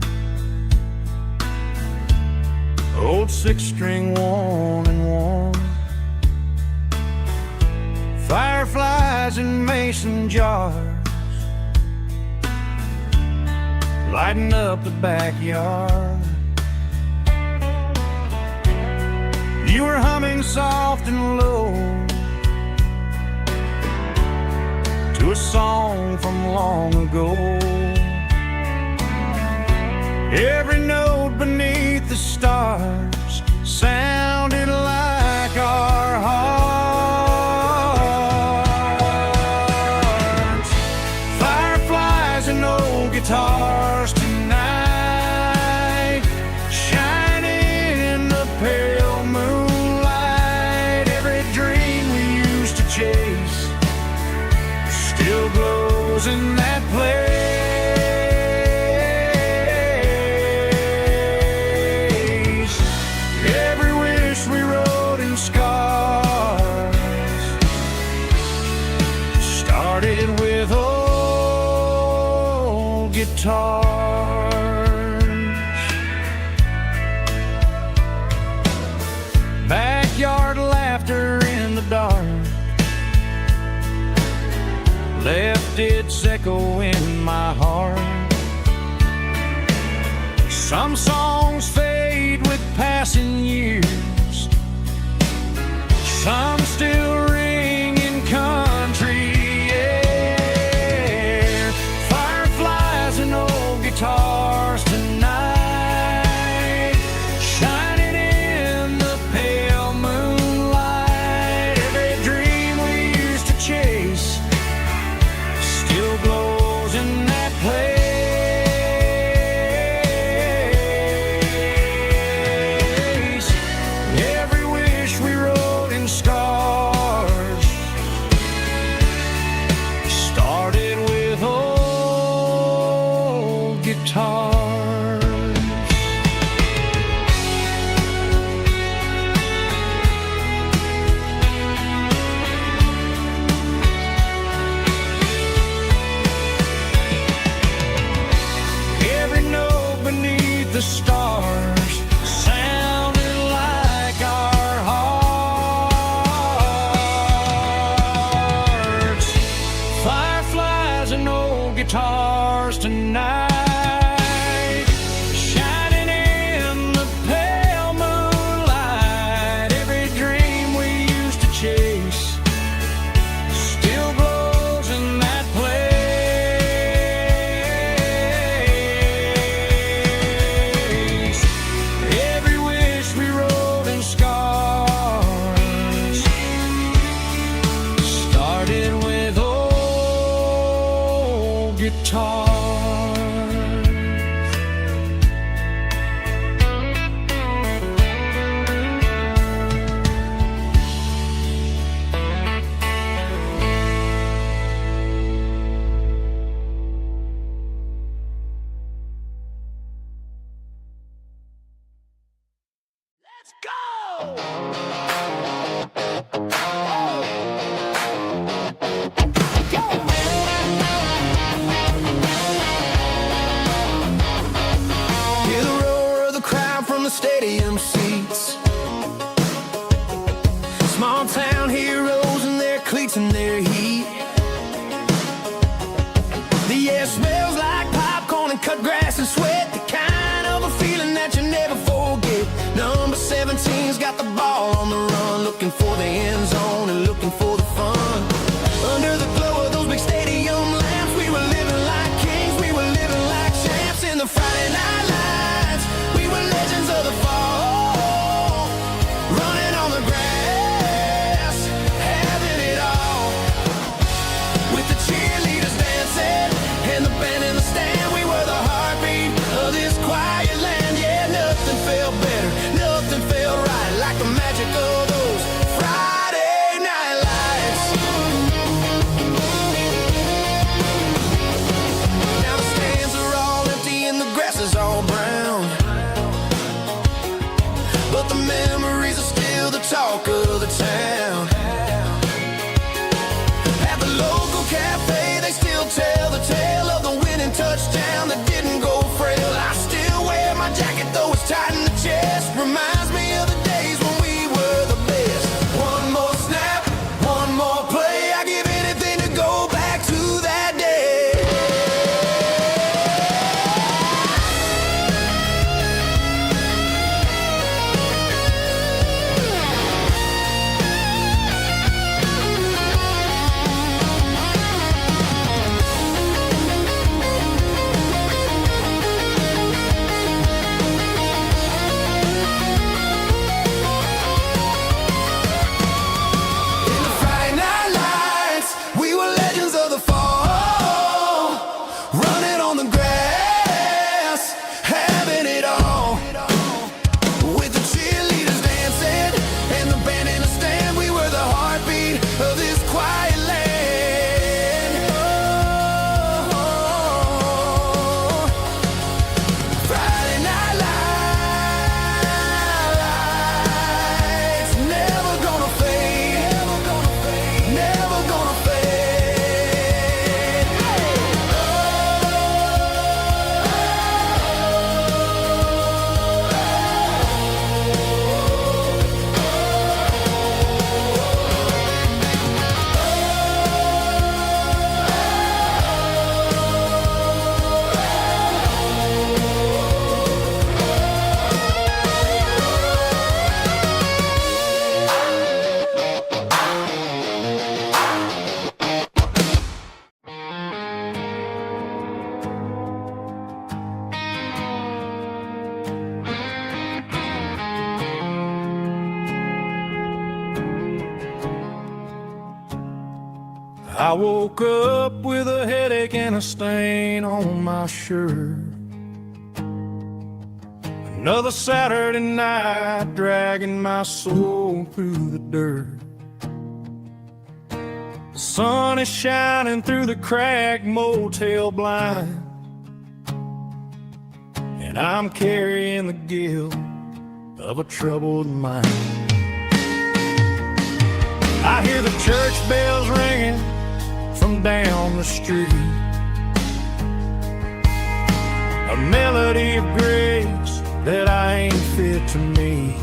old six-string worn and worn, fireflies in mason jars, lighting up the backyard. You were humming soft and low to a song from long ago. Every note beneath the stars sounded like our hearts. Fireflies and old guitars tonight, shining in the pale moonlight. Every dream we used to chase still glows in that place. Every wish we wrote in scars started with old guitars. Backyard laughter in the dark left its echo in my heart. Some songs fade with passing years, some still ring in country air. Fireflies and old guitars tonight, shining in the pale moonlight. Every dream we used to chase still glows in that place. Every wish we wrote in scars started with old guitars. Every note beneath the stars sounded like our hearts. Fireflies and old guitars tonight, shining in the pale moonlight. Every dream we used to chase still glows in that place. Every wish we wrote in scars started with old guitars. Let's go! Hear the roar of the crowd from the stadium seats. Small town heroes in their cleats and their heat. The air smells like popcorn and cut grass and sweat. The kind of a feeling that you never forget. Number 17's got the ball on the run, looking for the end zone and looking for the fun. Under the glow of those big stadium lamps, we were living like kings, we were living like champs. In the Friday night lights, we were legends of the fall, running on the grass, having it all. With the cheerleaders dancing and the band in the stand, we were the heartbeat of this quiet land. Yeah, nothing felt better, nothing felt right like the magic of those Friday night lights. Now the stands are all empty and the grass is all brown, but the memories are still the talk of the town. At the local cafe, they still tell the tale of the winning touchdown that didn't go frail. I still wear my jacket though it's tight in the chest. Reminds me of the days when we were the best. One more snap, one more play. I give anything to go back to that day. In the Friday night lights, we were legends of the fall, running on the grass, having it all. With the cheerleaders dancing and the band in the stand, we were the heartbeat of this quiet land. Oh, Friday night lights, never gonna fade, never gonna fade. I woke up with a headache and a stain on my shirt. Another Saturday night dragging my soul through the dirt. The sun is shining through the cracked motel blind, and I'm carrying the guilt of a troubled mind. I hear the church bells ringing from down the street. a melody of grace that I ain't fit to meet.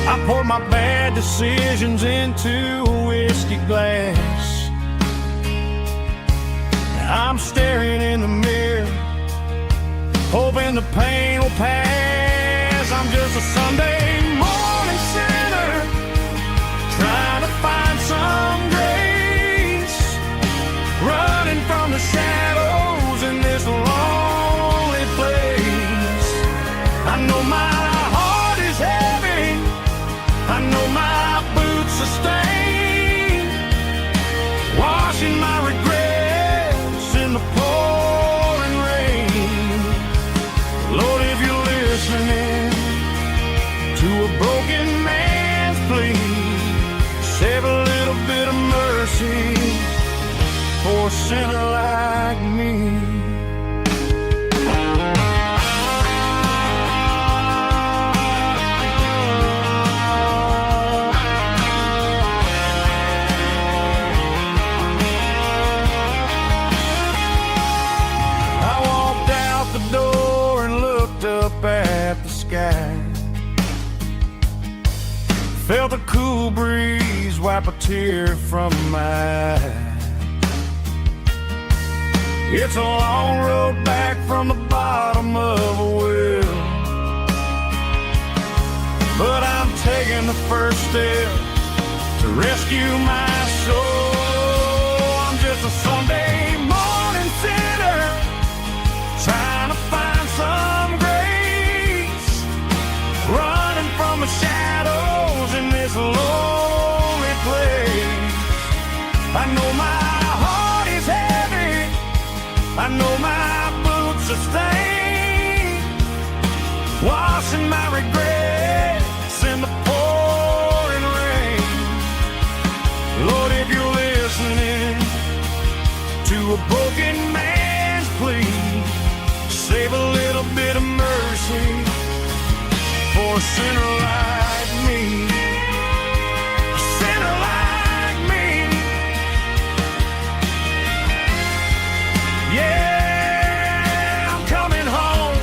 I poured my bad decisions into a whiskey glass. Now I'm staring in the mirror, hoping the pain will pass. I'm just a Sunday morning sinner, trying to find some grace, running from the shadows in this lonely place. I know my heart is heavy, I know my boots are stained, washing my regrets in the pouring rain. Lord, if you're listening to a broken man's plea, save a little bit of mercy for a sinner like me. I walked out the door and looked up at the sky, felt a cool breeze wipe a tear from my eye. It's a long road back from the bottom of a well, but I'm taking the first step to rescue my soul. I'm just a Sunday morning sinner, trying to find some grace, running from the shadows in this lonely place. I know my heart is heavy, I know my boots are stained, washing my regrets in the pouring rain. Lord, if you're listening to a broken man's plea, save a little bit of mercy for a sinner like me. A sinner like me. Yeah, I'm coming home.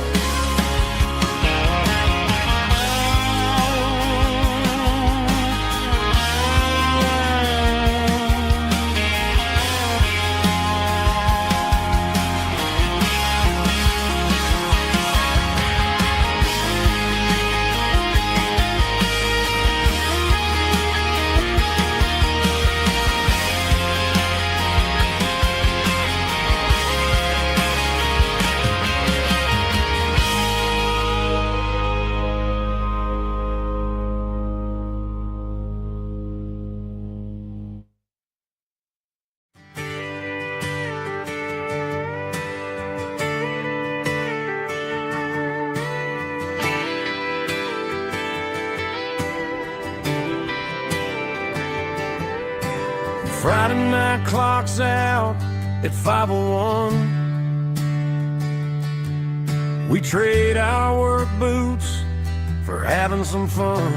Friday night clock's out at 5:01. We trade our work boots for having some fun.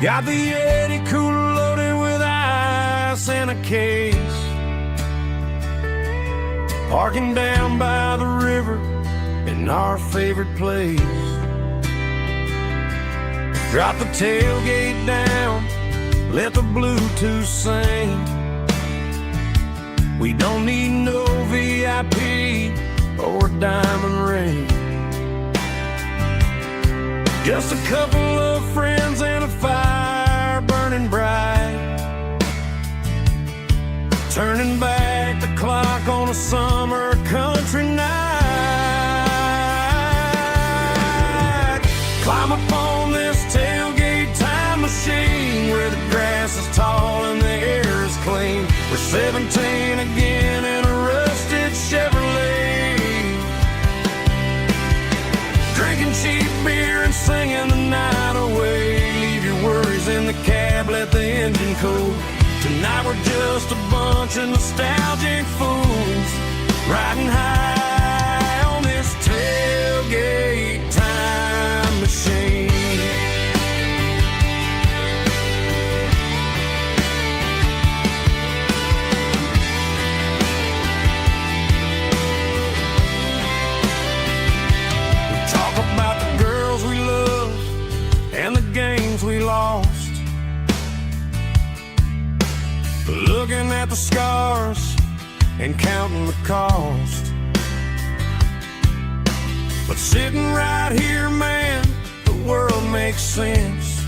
Got the Yeti cooler loaded with ice and a case, parking down by the river in our favorite place. Drop the tailgate down, let the Bluetooth sing. We don't need no VIP or diamond ring, just a couple of friends and a fire burning bright, turning back the clock on a summer country night. Climb upon this tailgate time machine where the grass is tall and the air is clean. We're 17 again in a rusted Chevrolet, drinking cheap beer and singing the night away. Leave your worries in the cab, let the engine cool. Tonight we're just a bunch of nostalgic fools, riding high on this tailgate time machine. looking at the scars and counting the cost. But sitting right here, man, the world makes sense.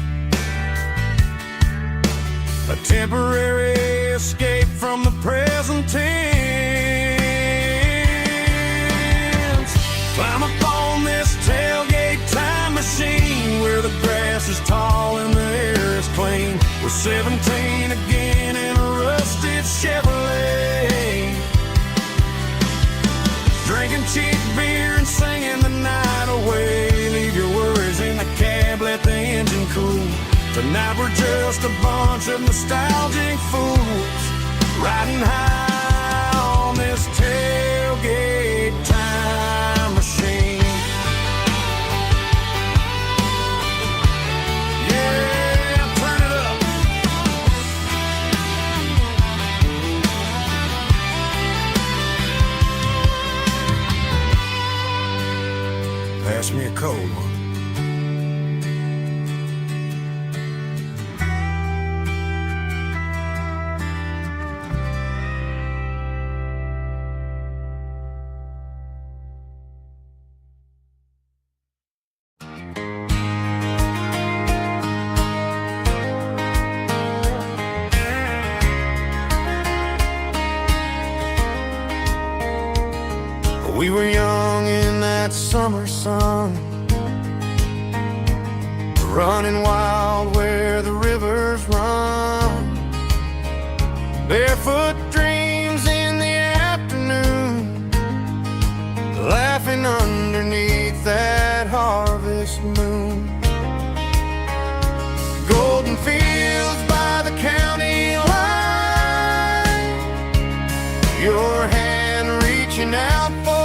A temporary escape from the present tense. Climb up on this tailgate time machine where the grass is tall and the air is clean. We're 17 again in a rusted Chevrolet, drinking cheap beer and singing the night away. Leave your worries in the cab, let the engine cool. Tonight we're just a bunch of nostalgic fools riding high on this tailgate time machine. Yeah, turn it up. Pass me a cold one. We were young in that summer sun, running wild where the rivers run. Barefoot dreams in the afternoon, laughing underneath that harvest moon. Golden fields by the county line, your hand reaching out for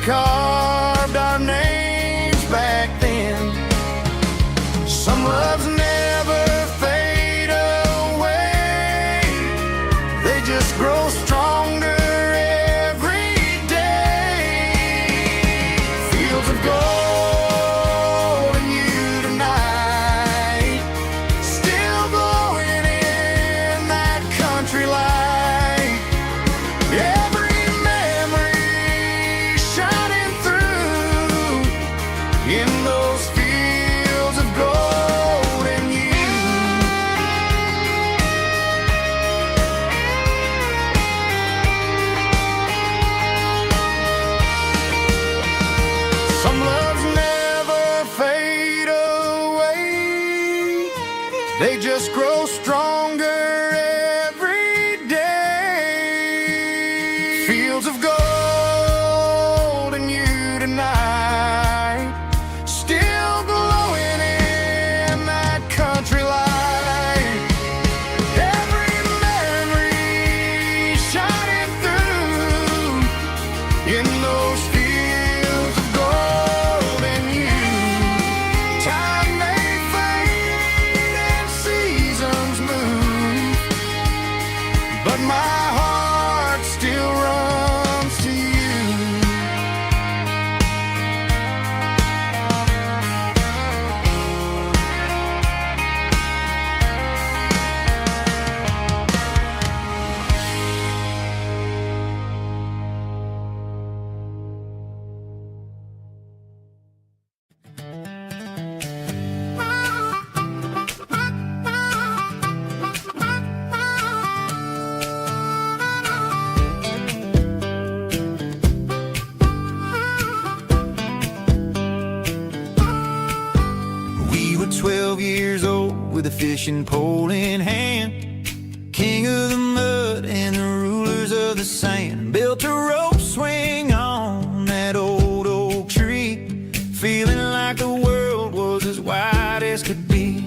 carved our names back then. Some loves never fade away, they just grow stronger every day. Fields of gold and you tonight, still glowing in that country light. Every memory shining through in those fields of gold and you. Some loves never fade away, they just grow stronger every day. Fields of gold and you tonight, still glowing in that country light. Every memory shining through in those fields of gold and you. Time may fade and seasons move, but my heart still runs to you. fishing pole in hand, king of the mud and the rulers of the sand. Built a rope swing on that old oak tree, feeling like the world was as wide as could be.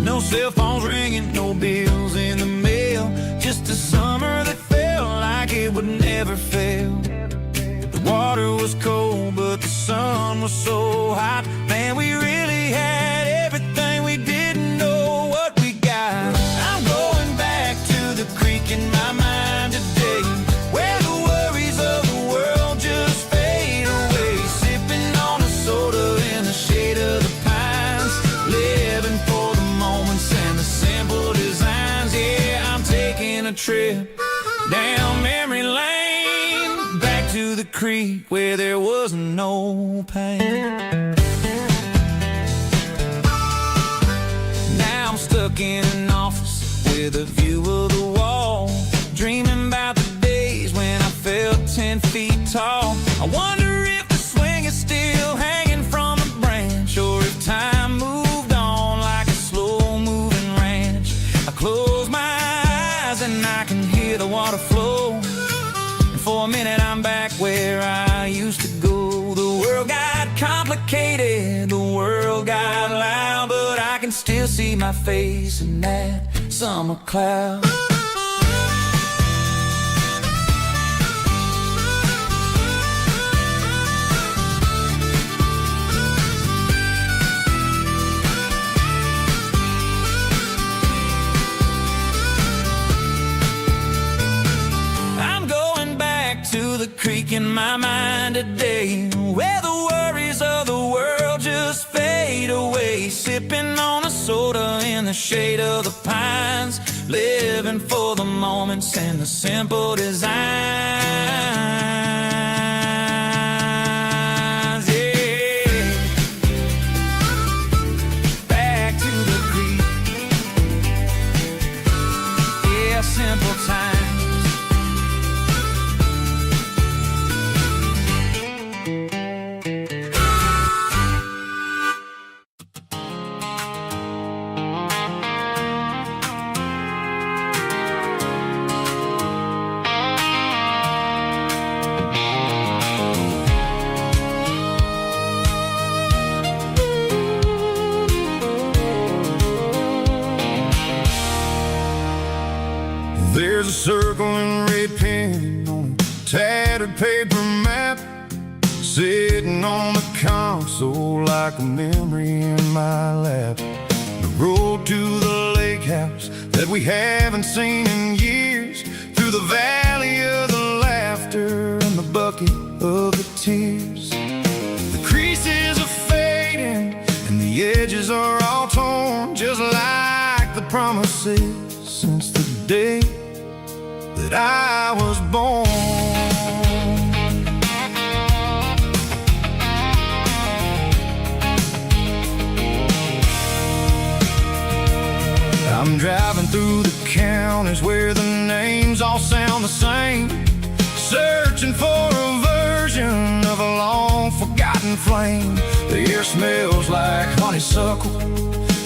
No cell phones ringing, no bills in the mail, just a summer that felt like it would never fail. The water was cold, but the sun was so hot. Man, we really had everything, we didn't know what we got. I'm going back to the creek in my mind today, where the worries of the world just fade away. Sipping on a soda in the shade of the pines, living for the moments and the simple designs. Yeah, I'm taking a trip down memory lane, back to the creek where there was no pain. Now I'm stuck in an office with a view of the wall, dreaming about the days when I felt 10 feet tall. I wonder if the swing is still hanging from a branch, or if time moved on like a slow-moving ranch. I close my eyes and I can hear the water flow, and for a minute I'm back where I used to go. The world got complicated, the world got loud, but I can still see my face in that summer cloud. To the creek in my mind today, where the worries of the world just fade away. Sipping on a soda in the shade of the pines, living for the moments and the simple designs. Yeah, back to the creek. Yeah, simple times. There's a circle in red pen on a tattered paper map, sitting on the console like a memory in my lap. The road to the lake house that we haven't seen in years, through the valley of the laughter and the bucket of the tears. The creases are fading and the edges are all torn, just like the promises since the day that I was born. I'm driving through the counties where the names all sound the same, searching for a version of a long-forgotten flame. The air smells like honeysuckle,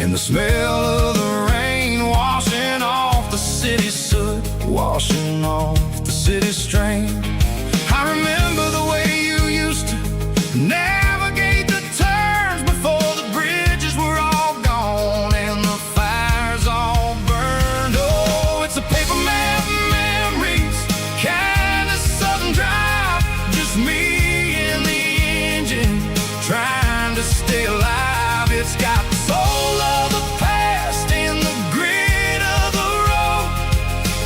and the smell of the rain washing off the city's soot, washing off the city's strain. I remember the way you used to navigate the turns before the bridges were all gone and the fires all burned. Oh, it's a paper map memories, kind of southern drive, just me and the engine trying to stay alive. It's got the soul of the past and the grit of the road,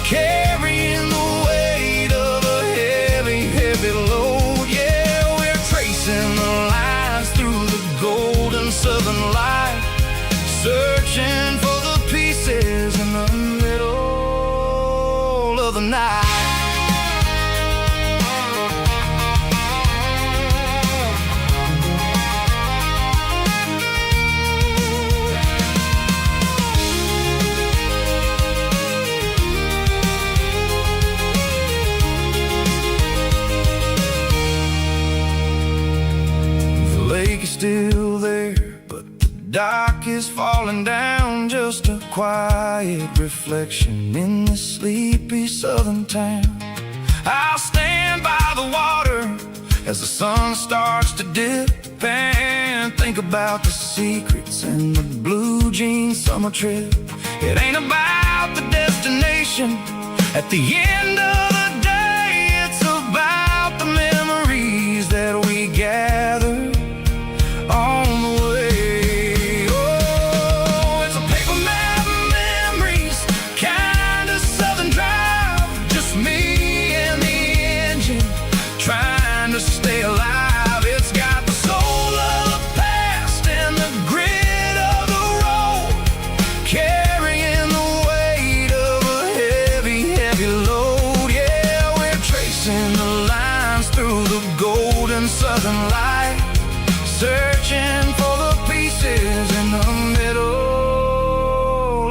carrying the weight of a heavy, heavy load. Yeah, we're tracing the lines through the golden southern light, searching for the pieces in the middle of the night. The lake is still there, but the dock clock is falling down, just a quiet reflection in this sleepy southern town. I'll stand by the water as the sun starts to dip and think about the secrets and the blue jean summer trip. It ain't about the destination at the end of the day, it's about the memories that we gather on the way. Oh, it's a paper map of memories, kind of southern drive, just me and the engine trying to stay alive. It's got the soul of the past and the grit of the road, carrying the weight of a heavy, heavy load. Yeah, we're tracing the lines through the golden southern light, searching for the pieces in the middle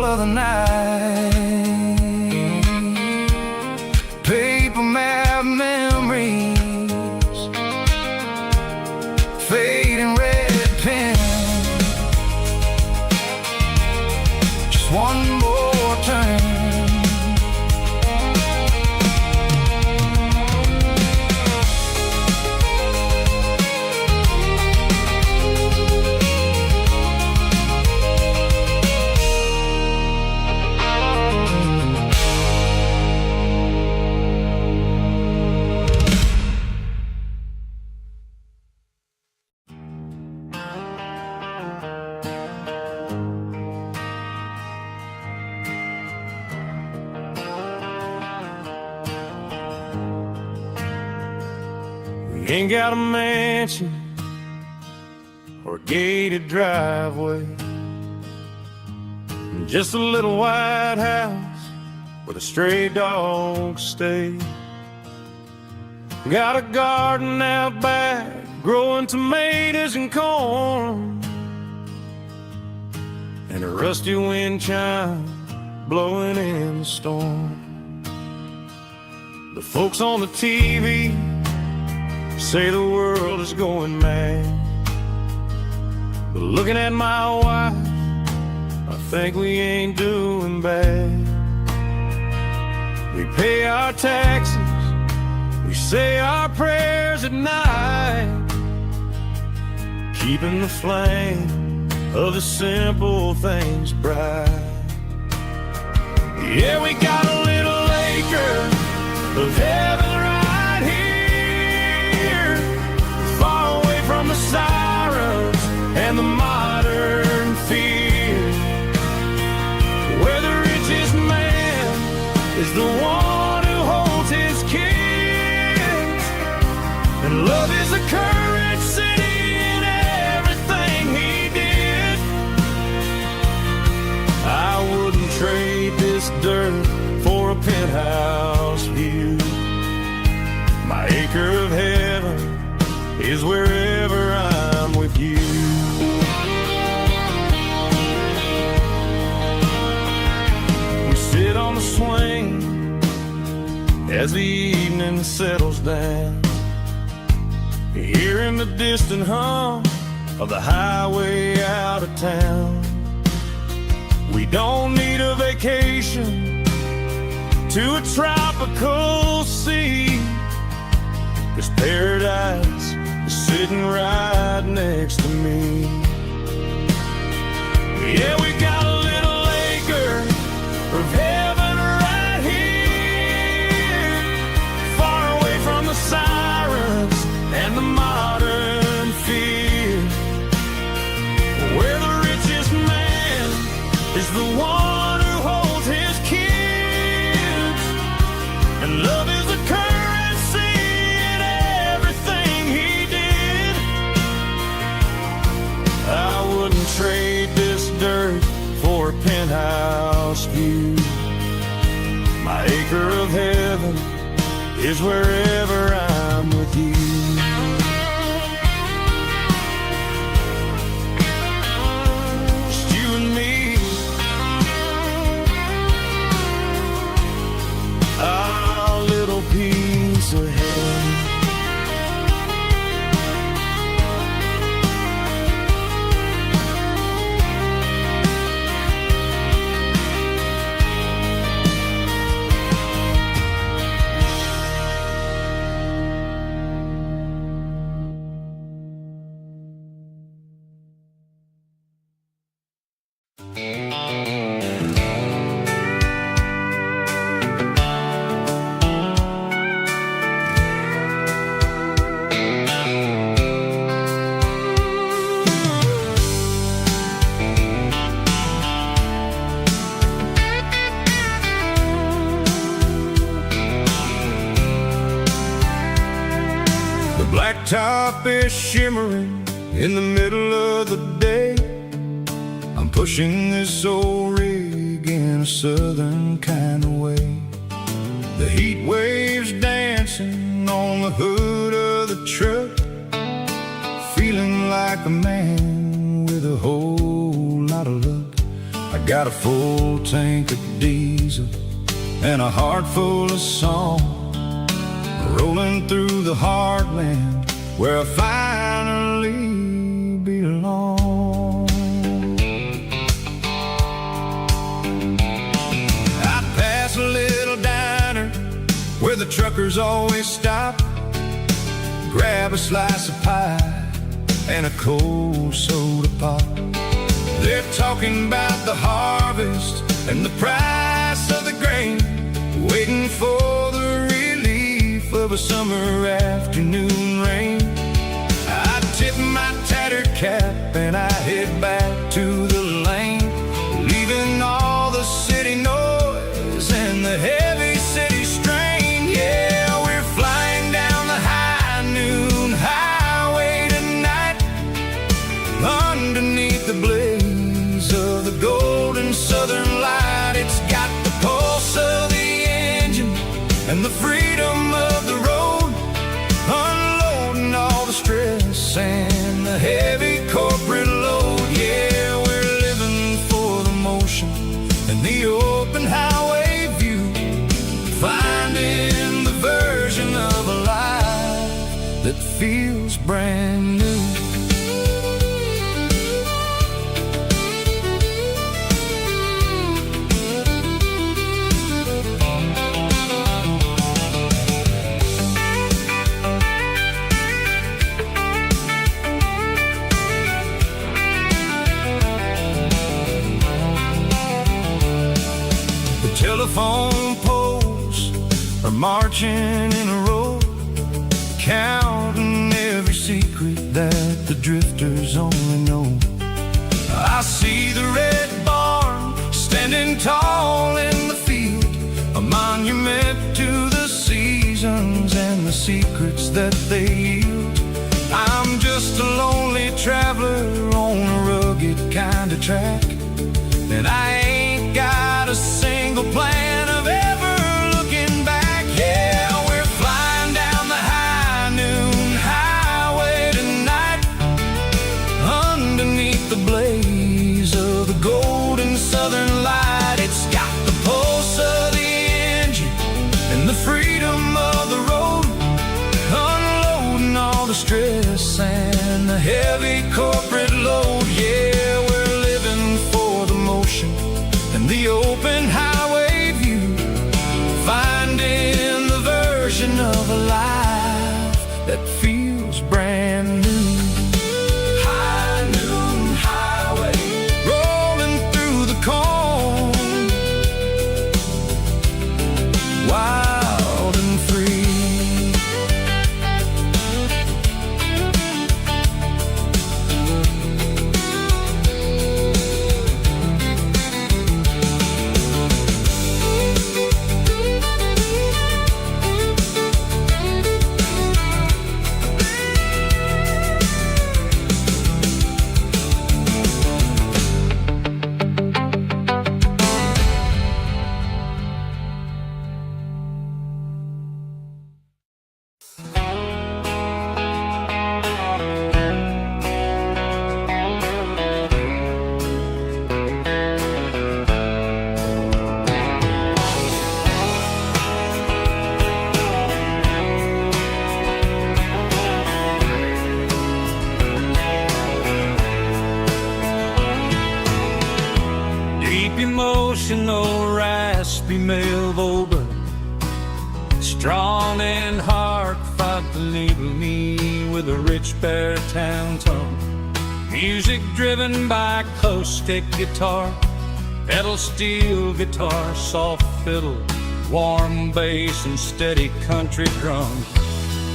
of the night. Paper map memories, fading red pen, just one more turn. Ain't got a mansion or a gated driveway, just a little white house where the stray dogs stay. Got a garden out back, growing tomatoes and corn, and a rusty wind chime blowing in the storm. The folks on the TV say the world is going mad, but looking at my wife, I think we ain't doing bad. We pay our taxes, we say our prayers at night, keeping the flame of the simple things bright. Yeah, we got a little acre of heaven right here, far away from the sirens and the modern fear, where the richest man is the one who holds his kids, and love is a currency in everything he did. I wouldn't trade this dirt for a penthouse view. My acre of heaven is wherever I'm with you. We sit on the swing as the evening settles down, hearing the distant hum of the highway out of town. We don't need a vacation to a tropical sea, 'cause paradise is sitting right next to me. Yeah, we got a little acre of heaven right here, far away from the sirens and the modern fear, where the richest man is the one who holds his kids, and love is a currency in everything he did. I wouldn't trade this dirt for a penthouse view. My acre of heaven is wherever I'm with you. Just you and me, our little piece of heaven. blacktop is shimmering in the middle of the day. I'm pushing this old rig in a southern kind of way. The heat waves dancing on the hood of the truck, feeling like a man with a whole lot of luck. I got a full tank of diesel and a heart full of song, rolling through the heartland where I finally belong. I pass a little diner where the truckers always stop, grab a slice of pie and a cold soda pop. They're talking about the harvest and the price of the grain, waiting for the relief of a summer afternoon rain. I tip my tattered cap and I head back to the lane, leaving all the city noise and the heavy city strain. Yeah, we're flying down the high noon highway tonight, underneath the blaze of the golden southern light. It's got the pulse of the engine and the freedom of the road, unloading all the stress and the heavy corporate load. Yeah, we're living for the motion and the open highway view, finding the version of a life that feels brand new. Telephone poles are marching in a row, counting every secret that the drifters only know. I see the red barn standing tall in the field, a monument to the seasons and the secrets that they yield. I'm just a lonely traveler on a rugged kind of track, and I ain't got a single plan of ever looking back. Yeah, we're flying down the high noon highway tonight, underneath the blaze of the golden southern light. It's got the pulse of the engine and the freedom of the road, unloading all the stress and the heavy corporate load. Yeah, we're living for the motion and the open highway view, finding the version of a life that feels brand new. High noon highway, rolling through the corn, wild and free. Emotional, raspy male vocal, strong and heartfelt, leaving me with a rich baritone tone. Music driven by acoustic guitar, pedal steel guitar, soft fiddle, warm bass and steady country drum.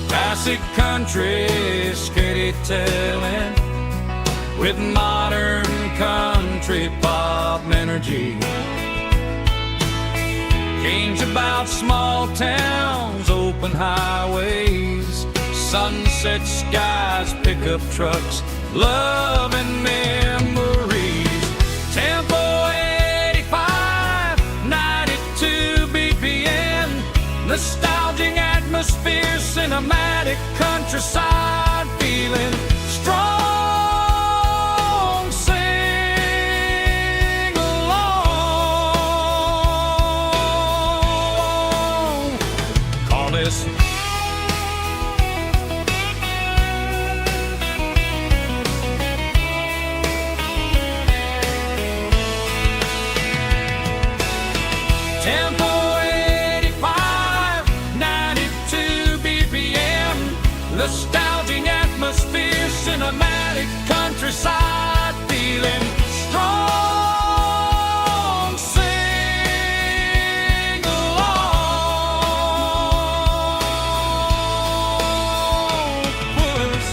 Classic country storytelling with modern country pop energy. Games about small towns, open highways, sunset skies, pickup trucks, love and memories. Tempo 85, 92 BPM, nostalgic atmosphere, cinematic countryside feeling strong. Sing along. Call this Tempo 85, 92 BPM, nostalgic atmosphere, cinematic countryside feeling strong. Sing along. Puss.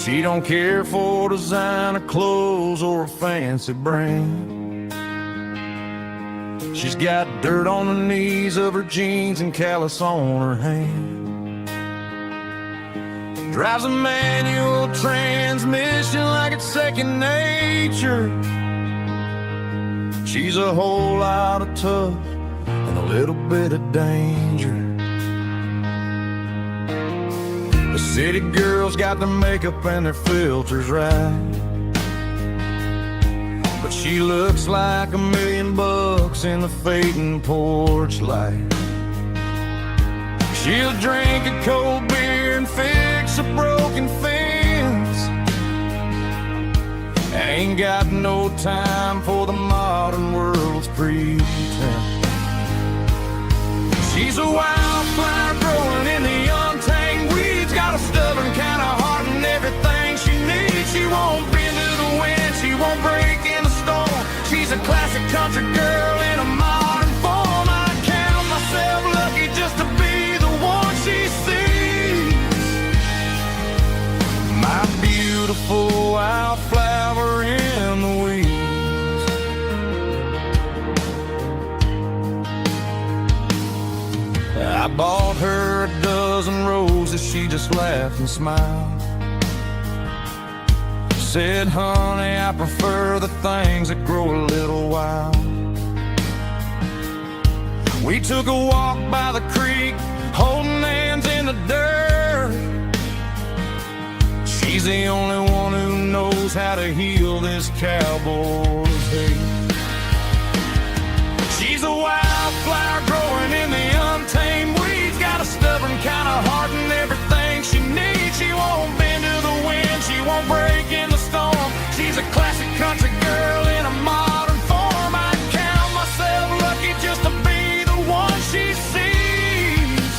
She don't care for designer clothes or a fancy brand. She's got dirt on the knees of her jeans and callus on her hand. Drives a manual transmission like it's second nature. She's a whole lot of tough and a little bit of danger. The city girls got their makeup and their filters right, but she looks like $1,000,000 in the fading porch light. She'll drink a cold beer and fix a broken fence. Ain't got no time for the modern world's pretense. She's a wildflower growing in the untamed weeds, got a stubborn kind of heart and everything she needs. She won't bend to the wind, she won't break in the storm. She's a classic country girl in a modern form. I count myself lucky just to be the one she sees. My beautiful wildflower in the weeds. I bought her a dozen roses, she just laughed and smiled. Said, honey, I prefer the things that grow a little wild. We took a walk by the creek, holding hands in the dirt. She's the only one who knows how to heal this cowboy's hate. She's a wildflower growing in the untamed weeds, got a stubborn kind of heart and everything she needs. She won't bend to the wind, she won't break in the storm. She's a classic country girl in a modern form. I count myself lucky just to be the one she sees.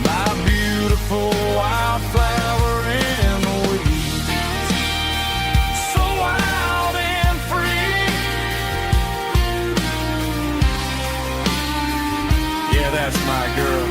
My beautiful wildflower in the weeds, so wild and free. Yeah, that's my girl.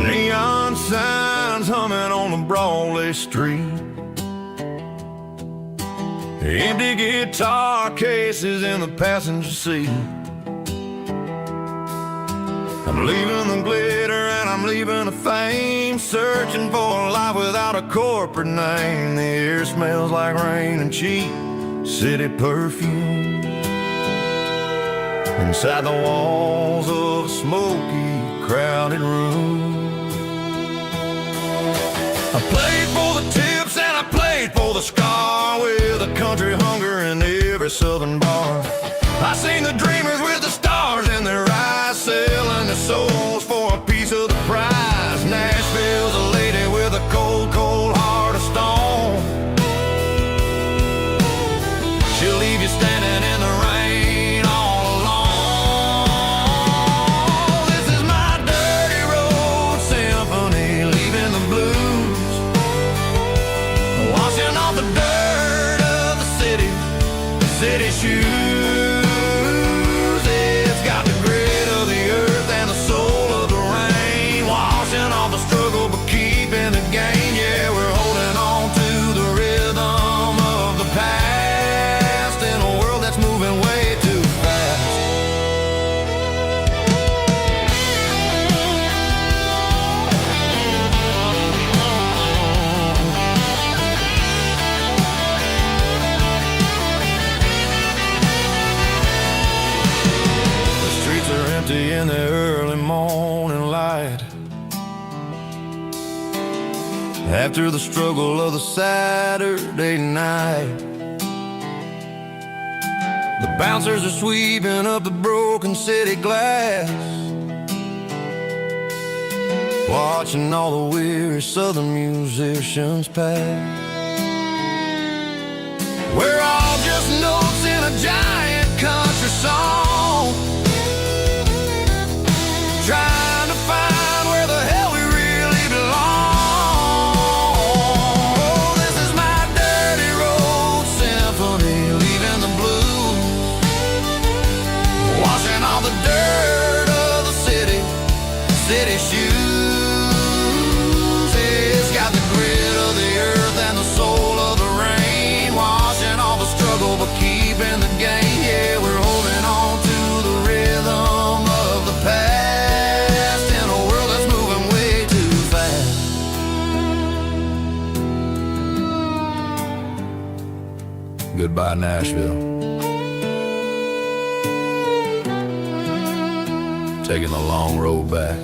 Neon signs humming on the Broadway street, empty guitar cases in the passenger seat. I'm leaving the glitter and I'm leaving the fame, searching for a life without a corporate name. The air smells like rain and cheap city perfume inside the walls of a smoky, crowded room. I played for the tips and I played for the scar, with a country hunger in every southern bar. I seen the dreamers with the stars in their eyes, selling their souls for a piece of the prize. Nashville's a lady with a cold, cold heart of stone. She'll leave you standing in the rain all alone. This is my dirty road symphony, leaving the blues, washing off the dirt of the city shoes. It's got the grit of the earth and the soul of the rain, washing off the struggle but keeping the gain. Yeah, we're holding on to the rhythm of the past in a world that's moving way too fast. The streets are empty in the early morning light, after the struggle of the Saturday night. The bouncers are sweeping up the broken city glass, watching all the weary southern musicians pass. We're all just notes in a giant country song, trying to find where the hell we really belong. Oh, this is my dirty road symphony, leaving the blues, washing all the dirt of the city shoes. It's got the grit of the earth and the soul of the rain, washing all the struggle but keeping the gain. Yeah, we're holding on to the rhythm of the past in a world that's moving way too fast. Goodbye, Nashville. Taking the long road back.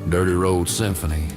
Dirty Road Symphony.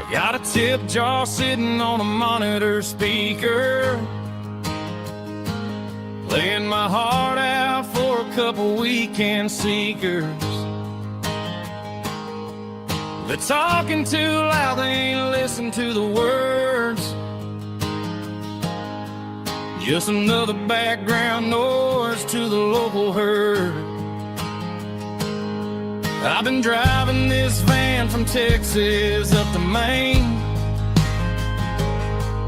Got a tip jar sitting on a monitor speaker, playing my heart out for a couple weekend seekers. They're talking too loud, they ain't listen to the words. Just another background noise to the local herd. I've been driving this van from Texas up to Maine,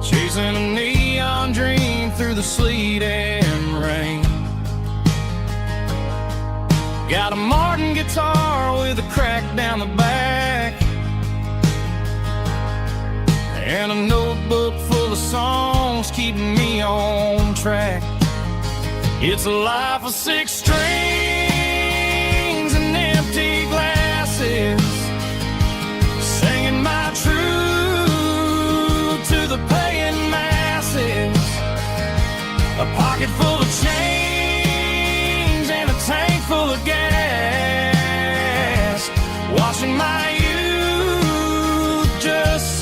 chasing a neon dream through the sleet and rain. Got a Martin guitar with a crack down the back, and a notebook full of songs keeping me on track. It's a life of 6 strings and empty glasses, singing my truth to the paying masses. A pocket full of change and a tank full of gas, watching my youth just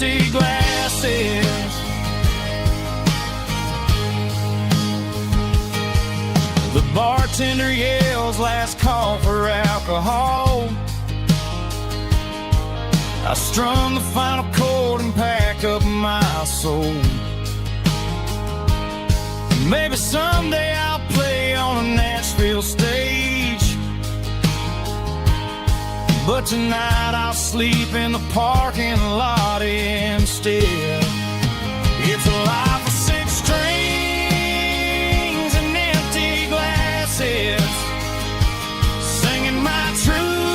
empty glasses. The bartender yells last call for alcohol. I strum the final chord and pack up my soul. Maybe someday I'll play on a Nashville stage, but tonight I'll sleep in the parking lot instead. It's a life of six strings and empty glasses, singing my truth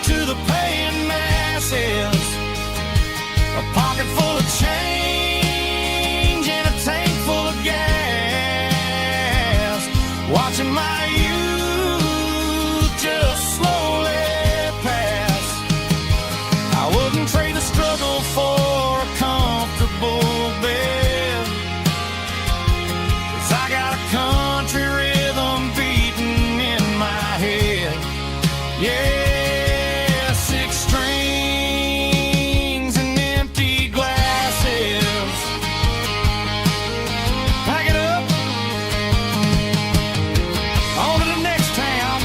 to the paying masses. A pocket full of change and a tank full of gas, watching my youth just slowly pass. I wouldn't trade the struggle for a comfortable bed, 'cause I got a country rhythm beating in my head. Yeah, six strings and empty glasses. Pack it up, on to the next town.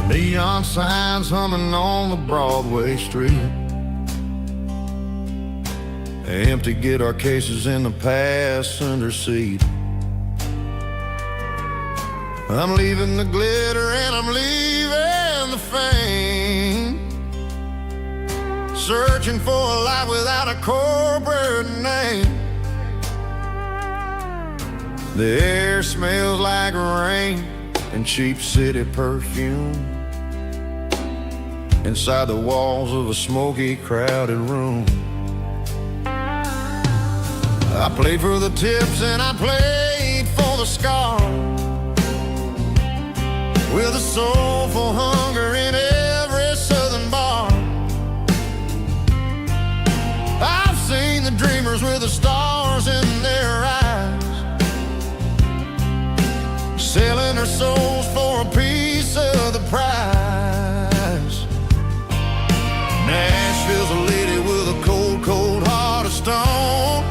Neon signs humming on the Broadway street, empty guitar cases in the passenger seat. I'm leaving the glitter and I'm leaving the fame, searching for a life without a corporate name. The air smells like rain and cheap city perfume inside the walls of a smoky, crowded room. I played for the tips and I played for the scars, with a soulful hunger in every southern bar. I've seen the dreamers with the stars in their eyes, selling their souls for a piece of the prize. Nashville's a lady with a cold, cold heart of stone.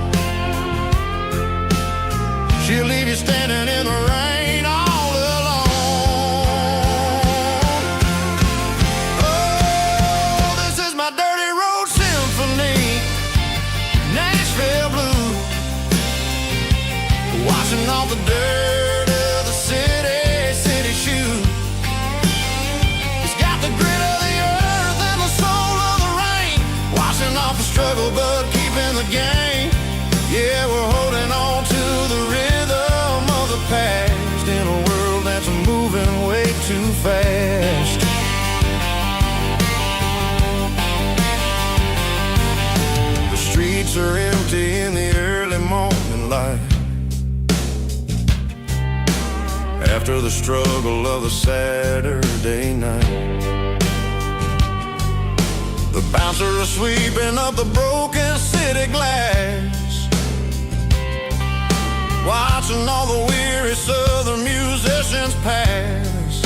She'll leave you standing in the rain all alone. Oh, this is my dirty road symphony, Nashville blues, washing off the dirt of the city shoes. It's got the grit of the earth and the soul of the rain, washing off the struggle but keeping the game. Yeah, we're holding on to the rhythm of the past in a world that's moving way too fast. The streets are empty in the early morning light, after the struggle of the Saturday night. The bouncer is sweeping up the broken city glass, watching all the weary southern musicians pass.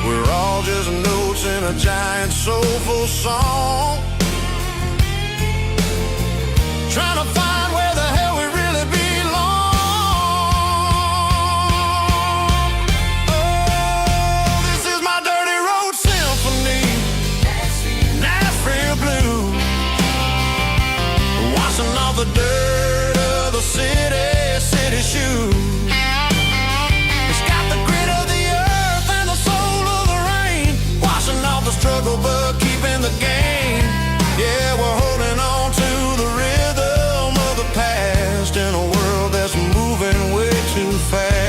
We're all just notes in a giant soulful song, trying to find where the hell we really belong. Oh, this is my dirty road symphony, Nashville blues, washing off the the dirt of the city shoes. It's got the grit of the earth and the soul of the rain, washing off the struggle but keeping the game. Yeah, we're holding on to the rhythm of the past in a world that's moving way too fast.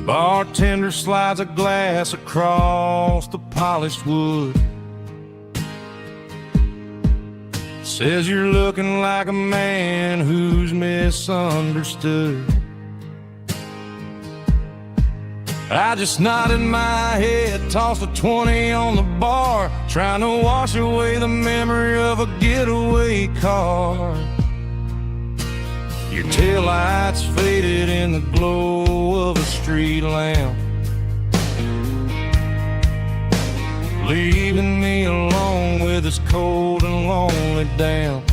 Bartender slides a glass across the polished wood. Says you're looking like a man who's misunderstood. I just nodded my head, tossed a 20 on the bar, trying to wash away the memory of a getaway car. Your taillights faded in the glow of a street lamp, leaving me alone with this cold and lonely damp.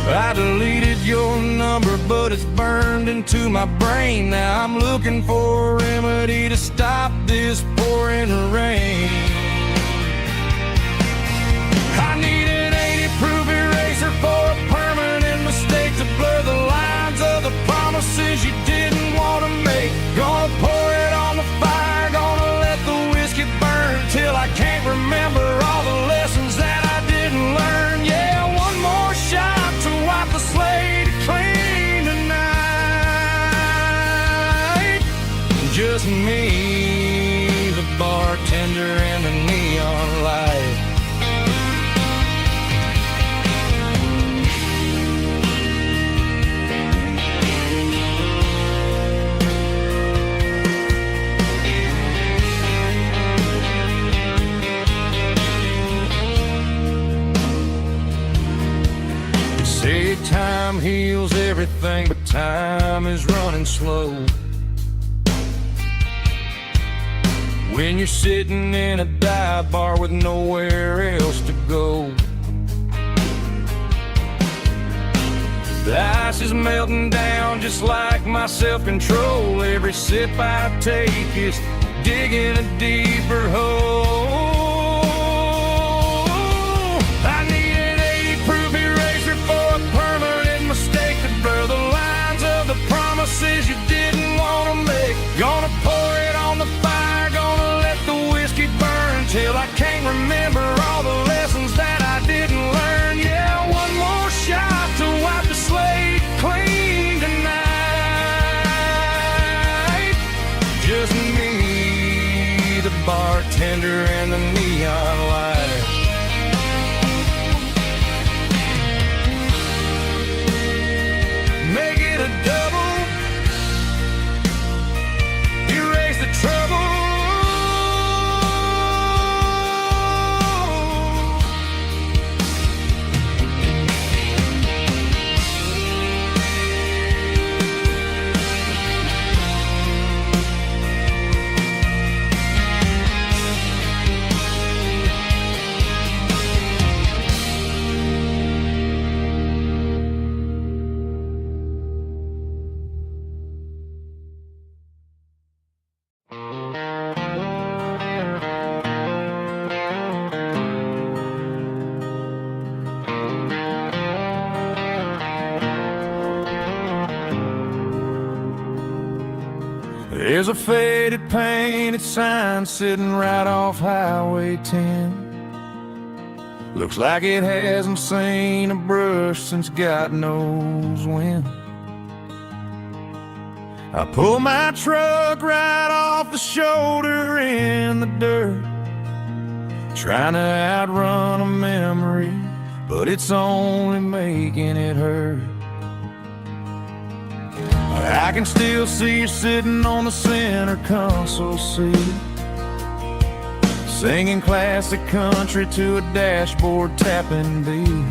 I deleted your number, but it's burned into my brain. Now I'm looking for a remedy to stop this pouring rain. I need an 80-proof eraser for a permanent mistake to blur the lines of the promises you didn't want to make. Gonna pour it on the fire, gonna let the whiskey burn till I can't remember all the lessons that I didn't learn. Yeah, one more shot to wipe the slate clean tonight. Just me, the bartender, and the neon light. Say time heals everything, but time is running slow. When you're sitting in a dive bar with nowhere else to go, the ice is melting down just like my self-control. Every sip I take is digging a deeper hole. I need an 80-proof eraser for a permanent mistake to blur the lines of the promises you didn't want to make. Gonna pour it on the fire, gonna let the whiskey burn till I can't remember all the lessons that I didn't learn. Yeah, one more shot to wipe the slate clean tonight. Just me, the bartender, and the neon light. Make it a double, There's a faded painted sign sitting right off Highway 10. Looks like it hasn't seen a brush since God knows when. I pull my truck right off the shoulder in the dirt, trying to outrun a memory, but it's only making it hurt. I can still see you sitting on the center console seat, singing classic country to a dashboard tapping beat.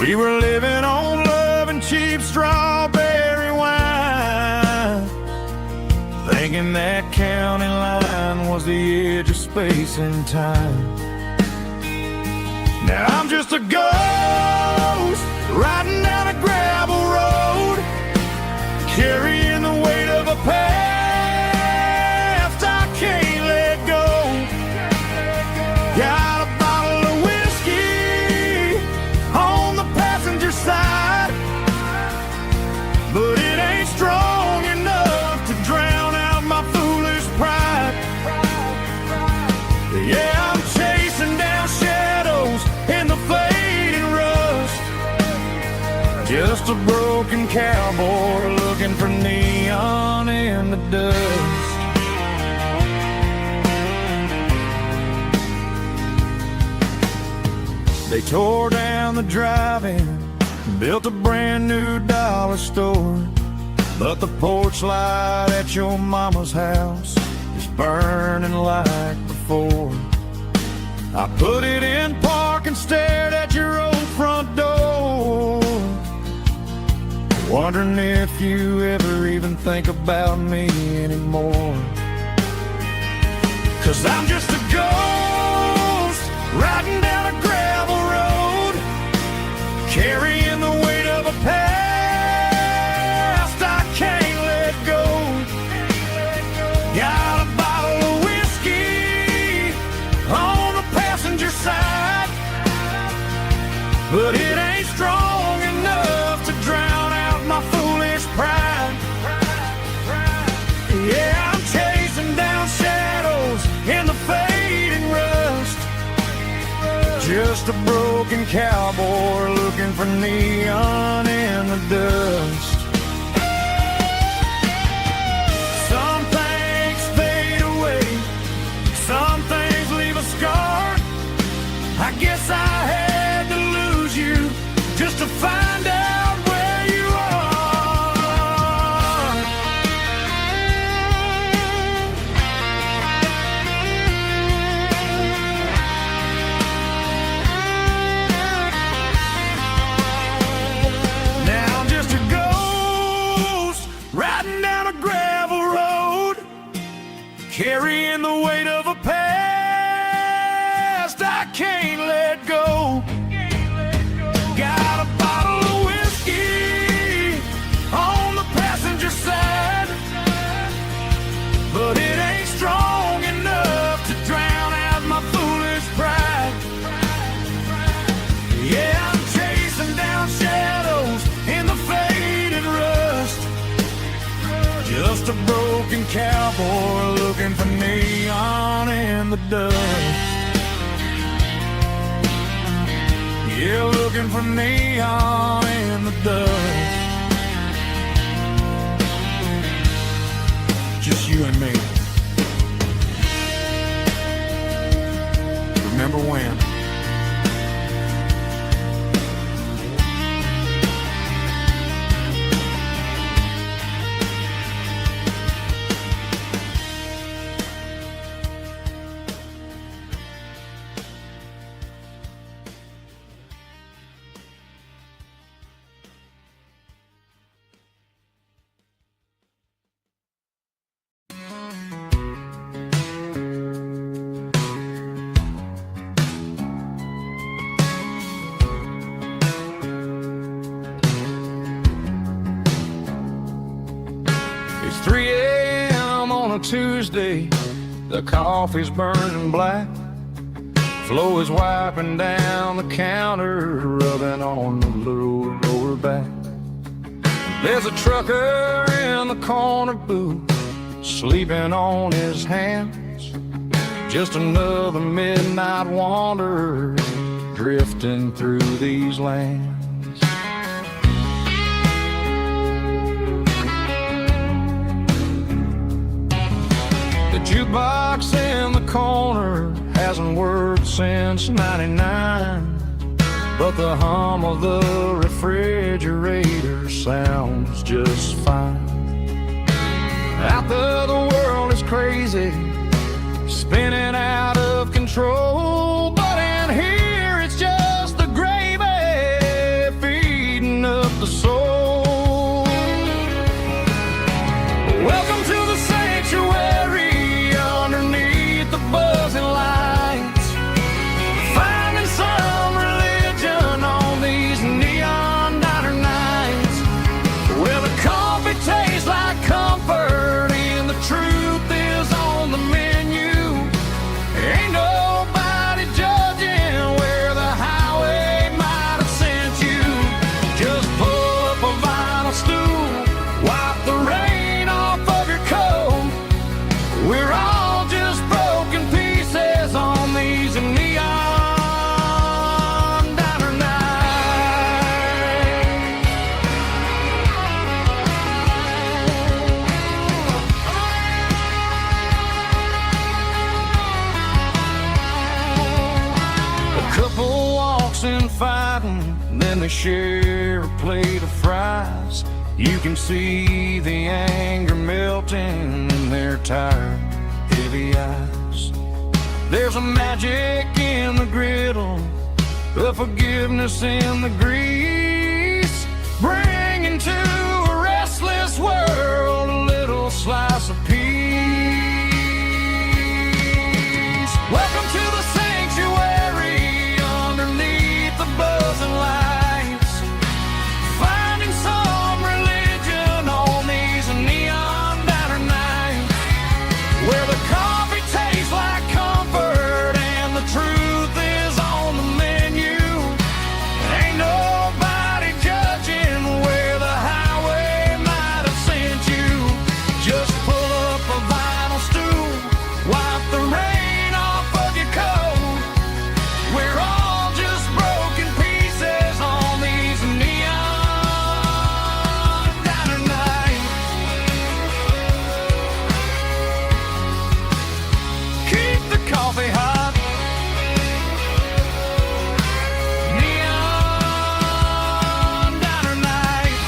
We were living on love and cheap strawberry wine, thinking that county line was the edge of space and time. Now I'm just a ghost riding down a gravel road, carrying the weight of a past I can't let go. Got a bottle of whiskey on the passenger side, but it ain't strong enough to drown out my foolish pride. Yeah, I'm chasing down shadows in the fading rust, just a broken cowboy looking for neon in the dust. They tore down the drive-in, built a brand new dollar store, but the porch light at your mama's house is burning like before. I put it in park and stared at your old front door, wondering if you ever even think about me anymore. 'Cause I'm just a ghost riding down a gravel road, carrying the weight of a past I can't let go. Got a bottle of whiskey on the passenger side, but it ain't strong enough to drown out my foolish pride. Yeah, I'm chasing down shadows in the fading rust, just a broken cowboy looking for neon in the dust. Some things fade away, some things leave a scar. I guess I had to lose you just to find out where you are. Now I'm just a ghost riding down a gravel road, carrying the weight of a past I can't let go. Got a bottle of whiskey on the passenger side, but it ain't strong enough to drown out my foolish pride. Yeah, I'm chasing down shadows in the faded rust, just a broken cowboy looking for neon in the dust. Yeah, looking for neon in the dust. Just you and me. Remember when? It's 3 a.m. on a Tuesday, the coffee's burning black. Flo is wiping down the counter, rubbing on the little lower back. There's a trucker in the corner booth, sleeping on his hands. Just another midnight wanderer, drifting through these lands. The jukebox in the corner hasn't worked since '99, but the hum of the refrigerator sounds just fine. Out there the world is crazy, spinning out of control, but in here it's just the gravy feeding up the soul. Welcome to the sanctuary underneath the buzzing lights, finding some religion on these neon diner nights, where the coffee tastes like comfort and the truth is on the menu. Ain't nobody judging where the highway might have sent you. Just pull up a vinyl stool, wipe the rain off of your coat. We're all just broken pieces on these neon diner nights. A couple walks in fighting, then they share a plate of fries. You can see the anger melting in their tired, heavy eyes. There's a magic in the griddle, a forgiveness in the grease, bringing to a restless world a little slice of peace. Welcome to the sanctuary underneath the buzzing lights, finding some religion on these neon diner nights, where the coffee tastes like comfort and the truth is on the menu. Ain't nobody judging where the highway might have sent you. Just pull up a vinyl stool, wipe the rain off of your coat. We're all just broken pieces on these neon diner nights. Keep the coffee hot. Neon diner nights.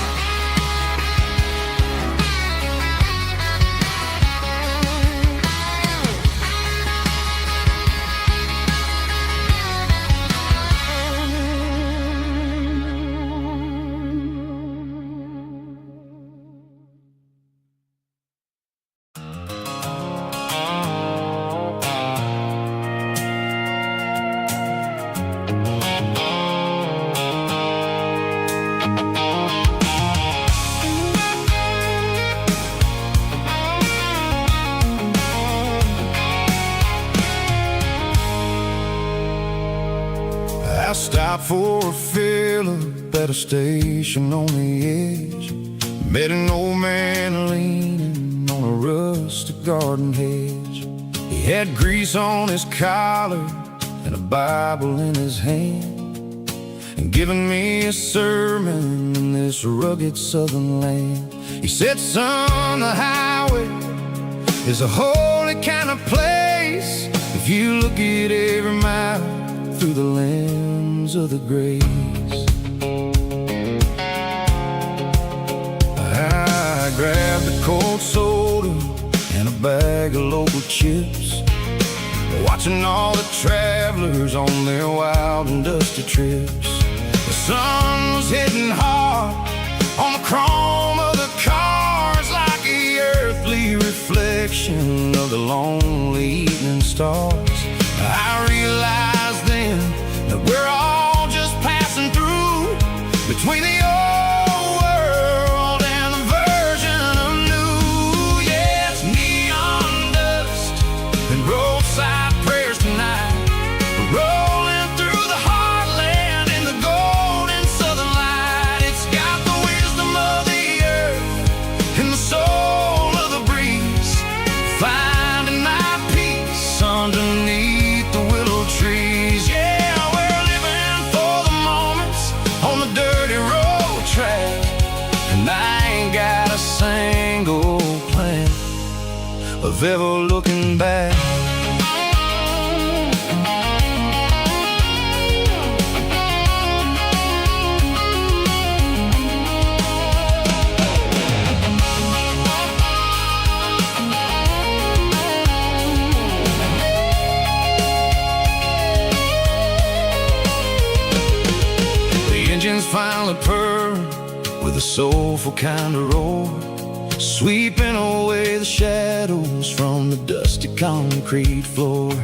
I stopped for a fill-up at a station on the edge. Met an old man leaning on a rustic garden hedge. He had grease on his collar and a Bible in his hand, and giving me a sermon in this rugged southern land. He said, son, the highway is a holy kind of place if you look at every mile through the lens of the grace. I grabbed a cold soda and a bag of local chips, watching all the travelers on their wild and dusty trips. The sun was hitting hard on the chrome of the cars, like the earthly reflection of the lonely evening stars. I realized then that we're all just passing through between the old world and the version of new. Yes, neon dust and roadside prayers tonight, rolling through the heartland in the golden southern light. It's got the wisdom of the of ever looking back. Engines finally purr with a soulful kind of roar, sweeping away the shadows from the dusty concrete floor.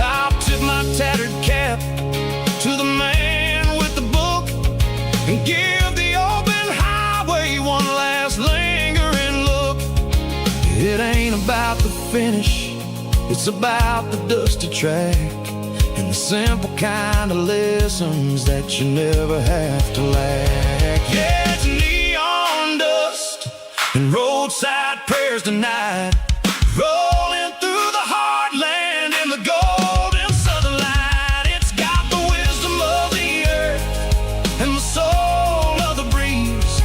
I'll tip my tattered cap to the man with the book and give the open highway one last lingering look. It ain't about the finish, it's about the dusty track and the simple kind of lessons that you never have to lack. Yeah, it's neon dust and roadside prayers tonight, rolling through the heartland in the golden southern light. It's got the wisdom of the earth and the soul of the breeze,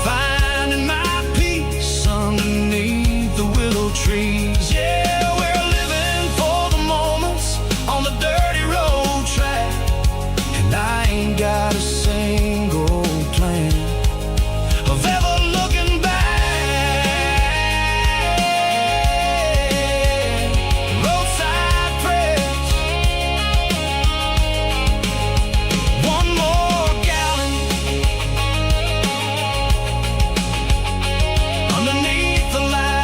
finding my peace underneath the willow trees. Yeah, we're living for the moments on the dirty road track, and I ain't got a single plan of ever looking back. Roadside prayers, one more gallon underneath the light.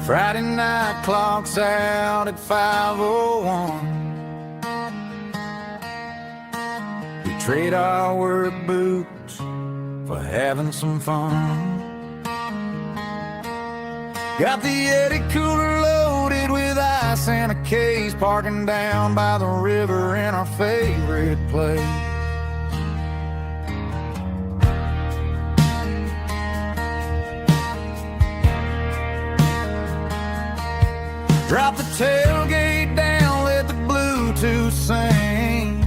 Friday night clocks out at 5:01. We trade our work boots for having some fun. Got the Yeti cooler loaded with ice and a case, parking down by the river in our favorite place. Drop the tailgate down, let the Bluetooth sing.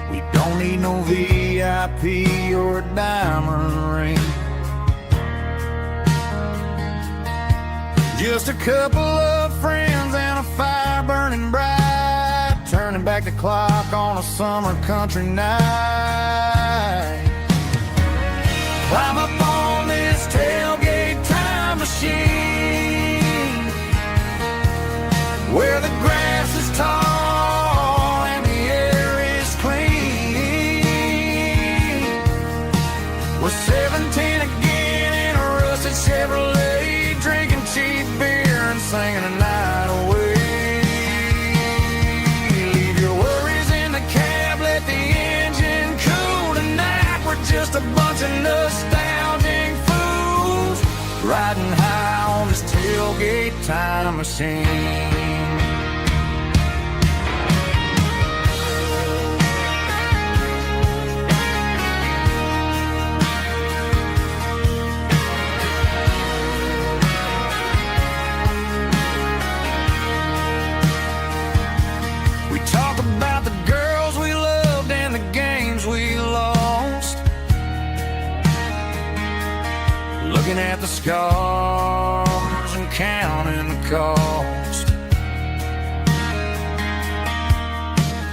We don't need no VIP or a diamond ring. Just a couple of friends and a fire burning bright, turning back the clock on a summer country night. Climb up on this tailgate time machine, where the grass is tall and the air is clean. We're 17 again in a rusted Chevrolet, drinking cheap beer and singing a night away. Leave your worries in the cab, let the engine cool tonight. We're just a bunch of nostalgic fools riding high on this tailgate time machine. We talk about the girls we loved and the games we lost, looking at the scars and counting the cost.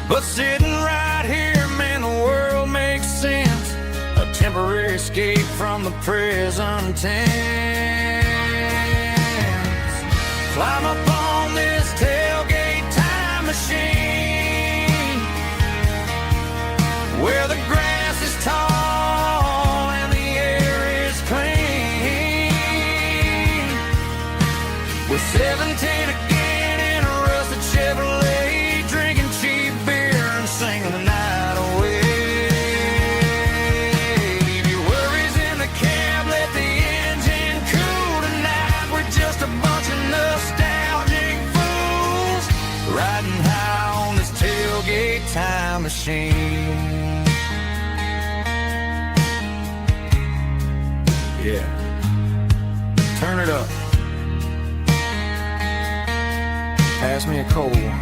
But sitting right here, man, the world makes sense. A temporary escape from the present tense. Climb up on this tailgate time machine, where the grass is tall and the air is clean. time machine. Yeah. Turn it up. Pass me a cold one.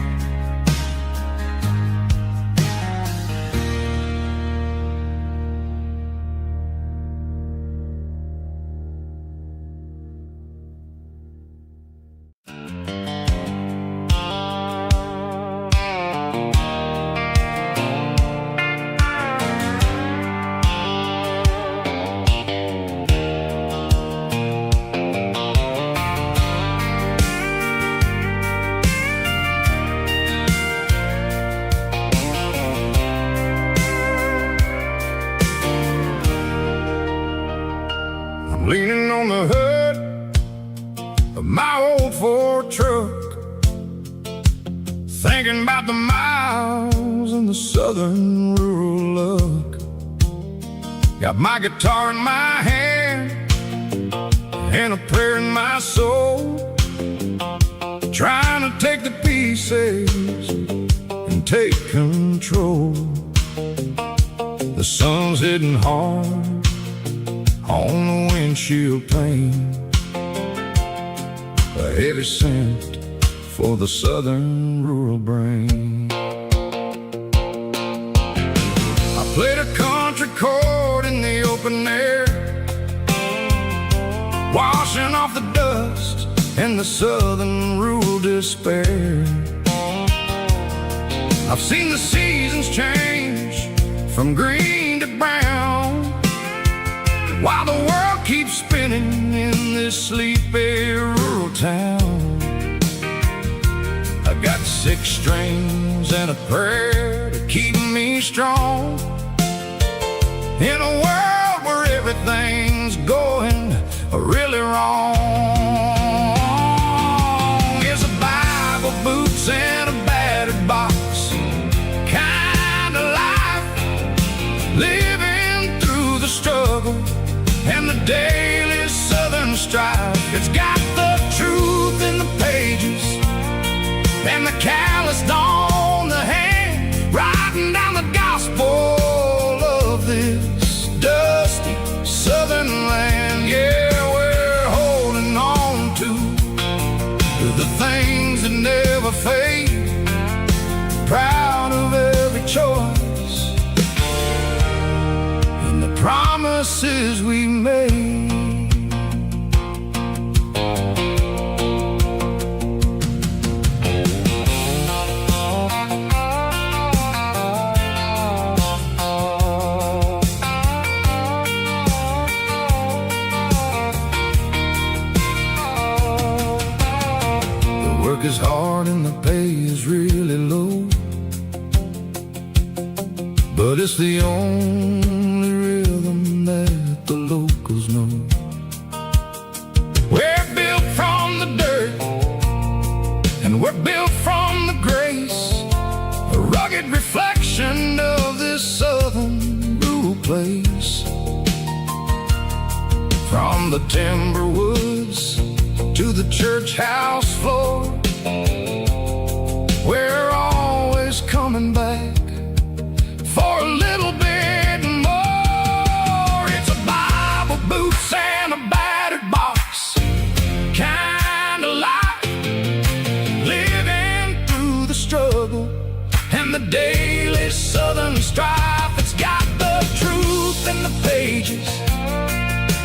Leaning on the hood of my old Ford truck, thinking about the miles and the southern rural look. Got my guitar in my hand and a prayer in my soul, trying to take the pieces and take control. The sun's hitting hard on the windshield pane, a heavy scent for the southern rural brain. I played a country chord in the open air, washing off the dust and the southern rural despair. I've seen the seasons change from green to brown, while the world keeps spinning in this sleepy rural town. I got 6 strings and a prayer to keep me strong, in a world where everything's going really wrong. It's a Bible, boots, and a battered box kind of life, living through the struggle and the daily southern strife. It's got the truth in the pages and the calloused on the hand, writing down the gospel of this dusty southern land. Yeah, we're holding on to the things that never fade, proud of every choice and the promises we made. The work is hard and the pay is really low, but it's the only rhythm that the locals know. We're built from the dirt and we're built from the grace, a rugged reflection of this southern rural place. From the timber woods to the church house floor, we're always coming back for a little bit more. It's a Bible, boots, and a battered box kind of life, living through the struggle and the daily southern strife. It's got the truth in the pages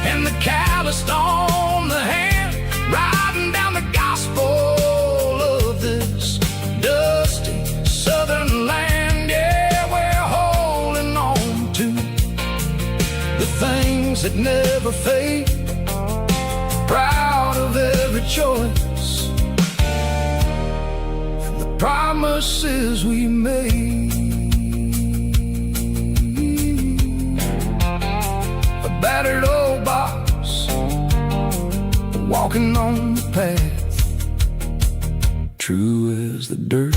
and the calloused on the hand, writing down the gospel of this dusty southern land. Yeah, we're holding on to the things that never fade, proud of every choice and the promises we made. A battered old box, walking on the path, true as the dirt.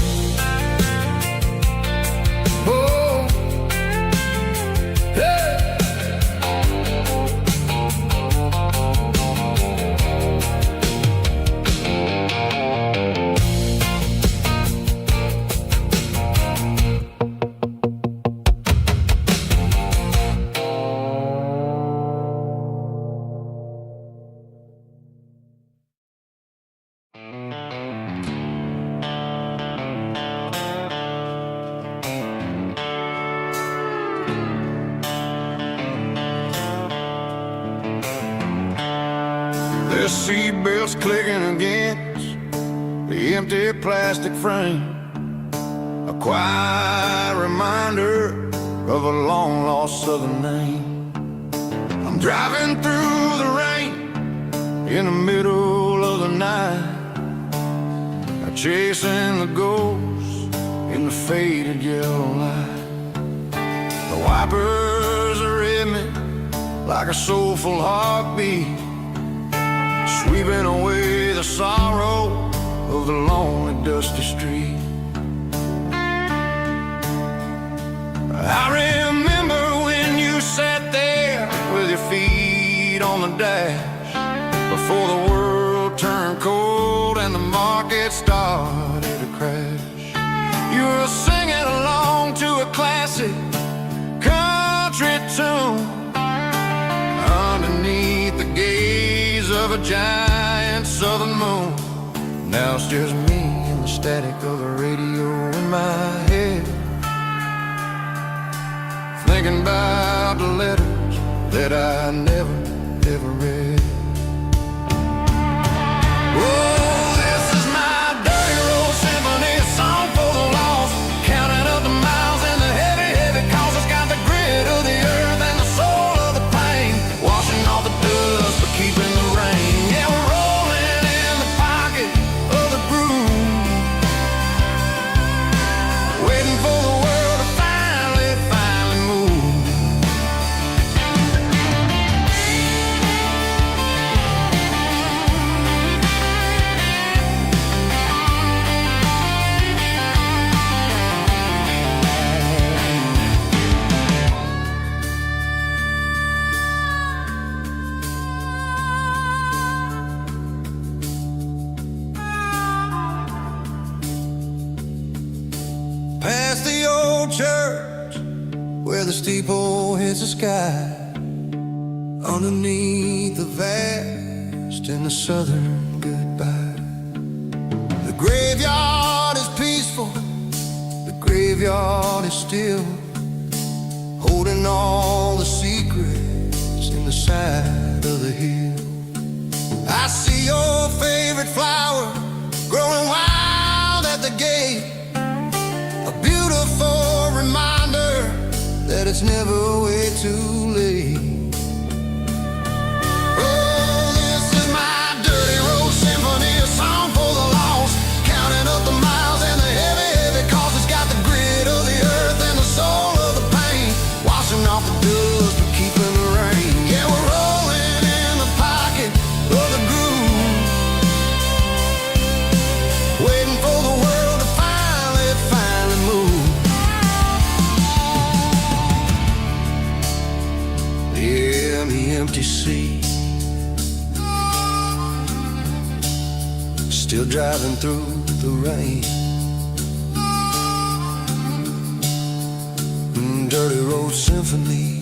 Oh, hey. seatbelts clicking against the empty plastic frame. A quiet reminder of a long-lost southern name. I'm driving through the rain in the middle of the night, chasing the ghosts in the faded yellow light. The wipers are in me like a soulful heartbeat, sweeping away the sorrow of the lonely dusty street. I remember when you sat there with your feet on the dash, before the world turned cold and the market started to crash. You were singing along to a classic country tune underneath the gaze of a giant southern moon. Now it's just me and the static of the radio in my head, thinking about the letters that I never, ever read. Oh, this is my dirty road symphony, a song for the lost, counting up the miles and the heavy, heavy calls. It's got the grit of the earth and the soul of the pain, washing off the dust but keeping the rain. Yeah, we're rolling in the pocket of the groove, waiting for the world to finally move. Past the old church where the steeple hits the sky, underneath the vast and the southern goodbye. The graveyard is peaceful, the graveyard is still, holding all the secrets in the side of the hill. I see your favorite flower growing wild at the gate, a beautiful reminder that it's never way too late. Oh, this is my dirty road symphony, a song for the lost, counting up the miles and the heavy, heavy calls. It's got the grit of the earth and the soul of the pain, washing off the dust but keeping the rain. Yeah, we're rolling in the pocket of the groove, waiting for the world to finally move. Yeah, the empty sea, still driving through the rain. Dirty road symphony.